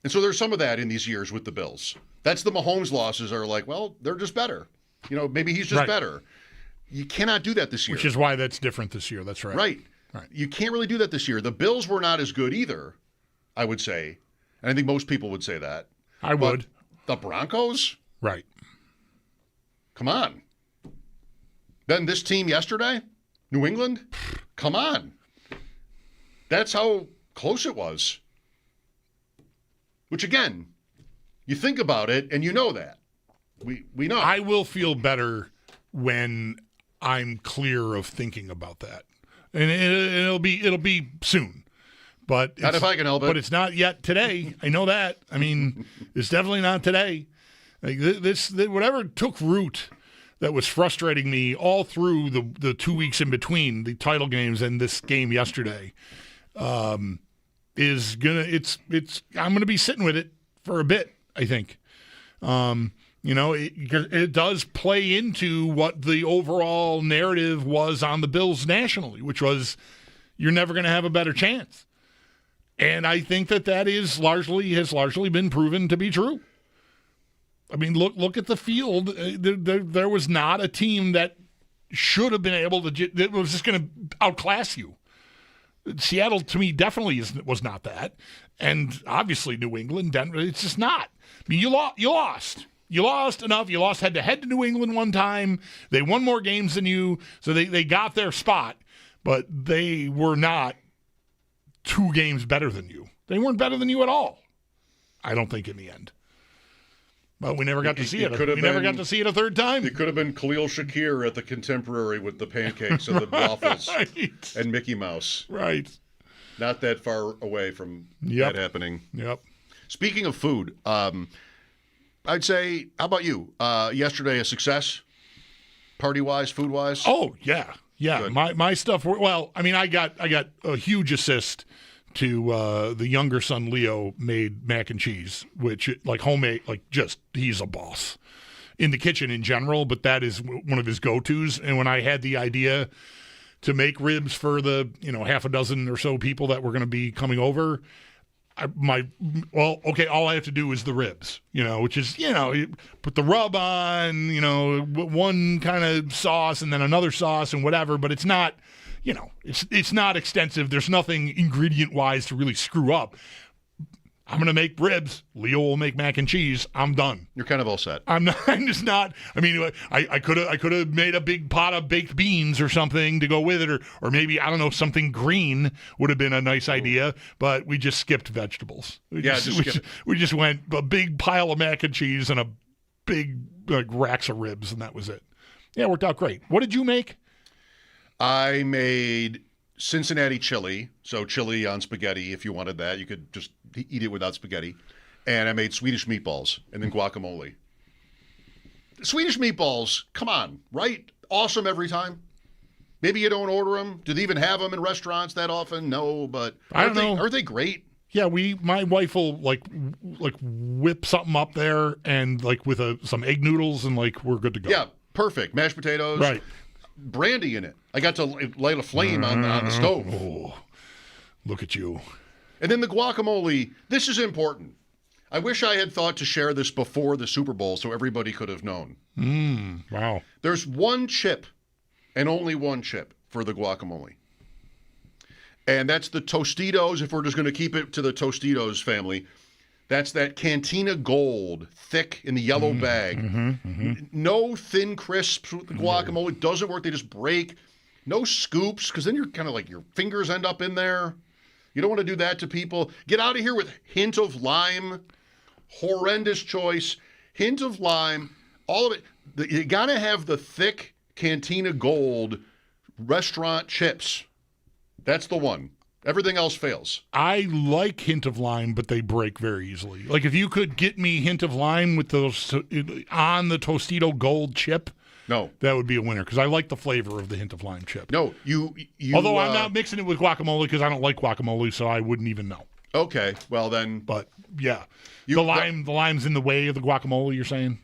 so there's some of that in these years with the Bills. That's the Mahomes losses are they're just better. Maybe he's just better. You cannot do that this year.
Which is why that's different this year. That's right.
Right. You can't really do that this year. The Bills were not as good either, I would say. And I think most people would say that.
I would.
The Broncos?
Right.
Come on. Then this team yesterday? New England? Come on. That's how close it was. Which, again, you think about it and you know that. We know.
I will feel better when I'm clear of thinking about that. And it'll be soon. But
not if I can help it.
But it's not yet today. I know that. I mean, it's definitely not today. Like this whatever took root that was frustrating me all through the 2 weeks in between the title games and this game yesterday is gonna I'm gonna be sitting with it for a bit, I think. It does play into what the overall narrative was on the Bills nationally, which was you're never going to have a better chance. And I think that has largely been proven to be true. I mean, look at the field. There was not a team that should have been able to that was just going to outclass you. Seattle, to me, definitely was not that. And obviously New England, Denver, it's just not. I mean, you lost. You lost enough. You lost head-to-head to New England one time. They won more games than you, so they got their spot. But they were not 2 games better than you. They weren't better than you at all, I don't think, in the end. But we never got to see it. We never got to see it a third time.
It could have been Khalil Shakir at the Contemporary with the pancakes and the waffles
right.
and Mickey Mouse.
Right.
Not that far away from that happening.
Yep.
Speaking of food, I'd say, how about you? Yesterday, a success, party-wise, food-wise?
Oh, yeah. Yeah.
Good.
My stuff, I got a huge assist to the younger son, Leo, made mac and cheese, which, like, homemade, he's a boss in the kitchen in general, but that is one of his go-tos. And when I had the idea to make ribs for the, half a dozen or so people that were going to be coming over, all I have to do is the ribs, which is, you put the rub on, one kind of sauce and then another sauce and whatever, but it's not, it's not extensive. There's nothing ingredient-wise to really screw up. I'm going to make ribs. Leo will make mac and cheese. I'm done.
You're kind of all set.
I'm just not. I mean, I could have made a big pot of baked beans or something to go with it, or maybe, I don't know, something green would have been a nice idea, but we just skipped vegetables. We just went a big pile of mac and cheese and a big racks of ribs, and that was it. Yeah, it worked out great. What did you make?
I made Cincinnati chili, so chili on spaghetti. If you wanted that, you could just eat it without spaghetti. And I made Swedish meatballs and then guacamole. Swedish meatballs, come on, right? Awesome every time. Maybe you don't order them. Do they even have them in restaurants that often? No, but
I don't know.
Aren't they great?
Yeah, my wife will like whip something up there and with some egg noodles and we're good to go.
Yeah, perfect. Mashed potatoes.
Right.
Brandy in it. I got to light a flame on the stove.
Oh, look at you.
And then the guacamole, this is important. I wish I had thought to share this before the Super Bowl so everybody could have known.
Wow.
There's one chip and only one chip for the guacamole. And that's the Tostitos, if we're just going to keep it to the Tostitos family. That's that Cantina Gold, thick in the yellow bag. No thin crisps with the guacamole. It doesn't work. They just break. No scoops, because then you're kind of your fingers end up in there. You don't want to do that to people. Get out of here with hint of lime. Horrendous choice. Hint of lime. All of it. You got to have the thick Cantina Gold restaurant chips. That's the one. Everything else fails.
I like hint of lime, but they break very easily. If you could get me hint of lime with those on the Tostito Gold chip,
no,
that would be a winner because I like the flavor of the hint of lime chip.
No, you
although I'm not mixing it with guacamole because I don't like guacamole, so I wouldn't even know.
Okay, well then.
But yeah, the lime's in the way of the guacamole. You're saying?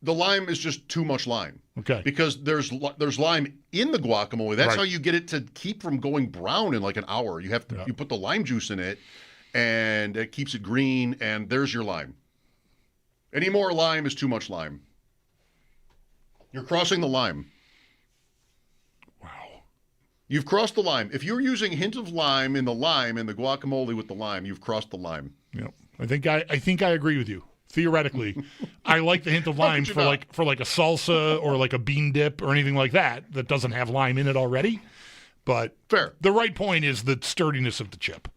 The lime is just too much lime.
Okay.
Because there's lime in the guacamole. That's how you get it to keep from going brown in an hour. You have to you put the lime juice in it, and it keeps it green. And there's your lime. Any more lime is too much lime. You're crossing the lime.
Wow.
You've crossed the lime. If you're using hint of lime in the guacamole with the lime, you've crossed the lime.
Yep. I think I agree with you. Theoretically, I like the hint of lime for like a salsa or like a bean dip or anything like that doesn't have lime in it already. But
fair.
The right point is the sturdiness of the chip.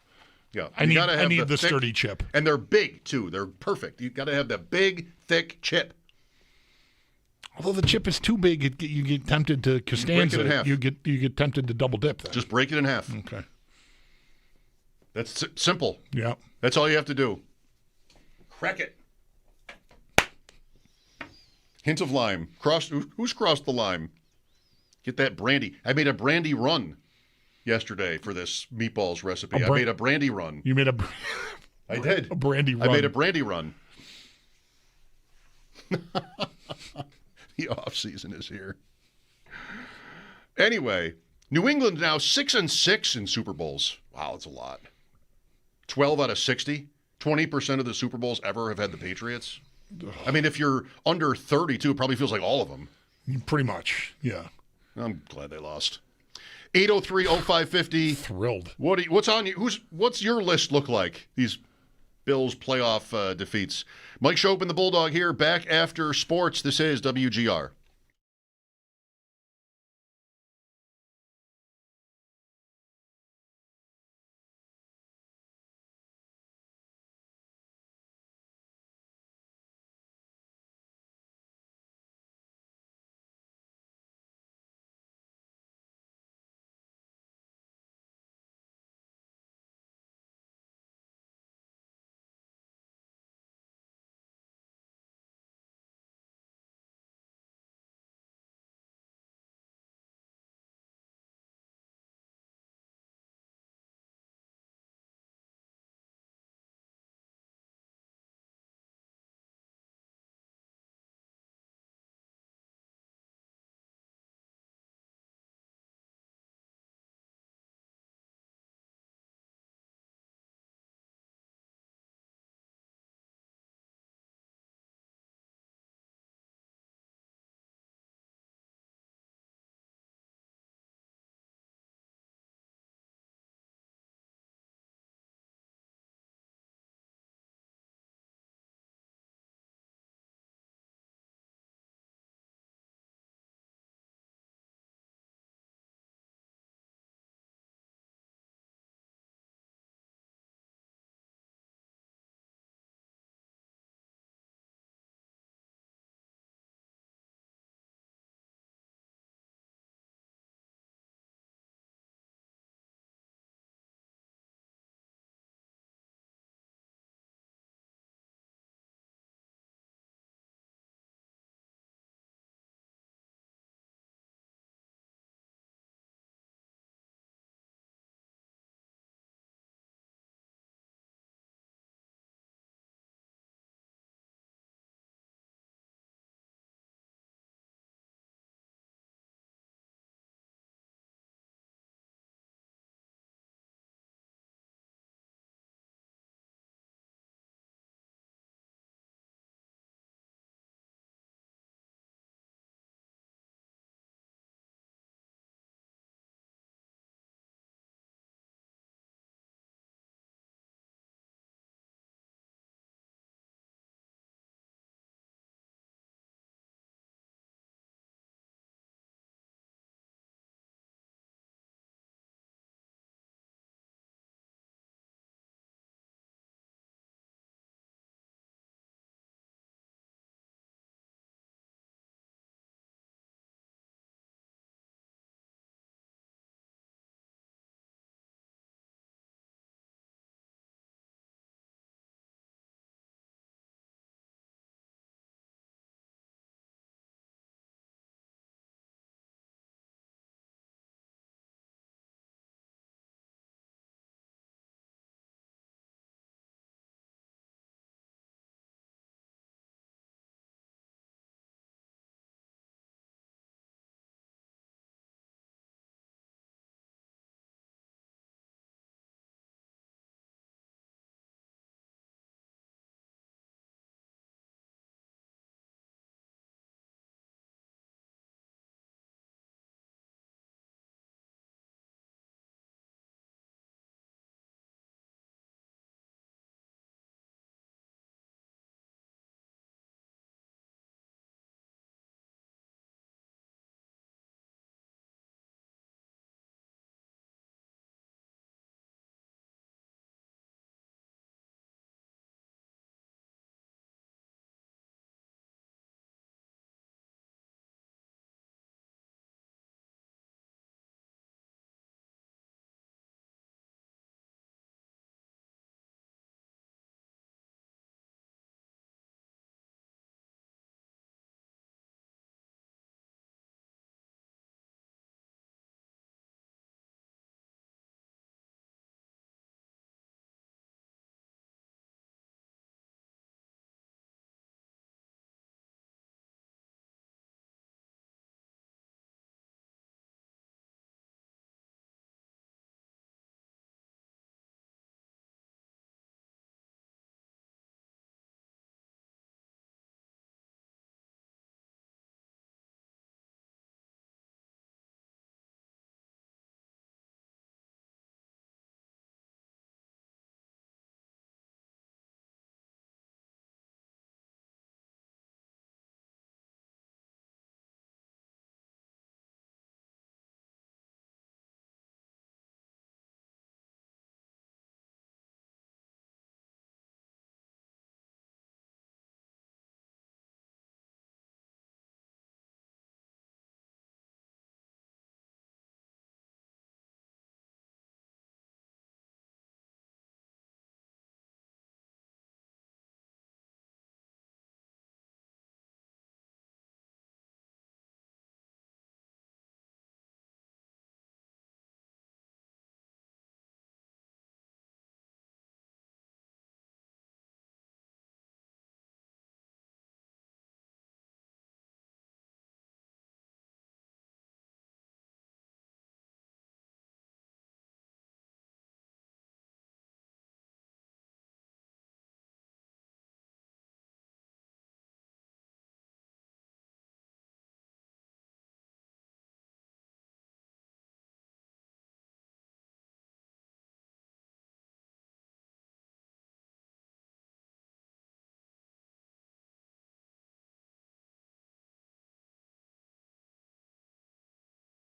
Yeah,
I need the sturdy chip,
and they're big too. They're perfect. You got to have the big, thick chip.
Although the chip is too big, you get tempted to Costanza.
Break it in half.
You get tempted to double dip. Then.
Just break it in half.
Okay.
That's simple.
Yeah.
That's all you have to do. Crack it. Hint of lime. Who's crossed the lime? Get that brandy. I made a brandy run yesterday for this meatballs recipe. I made a brandy run.
You made
I did.
A brandy run.
I made a brandy run. The off season is here. Anyway, New England now 6-6 in Super Bowls. Wow, that's a lot. 12 out of 60. 20% of the Super Bowls ever have had the Patriots. I mean, if you're under 32, it probably feels like all of them.
Pretty much, yeah.
I'm glad they lost. 803-0550.
Thrilled.
What's on you? What's your list look like? These Bills playoff defeats. Mike Schopp and the Bulldog here, back after sports. This is WGR.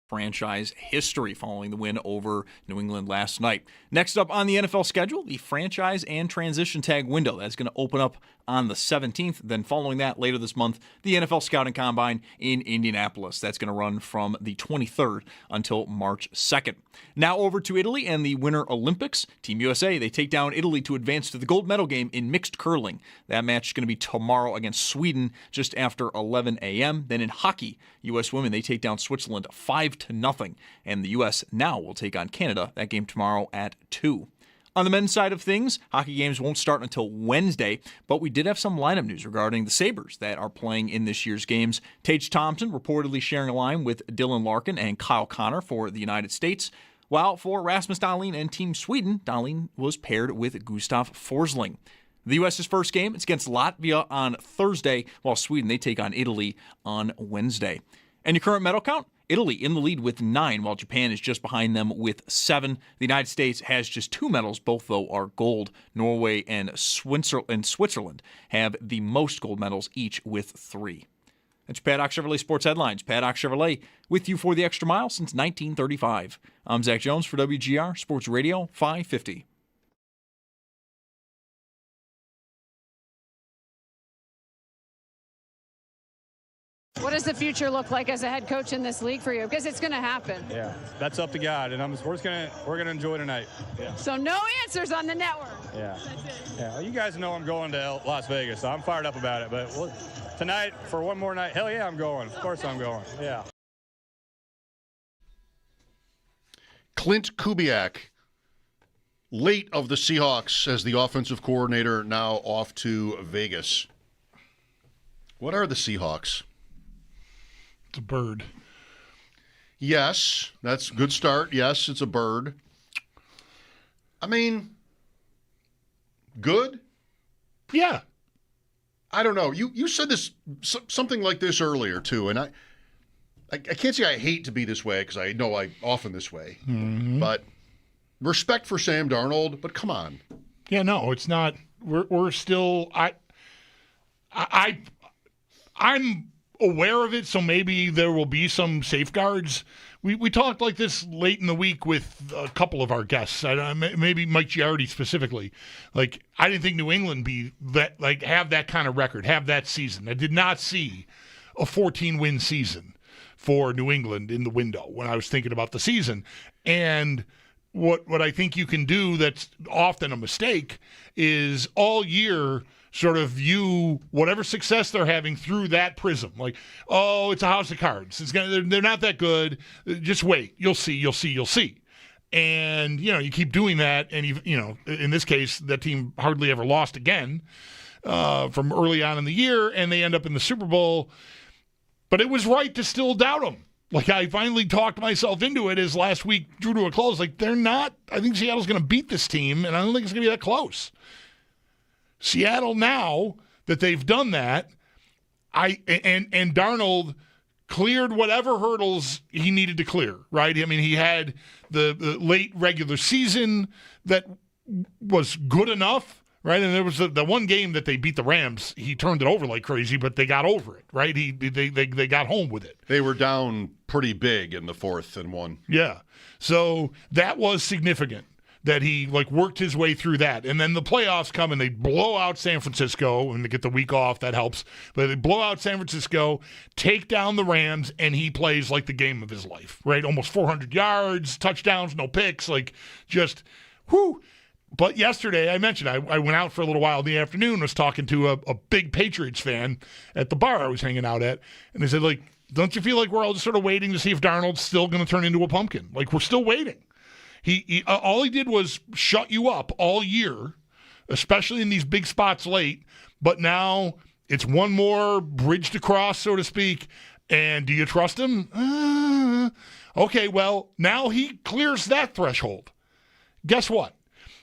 franchise history following the win over New England last night. Next up on the NFL schedule, the franchise and transition tag window. That's going to open up on the 17th. Then following that, later this month, the NFL Scouting Combine in Indianapolis. That's going to run from the 23rd until March 2nd. Now over to Italy and the Winter Olympics. Team USA, they take down Italy to advance to the gold medal game in mixed curling. That match is going to be tomorrow against Sweden just after 11 a.m. Then in hockey, U.S. women, they take down Switzerland 5-0. And the U.S. now will take on Canada. That game tomorrow at 2. On the men's side of things, hockey games won't start until Wednesday, but we did have some lineup news regarding the Sabres that are playing in this year's games. Tage Thompson reportedly sharing a line with Dylan Larkin and Kyle Connor for the United States, while for Rasmus Dahlin and Team Sweden, Dahlin was paired with Gustav Forsling. The U.S.'s first game, it's against Latvia on Thursday, while Sweden, they take on Italy on Wednesday. And your current medal count? Italy in the lead with 9, while Japan is just behind them with 7. The United States has just 2 medals, both though are gold. Norway and Switzerland have the most gold medals, each with 3. That's Paddock Chevrolet Sports Headlines. Paddock Chevrolet with you for the extra mile since 1935. I'm Zach Jones for WGR Sports Radio 550.
What does the future look like as a head coach in this league for you? Because it's going to happen.
Yeah, that's up to God, and we're gonna enjoy tonight. Yeah.
So no answers on the network.
Yeah. Yeah. Well, you guys know I'm going to Las Vegas, so I'm fired up about it. But tonight, for one more night, hell yeah, I'm going. Of course I'm going. Yeah.
Clint Kubiak, late of the Seahawks as the offensive coordinator, now off to Vegas. What are the Seahawks?
It's a bird.
Yes, that's a good start. Yes, it's a bird. I mean, good?
Yeah.
I don't know. You said this something like this earlier, too, and I can't say I hate to be this way because I know I'm often this way.
Mm-hmm.
But respect for Sam Darnold, but come on.
Yeah, no, it's not. We're still. I'm aware of it, so maybe there will be some safeguards. We talked like this late in the week with a couple of our guests, maybe Mike Giardi specifically. Like, I didn't think New England be that, like, have that kind of record, have that season. I did not see a 14-win season for New England in the window when I was thinking about the season. And what I think you can do that's often a mistake is all year sort of view whatever success they're having through that prism. Like, oh, it's a house of cards. They're not that good. Just wait. You'll see. And, you keep doing that. And, in this case, that team hardly ever lost again from early on in the year, and they end up in the Super Bowl. But it was right to still doubt them. Like, I finally talked myself into it as last week drew to a close. Like, they're not – I think Seattle's going to beat this team, and I don't think it's going to be that close. Seattle, now that they've done that, and Darnold cleared whatever hurdles he needed to clear, right? I mean, he had the late regular season that was good enough, right? And there was the one game that they beat the Rams. He turned it over like crazy, but they got over it, right? They got home with it.
They were down pretty big in the fourth and won.
Yeah. So that was significant that he worked his way through that. And then the playoffs come and they blow out San Francisco, and they get the week off. That helps. But they blow out San Francisco, take down the Rams, and he plays like the game of his life, right? Almost 400 yards, touchdowns, no picks, just whoo. But yesterday, I mentioned I went out for a little while in the afternoon, was talking to a big Patriots fan at the bar I was hanging out at, and they said, don't you feel like we're all just sort of waiting to see if Darnold's still going to turn into a pumpkin? We're still waiting. He all he did was shut you up all year, especially in these big spots late. But now it's one more bridge to cross, so to speak. And do you trust him? Okay, well, now he clears that threshold. Guess what?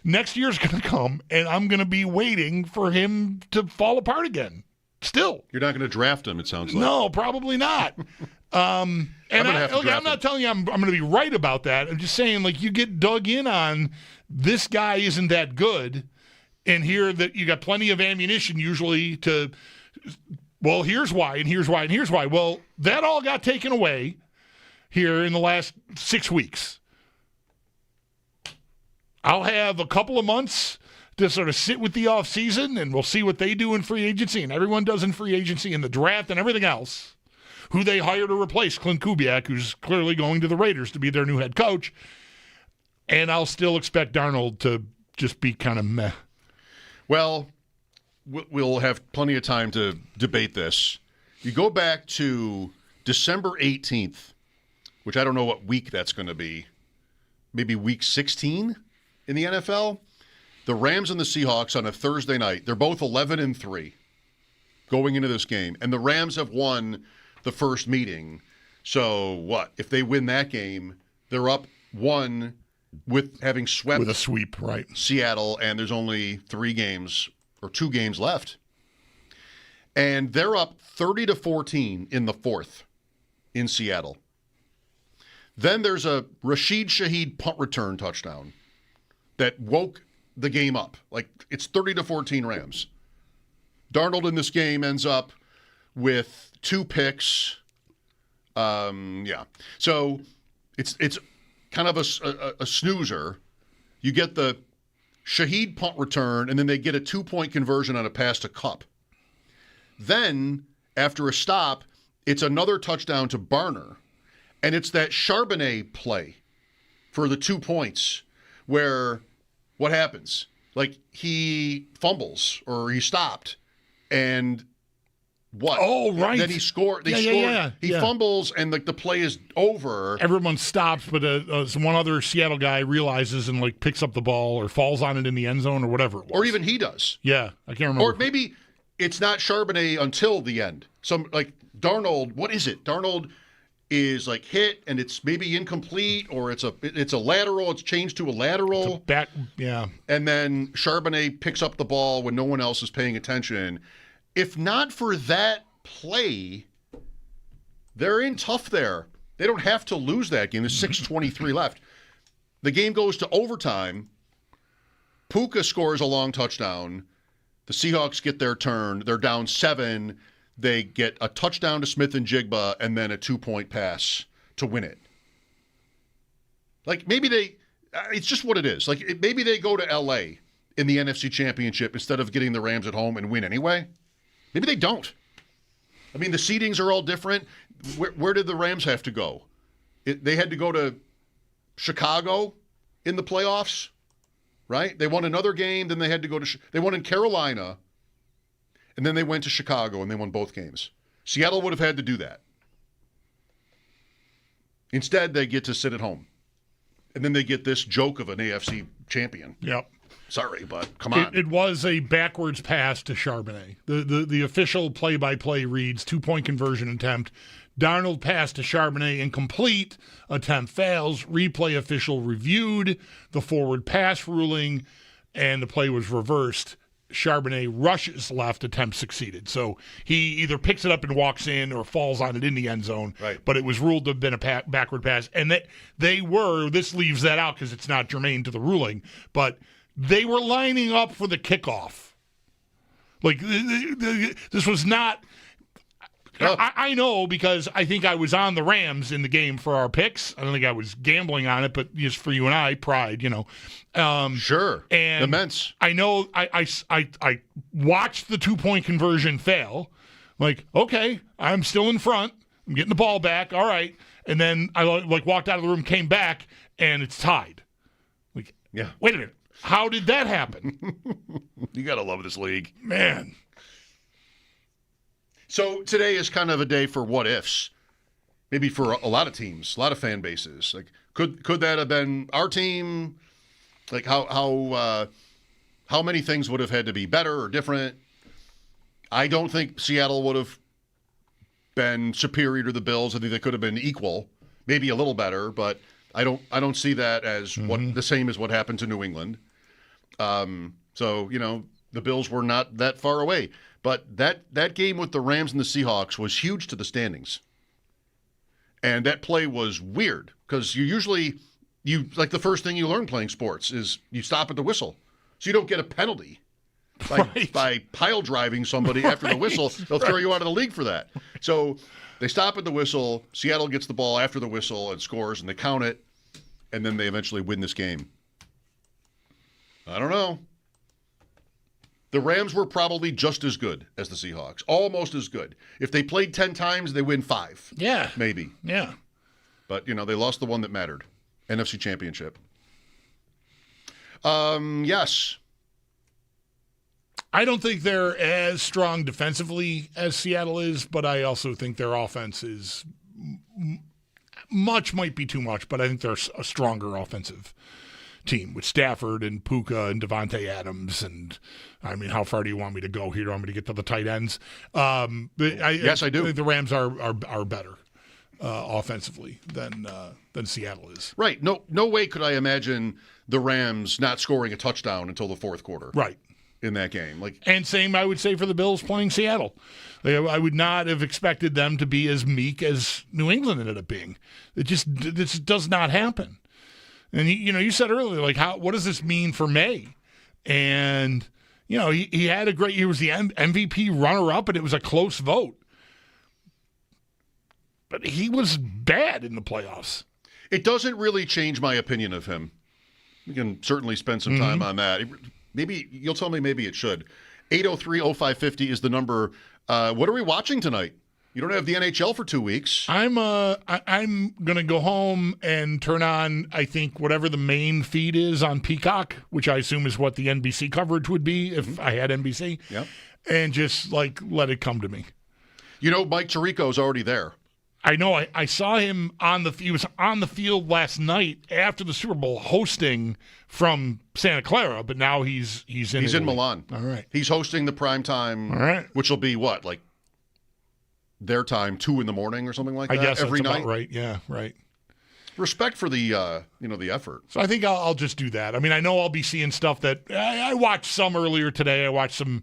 Next year's going to come, and I'm going to be waiting for him to fall apart again. Still.
You're not going to draft him, it sounds like.
No, probably not. And I'm not telling you I'm going to be right about that. I'm just saying, you get dug in on this guy isn't that good, and here that you got plenty of ammunition usually to, well, here's why, and here's why, and here's why. Well, that all got taken away. here in the last 6 weeks. I'll have a couple of months to sort of sit with the offseason, and we'll see what they do in free agency, and everyone does in free agency and the draft and everything else, who they hire to replace Clint Kubiak, who's clearly going to the Raiders to be their new head coach. And I'll still expect Darnold to just be kind of meh.
Well, we'll have plenty of time to debate this. You go back to December 18th, which I don't know what week that's going to be, maybe week 16 in the NFL. The Rams and the Seahawks on a Thursday night, they're both 11-3 going into this game. And the Rams have won the first meeting. So what? If they win that game, they're up 1 with having swept
with a sweep, right?
Seattle, and there's only 2 games left. And they're up 30-14 in the fourth in Seattle. Then there's a Rashid Shaheed punt return touchdown that woke the game up. Like, it's 30-14 Rams. Darnold in this game ends up with 2 picks. So it's kind of a snoozer. You get the Shaheed punt return, and then they get a 2-point conversion on a pass to Kupp. Then, after a stop, it's another touchdown to Barner. And it's that Charbonnet play for the 2 points where what happens? Like, he fumbles or he stopped, and what?
Oh, right.
Then he scored. They scored. He fumbles, and the play is over.
Everyone stops, but one other Seattle guy realizes and picks up the ball or falls on it in the end zone or whatever it was.
Or even he does.
Yeah, I can't remember.
Or maybe it's not Charbonnet until the end. Darnold. What is it? Darnold is hit, and it's maybe incomplete, or it's a lateral. It's changed to a lateral. And then Charbonnet picks up the ball when no one else is paying attention. If not for that play, they're in tough there. They don't have to lose that game. There's 6:23 left. The game goes to overtime. Puka scores a long touchdown. The Seahawks get their turn. They're down 7. They get a touchdown to Smith and Jigba and then a 2-point pass to win it. Maybe it's just what it is. Maybe they go to L.A. in the NFC Championship instead of getting the Rams at home and win anyway. Maybe they don't. I mean, the seedings are all different. Where did the Rams have to go? They had to go to Chicago in the playoffs, right? They won another game, then they had to go to they won in Carolina, and then they went to Chicago, and they won both games. Seattle would have had to do that. Instead, they get to sit at home. And then they get this joke of an AFC champion.
Yep.
Sorry, but come on.
It was a backwards pass to Charbonnet. The official play-by-play reads 2-point conversion attempt. Darnold pass to Charbonnet, incomplete. Attempt fails. Replay official reviewed the forward pass ruling, and the play was reversed. Charbonnet rushes left, attempt succeeded. So he either picks it up and walks in or falls on it in the end zone.
Right.
But it was ruled to have been a backward pass. And this leaves that out because it's not germane to the ruling, but they were lining up for the kickoff. This was not... I know because I think I was on the Rams in the game for our picks. I don't think I was gambling on it, but just for you and I, pride,
Sure.
And
immense.
I know I watched the 2-point conversion fail. Okay, I'm still in front. I'm getting the ball back. All right. And then I walked out of the room, came back, and it's tied.
Yeah.
Wait a minute. How did that happen?
You got to love this league.
Man.
So today is kind of a day for what ifs. Maybe for a lot of teams, a lot of fan bases. Could that have been our team? How many things would have had to be better or different? I don't think Seattle would have been superior to the Bills. I think they could have been equal, maybe a little better, but I don't see that as the same as what happened to New England. So the Bills were not that far away. But that game with the Rams and the Seahawks was huge to the standings. And that play was weird because the first thing you learn playing sports is you stop at the whistle. So you don't get a penalty. by pile driving somebody after the whistle. They'll throw you out of the league for that. So they stop at the whistle. Seattle gets the ball after the whistle and scores, and they count it, and then they eventually win this game. I don't know. The Rams were probably just as good as the Seahawks, almost as good. If they played 10 times, they win 5.
Yeah.
Maybe.
Yeah.
But, they lost the one that mattered. NFC Championship. Yes.
I don't think they're as strong defensively as Seattle is, but I also think their offense is might be too much, but I think they're a stronger offensive team with Stafford and Puka and Devontae Adams. And, I mean, how far do you want me to go here? Do you want me to get to the tight ends?
Yes, I do.
I think the Rams are better offensively than Seattle is.
Right. No way could I imagine the Rams not scoring a touchdown until the fourth quarter.
Right.
In that game.
And same, I would say, for the Bills playing Seattle. I would not have expected them to be as meek as New England ended up being. This does not happen. And, you said earlier, what does this mean for May? And, he had he was the MVP runner-up, and it was a close vote. But he was bad in the playoffs.
It doesn't really change my opinion of him. We can certainly spend some time on that. Maybe you'll tell me maybe it should. 803-0550 is the number. What are we watching tonight? You don't have the NHL for 2 weeks.
I'm going to go home and turn on, I think, whatever the main feed is on Peacock, which I assume is what the NBC coverage would be if I had NBC.
Yep.
And just, let it come to me.
Mike Tirico's already there.
I know. I saw him he was on the field last night after the Super Bowl hosting from Santa Clara, but now he's in
Milan.
All right.
He's hosting the prime time,
all right,
which will be what, their time, 2 in the morning or something like that?
I guess
every
that's
night.
About right. Yeah, right.
Respect for the the effort.
So I think I'll just do that. I mean, I know I'll be seeing stuff that I watched some earlier today. I watched some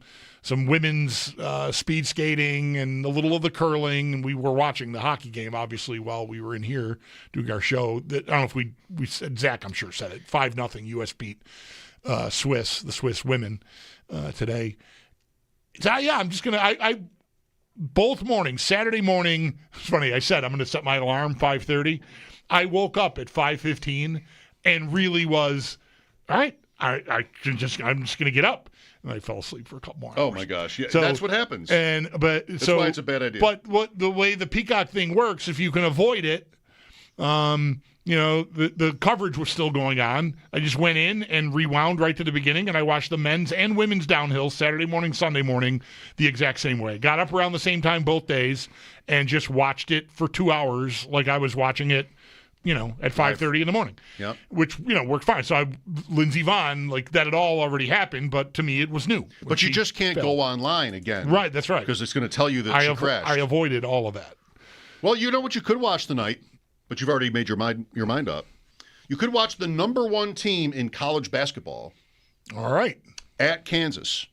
women's speed skating and a little of the curling, and we were watching the hockey game, obviously, while we were in here doing our show. I don't know if we said, Zach, I'm sure, said it. 5-0 U.S. beat the Swiss women today. So, yeah, I'm just going to – both mornings, Saturday morning – it's funny, I said I'm going to set my alarm 5:30. I woke up at 5:15 and really was, all right, I'm just going to get up. And I fell asleep for a couple more hours.
Oh my gosh! Yeah, so, that's what happens.
That's
why it's a bad idea.
But the way the Peacock thing works, if you can avoid it, the coverage was still going on. I just went in and rewound right to the beginning, and I watched the men's and women's downhill Saturday morning, Sunday morning, the exact same way. Got up around the same time both days and just watched it for 2 hours, like I was watching it. At 5:30 in the morning.
Yep.
Which, worked fine. So Lindsey Vonn, that had all already happened, but to me it was new.
But you just can't go online again.
Right, that's right.
Because it's going to tell you that she crashed.
I avoided all of that.
Well, you know what you could watch tonight, but you've already made your mind up. You could watch the number 1 team in college basketball.
All right.
At Kansas.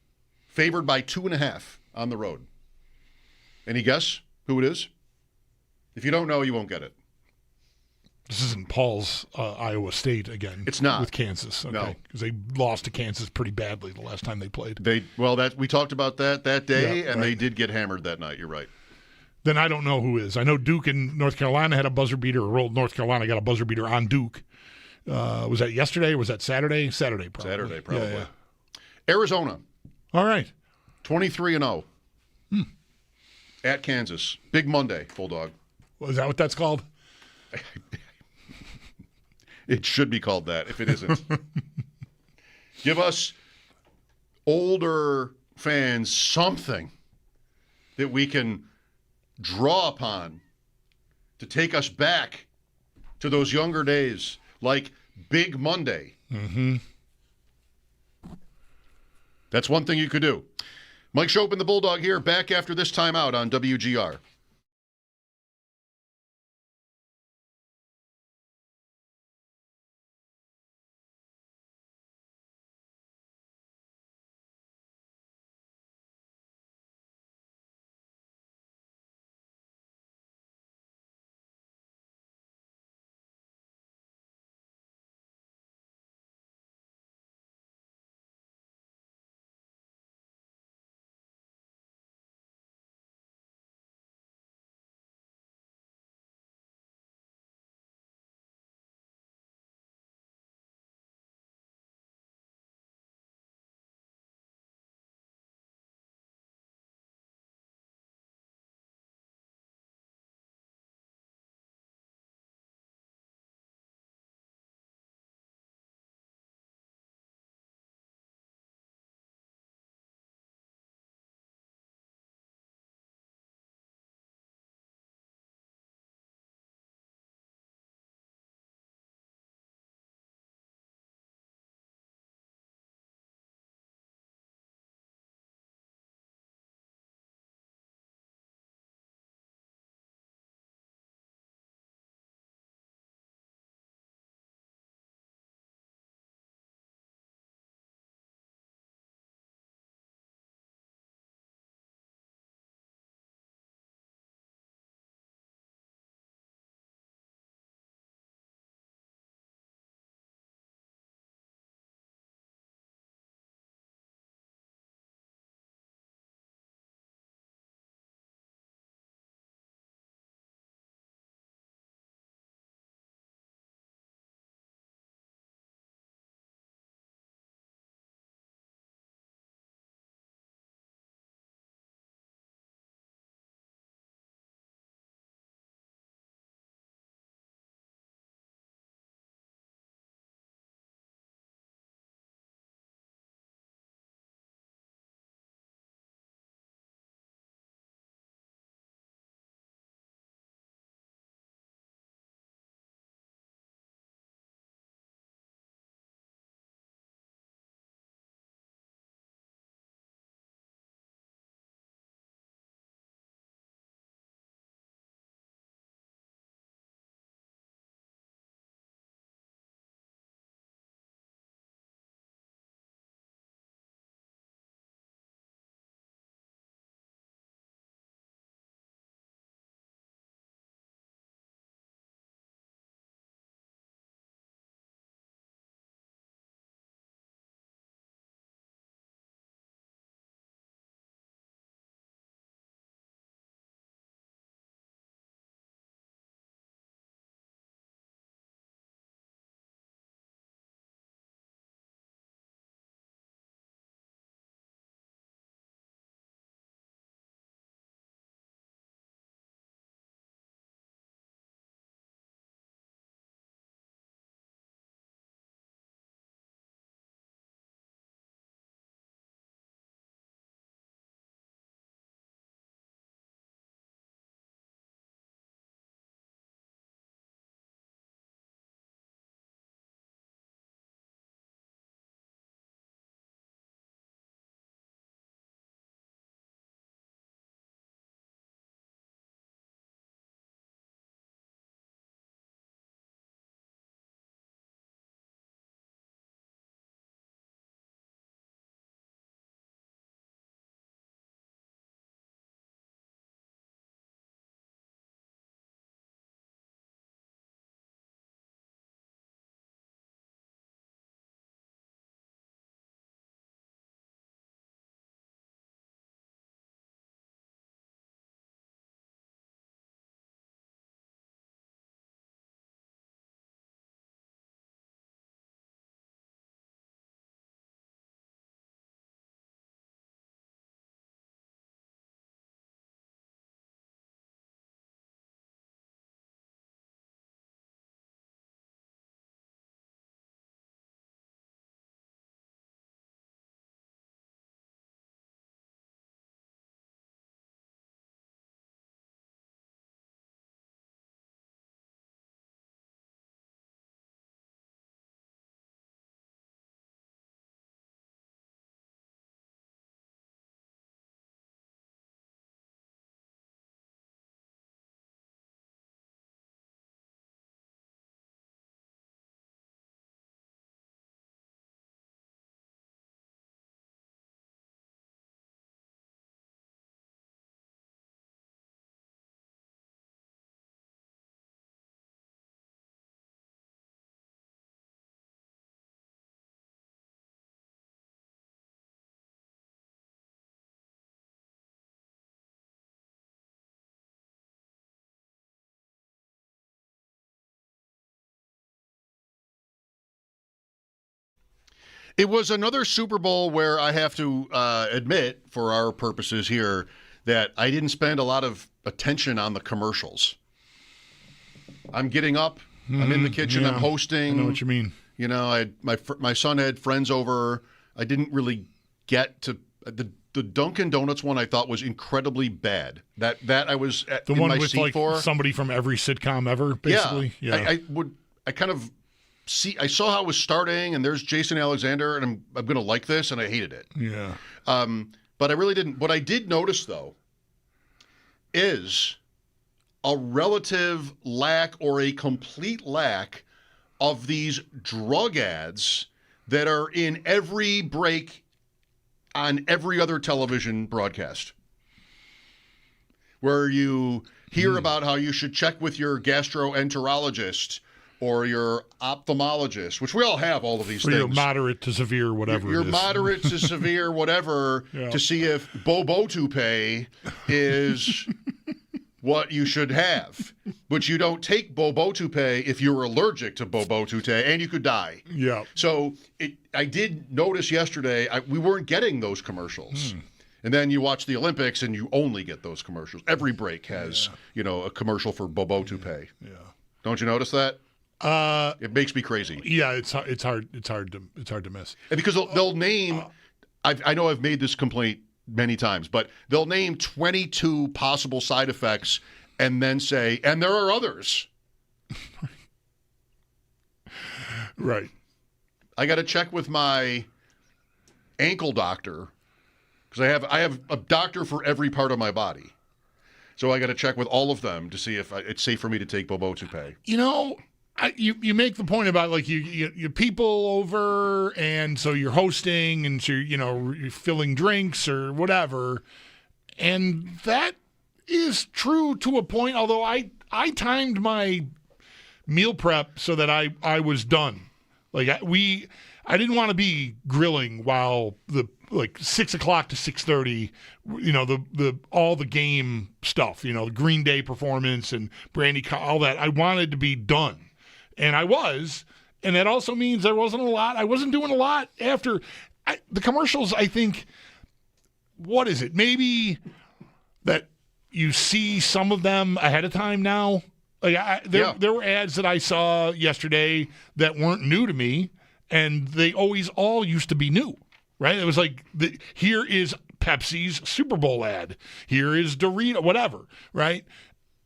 Favored by 2.5 on the road. Any guess who it is? If you don't know, you won't get it.
This isn't Paul's Iowa State again.
It's not.
With Kansas. Okay. No. Because they lost to Kansas pretty badly the last time they played.
We talked about that day, and they did get hammered that night. You're right.
Then I don't know who is. I know Duke and North Carolina had a buzzer beater, or North Carolina got a buzzer beater on Duke. Was that yesterday or was that Saturday? Saturday, probably.
Saturday, probably.
Yeah.
Arizona.
All right.
23-0. At Kansas. Big Monday, Bulldog.
Is that what that's called?
It should be called that if it isn't. Give us older fans something that we can draw upon to take us back to those younger days, like Big Monday.
Mm-hmm.
That's one thing you could do. Mike Schopp and the Bulldog here, back after this timeout on WGR. It was another Super Bowl where I have to admit, for our purposes here, that I didn't spend a lot of attention on the commercials. I'm getting up. I'm in the kitchen. I'm hosting.
I know what you mean.
You know, my son had friends over. I didn't really get to the Dunkin' Donuts one. I thought was incredibly bad. That I was
the
in
one
my
with
seat
like
for.
somebody from every sitcom ever, basically. Yeah.
I kind of see. I saw how it was starting, and there's Jason Alexander, and I'm going to like this, and I hated it.
Yeah.
But I really didn't. What I did notice though is a relative lack or a complete lack of these drug ads that are in every break on every other television broadcast, where you hear about how you should check with your gastroenterologist or your ophthalmologist, which we all have all of these things.
You're moderate to severe, whatever
You're
it is.
moderate to severe, whatever, to see if Bobo Toupee is what you should have. But you don't take Bobo Toupee if you're allergic to Bobo Toupee, and you could die.
Yeah.
So I did notice yesterday we weren't getting those commercials. And then you watch the Olympics, and you only get those commercials. Every break has, a commercial for Bobo Toupee.
Yeah.
Don't you notice that? It makes me crazy.
Yeah, it's hard to miss.
And because they'll name, I know I've made this complaint many times, but they'll name 22 possible side effects and then say, and there are others.
Right.
I got to check with my ankle doctor because I have a doctor for every part of my body. So I got to check with all of them to see if it's safe for me to take Bobo Toupee.
You make the point about like you people over, and so you're hosting, and so you're filling drinks or whatever, and that is true to a point. Although I timed my meal prep so that I was done. Like I didn't want to be grilling while the 6 o'clock to 6:30. The all the game stuff. The Green Day performance and Brandy, all that. I wanted to be done. And I was, and that also means I wasn't doing a lot after the commercials. I think, what is it? Maybe that you see some of them ahead of time now. Like there were ads that I saw yesterday that weren't new to me, and they always all used to be new, right? It was like, here is Pepsi's Super Bowl ad. Here is Dorito, whatever, right?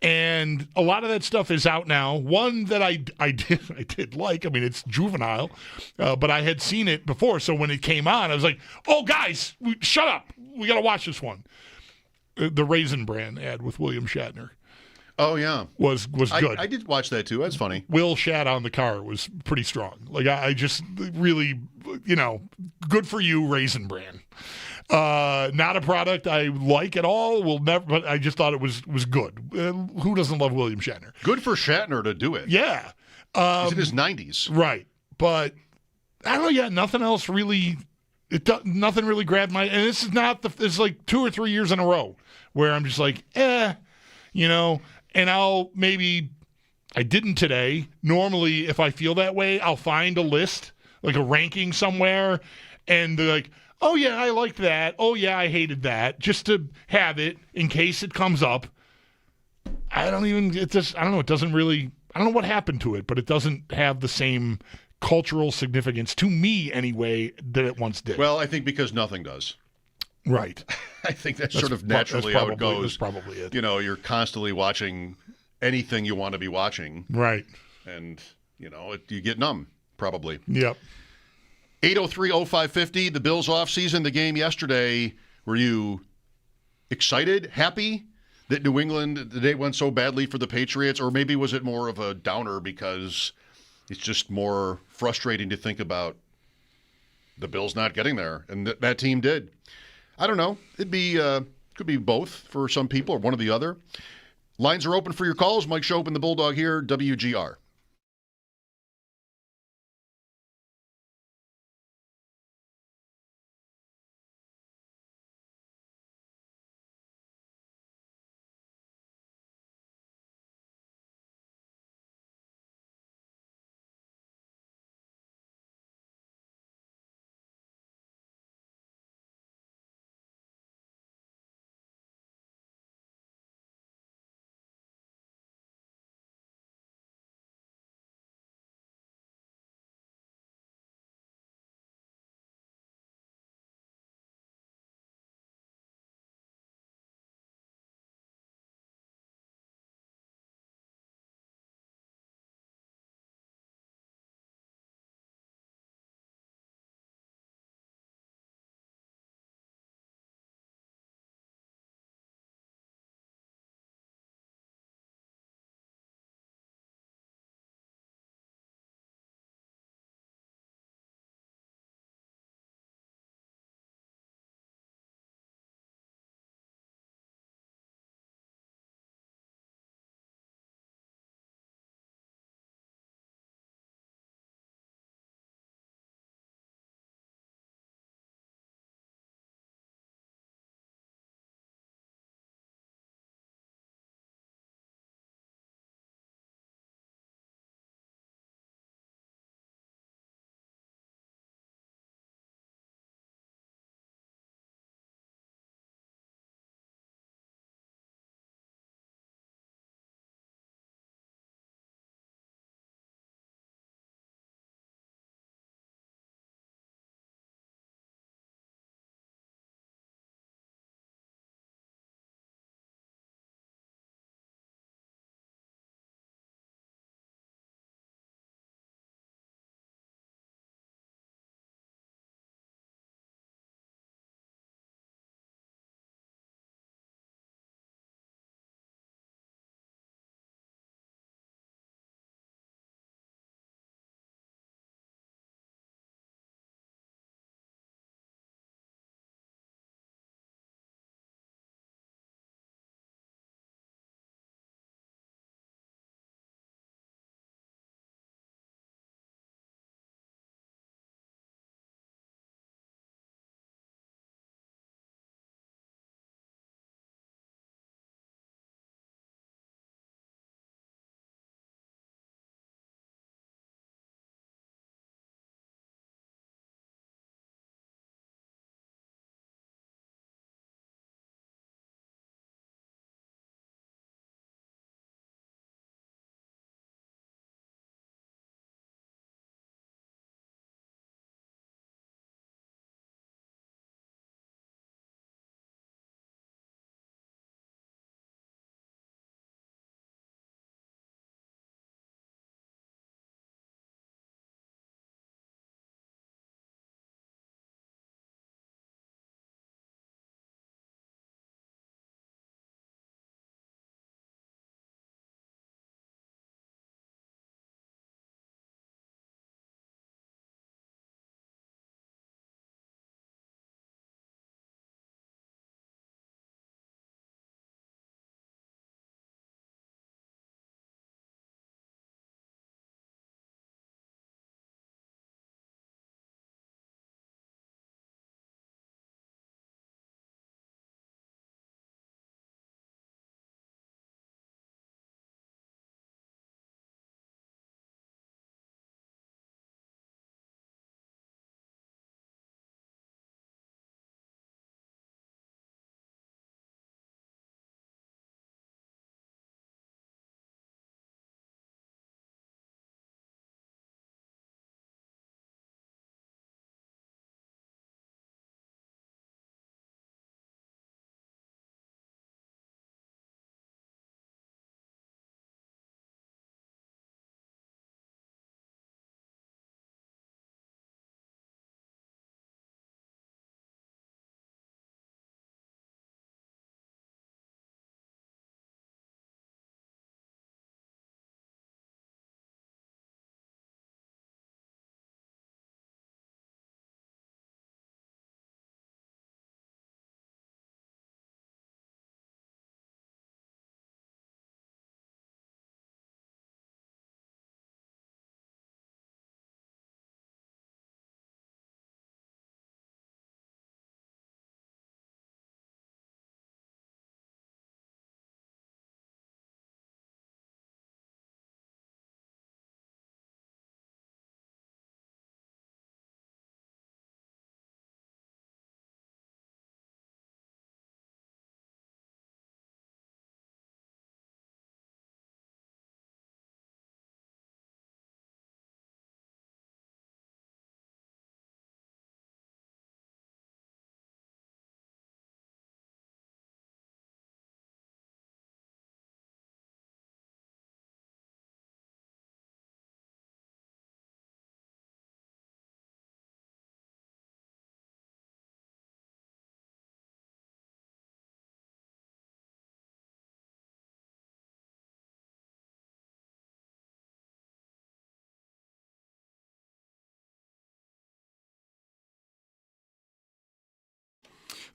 And a lot of that stuff is out now. One that I did like. I mean, it's juvenile, but I had seen it before. So when it came on, I was like, "Oh, guys, shut up! We got to watch this one." The Raisin Bran ad with William Shatner.
Oh yeah,
was good.
I did watch that too. That's funny.
Will Shat on the car was pretty strong. Like I just really, good for you, Raisin Bran. Not a product I like at all. Will never. But I just thought it was good. Who doesn't love William Shatner?
Good for Shatner to do it.
Yeah,
he's in his 90s,
right? But I don't know. Yeah, nothing else really. Nothing really grabbed my. And this is not the. It's like 2 or 3 years in a row where I'm just like, And I'll maybe. I didn't today. Normally, if I feel that way, I'll find a list, like a ranking somewhere, and they're like, oh, yeah, I liked that. Oh, yeah, I hated that. Just to have it in case it comes up. I don't know. It doesn't really, I don't know what happened to it, but it doesn't have the same cultural significance to me anyway that it once did.
Well, I think because nothing does.
Right.
I think that's sort of naturally how it goes.
That's probably it.
You're constantly watching anything you want to be watching.
Right.
And, you get numb, probably.
Yep.
803-0550, the Bills offseason, the game yesterday. Were you excited, happy that New England, the day went so badly for the Patriots? Or maybe was it more of a downer because it's just more frustrating to think about the Bills not getting there? And that team did. I don't know. Could be both for some people or one or the other. Lines are open for your calls. Mike Schopp and the Bulldog here, WGR.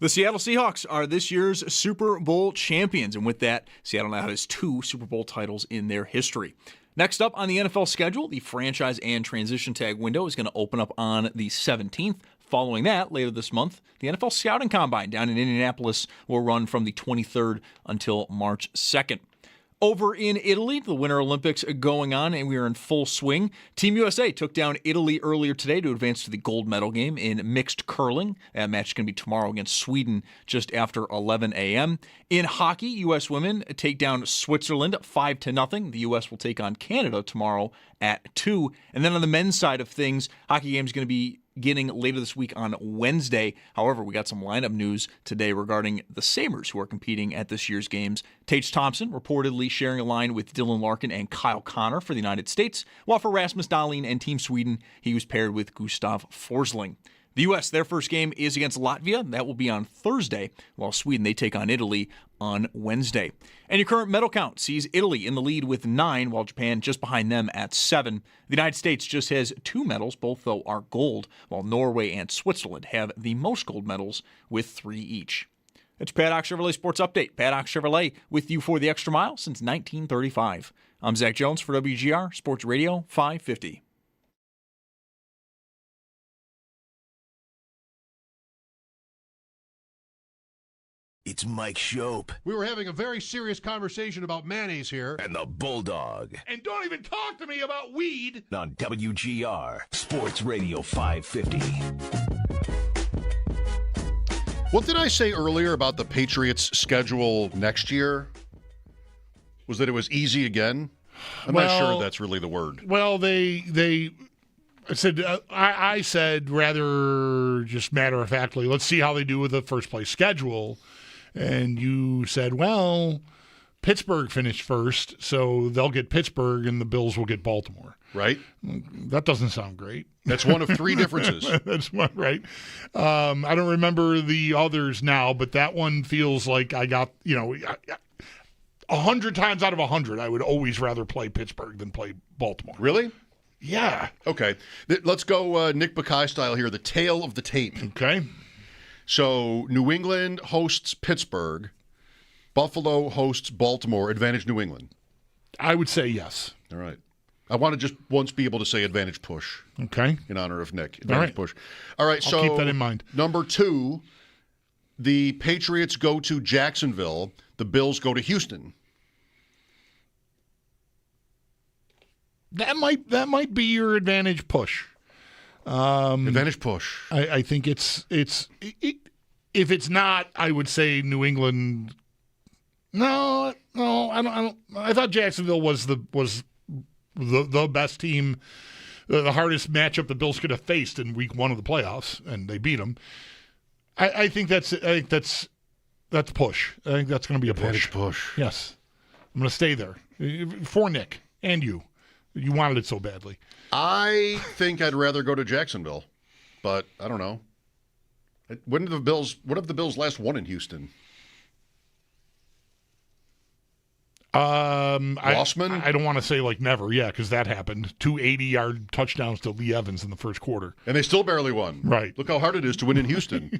The Seattle Seahawks are this year's Super Bowl champions, and with that, Seattle now has 2 Super Bowl titles in their history. Next up on the NFL schedule, the franchise and transition tag window is going to open up on the 17th. Following that, later this month, the NFL Scouting Combine down in Indianapolis will run from the 23rd until March 2nd. Over in Italy, the Winter Olympics are going on, and we are in full swing. Team USA took down Italy earlier today to advance to the gold medal game in mixed curling. That match is going to be tomorrow against Sweden just after 11 a.m. In hockey, U.S. women take down Switzerland 5-0. The U.S. will take on Canada tomorrow at 2. And then on the men's side of things, hockey game is going to be beginning later this week on Wednesday. However, we got some lineup news today regarding the Sabres who are competing at this year's games. Tage Thompson reportedly sharing a line with Dylan Larkin and Kyle Connor for the United States, while for Rasmus Dahlin and Team Sweden, he was paired with Gustav Forsling. The U.S., their first game is against Latvia. That will be on Thursday, while Sweden, they take on Italy on Wednesday. And your current medal count sees Italy in the lead with 9, while Japan just behind them at 7. The United States just has 2 medals, both though are gold, while Norway and Switzerland have the most gold medals with 3 each. That's Paddock Chevrolet Sports Update. Paddock Chevrolet with you for the extra mile since 1935. I'm Zach Jones for WGR Sports Radio 550.
It's Mike Schopp.
We were having a very serious conversation about mayonnaise here.
And the Bulldog.
And don't even talk to me about weed.
On WGR Sports Radio 550.
What did I say earlier about the Patriots' schedule next year? Was that it was easy again? I'm not sure that's really the word.
Well, I said rather just matter-of-factly, let's see how they do with the first-place schedule. And you said, well, Pittsburgh finished first, so they'll get Pittsburgh and the Bills will get Baltimore.
Right.
That doesn't sound great.
That's one of 3 differences.
That's one, right. I don't remember the others now, but that one feels like I got, 100 times out of 100, I would always rather play Pittsburgh than play Baltimore.
Really?
Yeah.
Okay. Let's go Nick Buckeye style here, the tail of the tape.
Okay.
So New England hosts Pittsburgh. Buffalo hosts Baltimore. Advantage New England.
I would say yes.
All right. I want to just once be able to say advantage push.
Okay.
In honor of Nick. Advantage push. All right.
I'll keep that in mind.
Number 2, the Patriots go to Jacksonville. The Bills go to Houston.
That might be your advantage push.
Advantage push.
I think if it's not, I would say New England. No, I don't. I thought Jacksonville was the best team, the hardest matchup the Bills could have faced in Week 1 of the playoffs, and they beat them. I think that's push. I think that's going to be a
advantage push.
Yes, I'm going to stay there for Nick and you. You wanted it so badly.
I think I'd rather go to Jacksonville, but I don't know. What have the Bills last won in Houston? Rossman?
I don't want to say like never, because that happened. 2 80-yard touchdowns to Lee Evans in the first quarter.
And they still barely won.
Right.
Look how hard it is to win in Houston.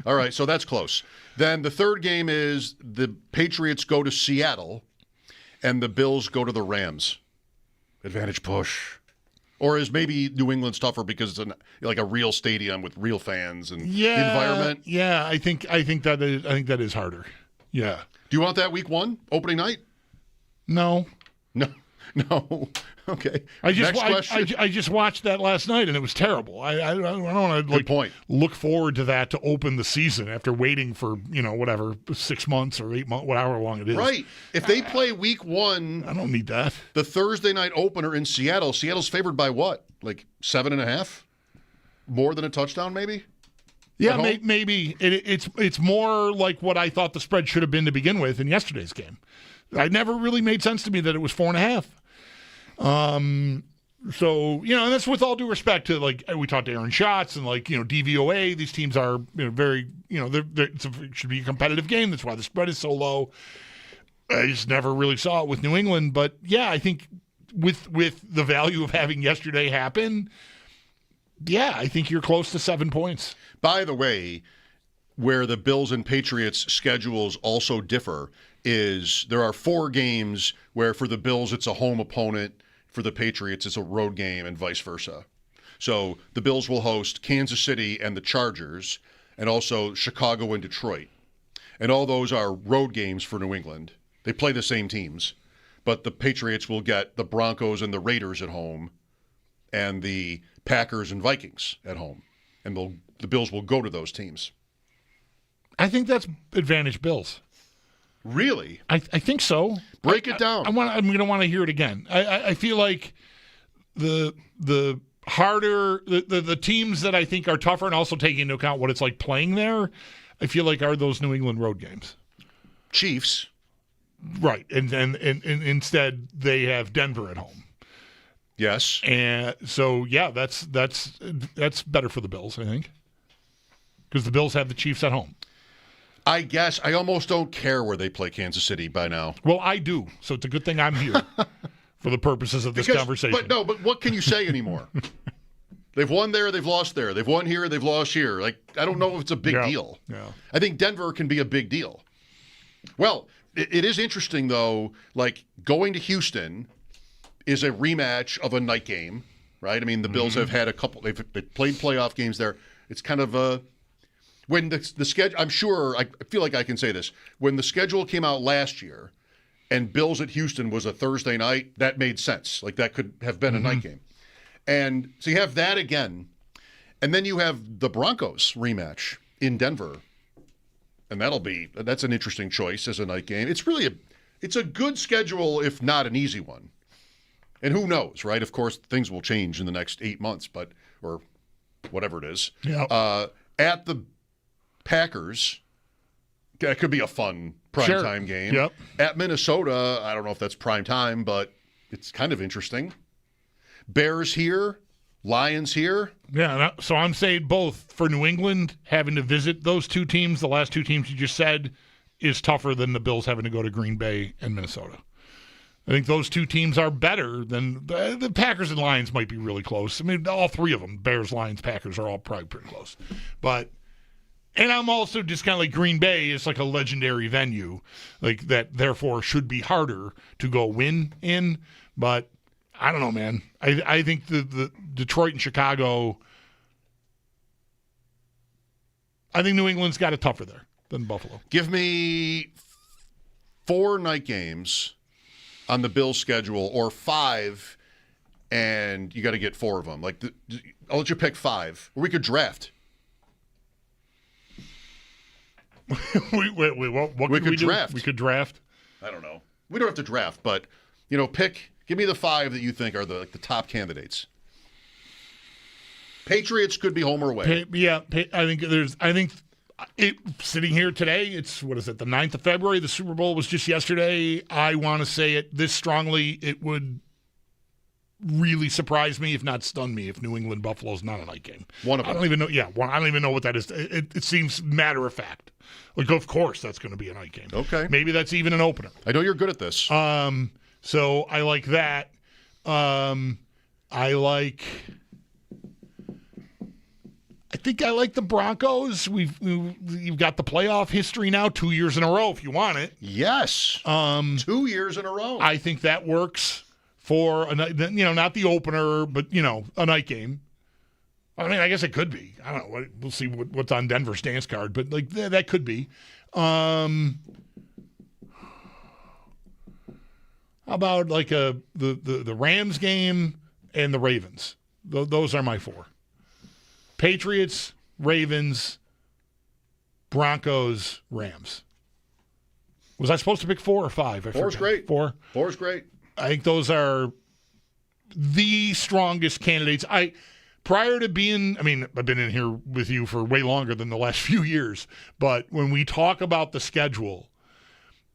All right, so that's close. Then the third game is the Patriots go to Seattle, and the Bills go to the Rams. Advantage push. Or is maybe New England's tougher because it's like a real stadium with real fans and the environment?
Yeah, I think that is harder. Yeah.
Do you want that Week 1 opening night?
No.
Okay.
I just watched that last night and it was terrible. I don't want to look forward to that to open the season after waiting for 6 months or 8 months, whatever long it is.
Right. If they play Week 1,
I don't need that.
The Thursday night opener in Seattle. Seattle's favored by what? Like 7.5? More than a touchdown, maybe?
Yeah, maybe. It's more like what I thought the spread should have been to begin with in yesterday's game. It never really made sense to me that it was 4.5. So, and that's with all due respect to, like, we talked to Aaron Schatz and, like, DVOA. These teams are very, it should be a competitive game. That's why the spread is so low. I just never really saw it with New England. But, yeah, I think with the value of having yesterday happen, I think you're close to 7 points.
By the way, where the Bills and Patriots schedules also differ is there are 4 games where for the Bills it's a home opponent, for the Patriots it's a road game, and vice versa. So the Bills will host Kansas City and the Chargers, and also Chicago and Detroit. And all those are road games for New England. They play the same teams, but the Patriots will get the Broncos and the Raiders at home and the Packers and Vikings at home. And the Bills will go to those teams.
I think that's advantage Bills.
Really?
I think so.
Break it down.
I'm going to want to hear it again. I feel like the harder, the teams that I think are tougher, and also taking into account what it's like playing there, I feel like are those New England road games.
Chiefs.
Right. And instead they have Denver at home.
Yes.
And so, yeah, that's better for the Bills, I think, because the Bills have the Chiefs at home.
I guess I almost don't care where they play Kansas City by now.
Well, I do. So it's a good thing I'm here for the purposes of this conversation.
But what can you say anymore? They've won there, they've lost there. They've won here, they've lost here. Like, I don't know if it's a big deal.
Yeah.
I think Denver can be a big deal. Well, it is interesting, though, like going to Houston is a rematch of a night game, right? I mean, the Bills have had a couple, they've played playoff games there. It's kind of a, when the schedule, I'm sure, I feel like I can say this, when the schedule came out last year and Bills at Houston was a Thursday night, that made sense. Like that could have been a night game. And so you have that again, and then you have the Broncos rematch in Denver. And that's an interesting choice as a night game. It's really it's a good schedule, if not an easy one. And who knows, right? Of course, things will change in the next 8 months, or whatever it is.
Yeah.
At the Packers, that could be a fun primetime game.
Yep.
At Minnesota, I don't know if that's prime time, but it's kind of interesting. Bears here, Lions here.
Yeah, so I'm saying both for New England, having to visit those two teams, the last two teams you just said, is tougher than the Bills having to go to Green Bay and Minnesota. I think those two teams are better than the Packers and Lions might be really close. I mean, all three of them, Bears, Lions, Packers, are all probably pretty close. And I'm also just kind of like Green Bay is like a legendary venue, like that therefore should be harder to go win in. But I don't know, man. I think the Detroit and Chicago, I think New England's got it tougher there than Buffalo.
Give me 4 night games on the Bills schedule, or 5, and you got to get 4 of them. Like, I'll let you pick 5. Or we could draft.
Wait, what
we
could we
draft.
Do? We could draft.
I don't know. We don't have to draft, but give me the 5 that you think are the top candidates. Patriots could be home or away.
I think sitting here today, it's, what is it, the 9th of February? The Super Bowl was just yesterday. I want to say it this strongly. It would really surprise me, if not stun me, if New England Buffalo's not a night game.
One of them.
I don't even know. Yeah, I don't even know what that is. It seems matter of fact. Like, of course, that's going to be a night game.
Okay.
Maybe that's even an opener.
I know you're good at this.
So I like that. I think I like the Broncos. You've got the playoff history now, 2 years in a row if you want it.
Yes. 2 years in a row.
I think that works for a night, not the opener, but a night game. I mean, I guess it could be. I don't know. We'll see what's on Denver's dance card, but like that could be. How about like the Rams game and the Ravens? Those are my 4. Patriots, Ravens, Broncos, Rams. Was I supposed to pick 4 or 5?
4's great.
4?
4's great.
I think those are the strongest candidates. Prior to being, I've been in here with you for way longer than the last few years, but when we talk about the schedule,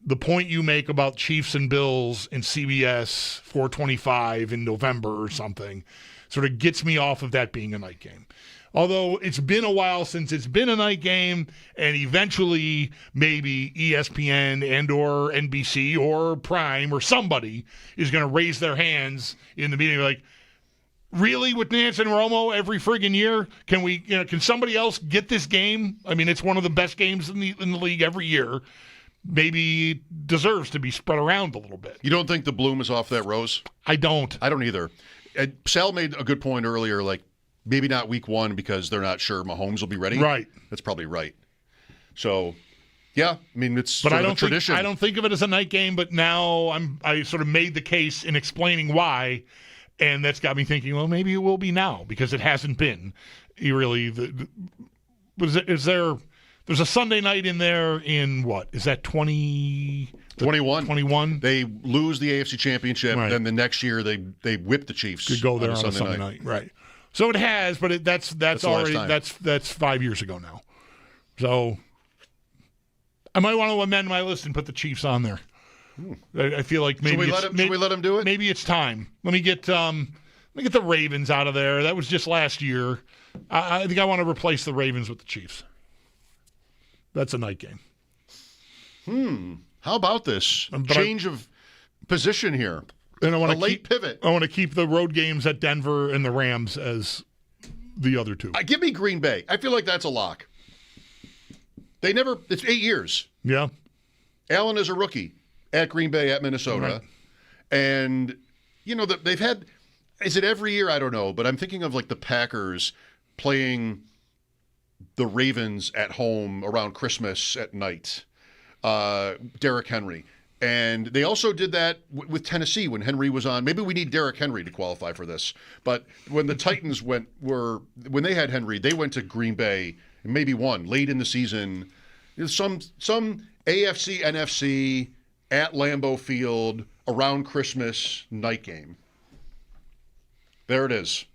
the point you make about Chiefs and Bills and CBS 425 in November or something sort of gets me off of that being a night game. Although it's been a while since it's been a night game, and eventually maybe ESPN and or NBC or Prime or somebody is going to raise their hands in the meeting like, Really, with Nance and Romo every friggin' year, can somebody else get this game? I mean, it's one of the best games in the league every year. Maybe deserves to be spread around a little bit.
You don't think the bloom is off that rose?
I don't.
I don't either. And Sal made a good point earlier, like maybe not week 1 because they're not sure Mahomes will be ready.
Right.
That's probably right. So, yeah, I mean, it's
but
sort of a tradition.
I don't think of it as a night game, but now I sort of made the case in explaining why. And that's got me thinking, well, maybe it will be now because it hasn't been. There's a Sunday night in there in what? Is that 21?
21. They lose the AFC Championship,
right.
Then the next year they whip the Chiefs.
Could go there
on
a Sunday night. Right. So it has, but that's already that's 5 years ago now. So I might want to amend my list and put the Chiefs on there. I feel like maybe
should we let him do it?
Maybe it's time. Let me get the Ravens out of there. That was just last year. I think I want to replace the Ravens with the Chiefs. That's a night game.
How about this change of position here?
And I want
a late pivot.
I want to keep the road games at Denver and the Rams as the other two.
Give me Green Bay. I feel like that's a lock. It's 8 years.
Yeah.
Allen is a rookie at Green Bay, at Minnesota.
Right.
And, they've had, is it every year? I don't know. But I'm thinking of like the Packers playing the Ravens at home around Christmas at night. Derrick Henry. And they also did that with Tennessee when Henry was on. Maybe we need Derrick Henry to qualify for this. But when the Titans when they had Henry, they went to Green Bay and maybe won late in the season. Some AFC, NFC at Lambeau Field around Christmas night game. There it is.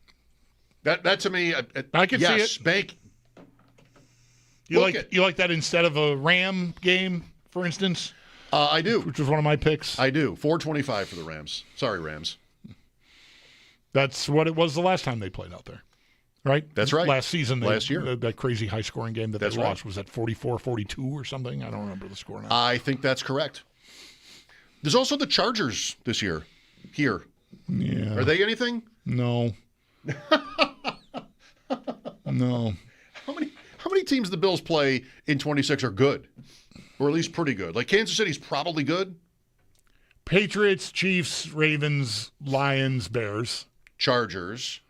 That to me,
I can see it.
Bank.
You like that instead of a Ram game, for instance?
I do.
Which was one of my picks.
I do. 425 for the Rams. Sorry, Rams.
That's what it was the last time they played out there. Right?
That's right.
Last season.
Last year.
That crazy high-scoring game that
that's
they
right.
lost. Was that 44-42 or something? I don't remember the score now.
I think that's correct. There's also the Chargers this year. Here.
Yeah.
Are they anything?
No. No.
How many teams the Bills play in 26 are good? Or at least pretty good? Like Kansas City's probably good.
Patriots, Chiefs, Ravens, Lions, Bears.
Chargers,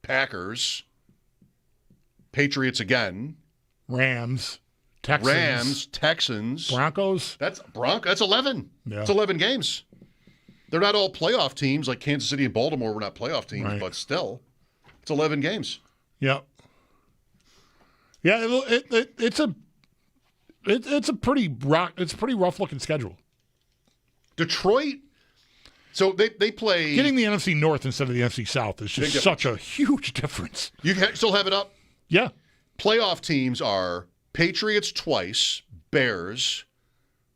Packers, Patriots again.
Rams, Texans. Broncos.
That's 11.
Yeah.
It's 11 games. They're not all playoff teams like Kansas City and Baltimore were not playoff teams,
right.
But still, it's 11 games.
Yep. Yeah, it's a pretty rough looking schedule.
Detroit. So they play.
Getting the NFC North instead of the NFC South is just such a huge difference.
You still have it up?
Yeah.
Playoff teams are Patriots twice, Bears,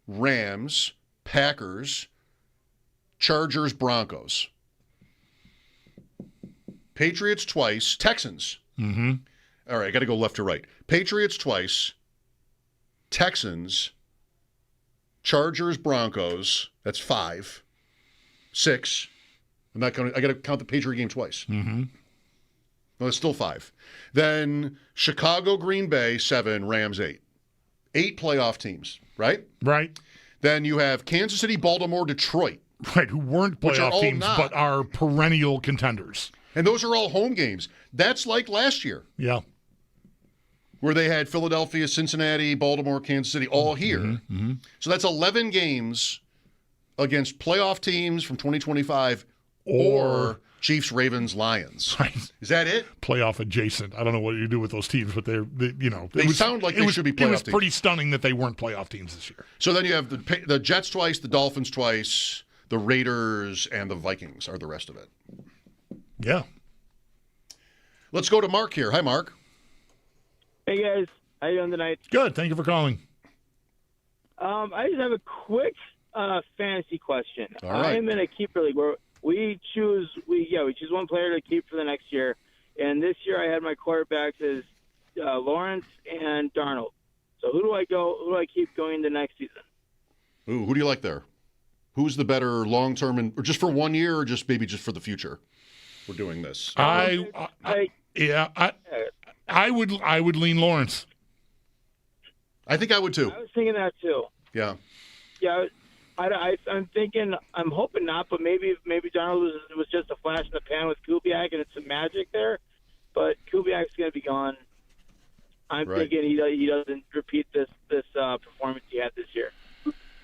Rams, Packers, Chargers, Broncos. Patriots twice, Texans.
Mm-hmm.
All right, I got to go left to right. Patriots twice, Texans, Chargers, Broncos. That's 5. 6. I'm not going to. I got to count the Patriot game twice.
Mm-hmm.
No, it's still 5. Then Chicago, Green Bay, 7. Rams, 8. 8 playoff teams, right?
Right.
Then you have Kansas City, Baltimore, Detroit.
Right, who weren't playoff teams but are perennial contenders.
And those are all home games. That's like last year.
Yeah.
Where they had Philadelphia, Cincinnati, Baltimore, Kansas City, all here.
Mm-hmm.
So that's 11 games against playoff teams from 2025 or Chiefs, Ravens, Lions.
Right.
Is that it?
Playoff adjacent. I don't know what you do with those teams, but they
sound like they should be playoff teams.
It was pretty stunning that they weren't playoff teams this year.
So then you have the Jets twice, the Dolphins twice, the Raiders, and the Vikings are the rest of it.
Yeah.
Let's go to Mark here. Hi, Mark.
Hey, guys. How you doing tonight?
Good. Thank you for calling.
I just have a quick fantasy question.
All right.
I'm in a keeper league where we choose one player to keep for the next year. And this year I had my quarterbacks as Lawrence and Darnold. So who do I keep going into next season?
Ooh, who do you like there? Who's the better long-term, or just for 1 year, or just maybe just for the future? we're doing this.
I would lean Lawrence.
I think I would too.
I was thinking that too.
Yeah.
Yeah, I'm thinking, I'm hoping not, but maybe Darnold was just a flash in the pan with Kubiak and it's some magic there. But Kubiak's going to be gone. I'm thinking he doesn't repeat this performance he had this year.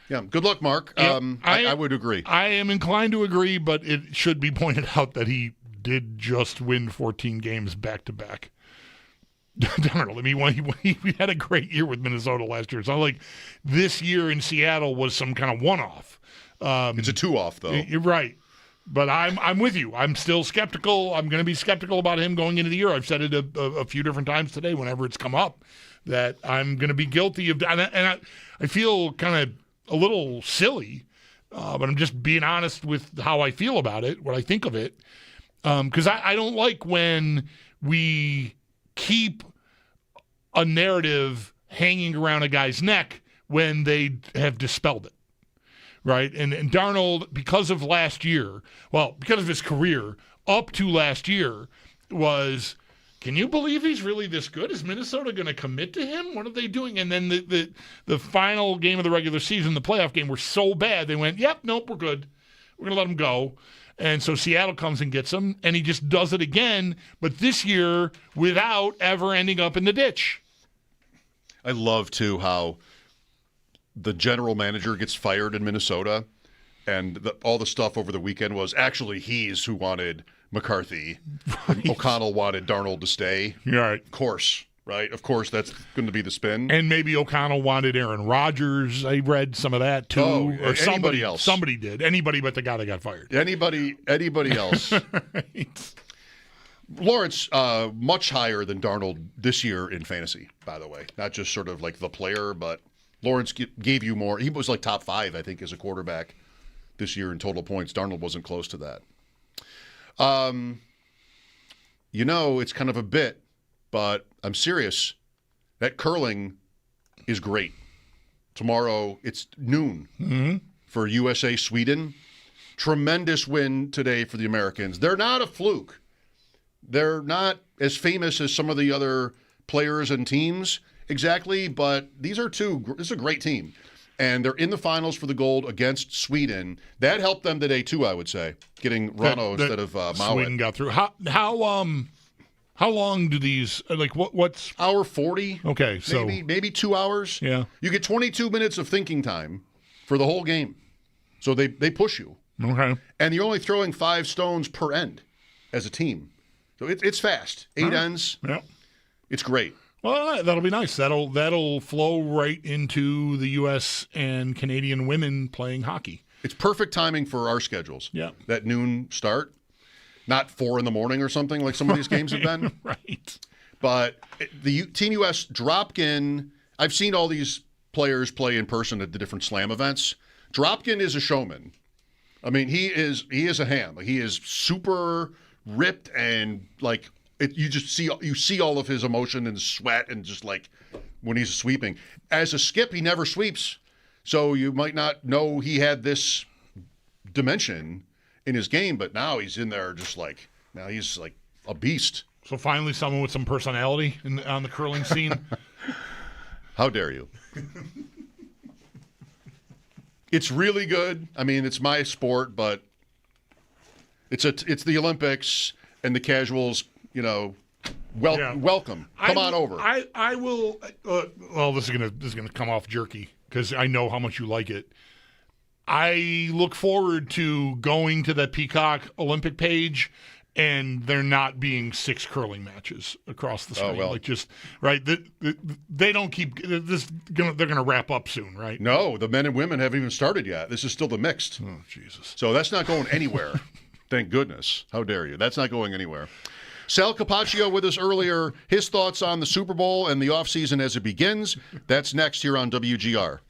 Yeah. Good luck, Mark. I would agree.
I am inclined to agree, but it should be pointed out that he did just win 14 games back to back. Darnold. I mean, he had a great year with Minnesota last year. It's not like this year in Seattle was some kind of one-off.
It's a two-off, though.
You're right. But I'm with you. I'm still skeptical. I'm going to be skeptical about him going into the year. I've said it a few different times today whenever it's come up that I'm going to be guilty of. And I feel kind of a little silly, but I'm just being honest with how I feel about it, what I think of it. Because I don't like when we keep a narrative hanging around a guy's neck when they have dispelled it, right? And Darnold, because of last year, because of his career up to last year, was, can you believe he's really this good? Is Minnesota going to commit to him? What are they doing? And then the final game of the regular season, the playoff game, were so bad, they went, yep, nope, we're good. We're going to let him go. And so Seattle comes and gets him, and he just does it again, but this year without ever ending up in the ditch.
I love, too, how the general manager gets fired in Minnesota, and all the stuff over the weekend was actually he's who wanted McCarthy. Right. O'Connell wanted Darnold to stay.
Right.
Of course. Right? Of course, that's going to be the spin.
And maybe O'Connell wanted Aaron Rodgers. I read some of that, too.
Or somebody else.
Somebody did. Anybody but the guy that got fired.
Anybody else. Right. Lawrence, much higher than Darnold this year in fantasy, by the way. Not just sort of like the player, but Lawrence gave you more. He was like top 5, I think, as a quarterback this year in total points. Darnold wasn't close to that. It's kind of a bit, but I'm serious. That curling is great. Tomorrow, it's noon for USA Sweden. Tremendous win today for the Americans. They're not a fluke. They're not as famous as some of the other players and teams exactly, but this is a great team. And they're in the finals for the gold against Sweden. That helped them today, too, I would say, getting Rano instead of Mowat.
Sweden got through. How long do these, what's?
Hour 40.
Okay, so.
Maybe 2 hours.
Yeah.
You get 22 minutes of thinking time for the whole game. So they push you.
Okay.
And you're only throwing 5 stones per end as a team. So it's fast. 8 ends.
Yeah.
It's great.
Well, that'll be nice. That'll flow right into the U.S. and Canadian women playing hockey.
It's perfect timing for our schedules.
Yeah.
That noon start. Not 4 a.m. or something like some of these games have been.
Right.
But the Team US Dropkin, I've seen all these players play in person at the different slam events. Dropkin is a showman. I mean, he is a ham. He is super ripped and you see all of his emotion and sweat and just like when he's sweeping. As a skip, he never sweeps. So you might not know he had this dimension in his game, but now he's in there now he's like a beast.
So finally someone with some personality on the curling scene.
How dare you? It's really good. I mean, it's my sport, but it's the Olympics and the casuals, welcome. Come on over.
I will this is gonna come off jerky because I know how much you like it. I look forward to going to the Peacock Olympic page and there not being 6 curling matches across the screen.
Oh, well.
Like just right. They don't keep this. They're going to wrap up soon, right?
No, the men and women haven't even started yet. This is still the mixed.
Oh, Jesus.
So that's not going anywhere. Thank goodness. How dare you? That's not going anywhere. Sal Capacio with us earlier. His thoughts on the Super Bowl and the offseason as it begins. That's next here on WGR.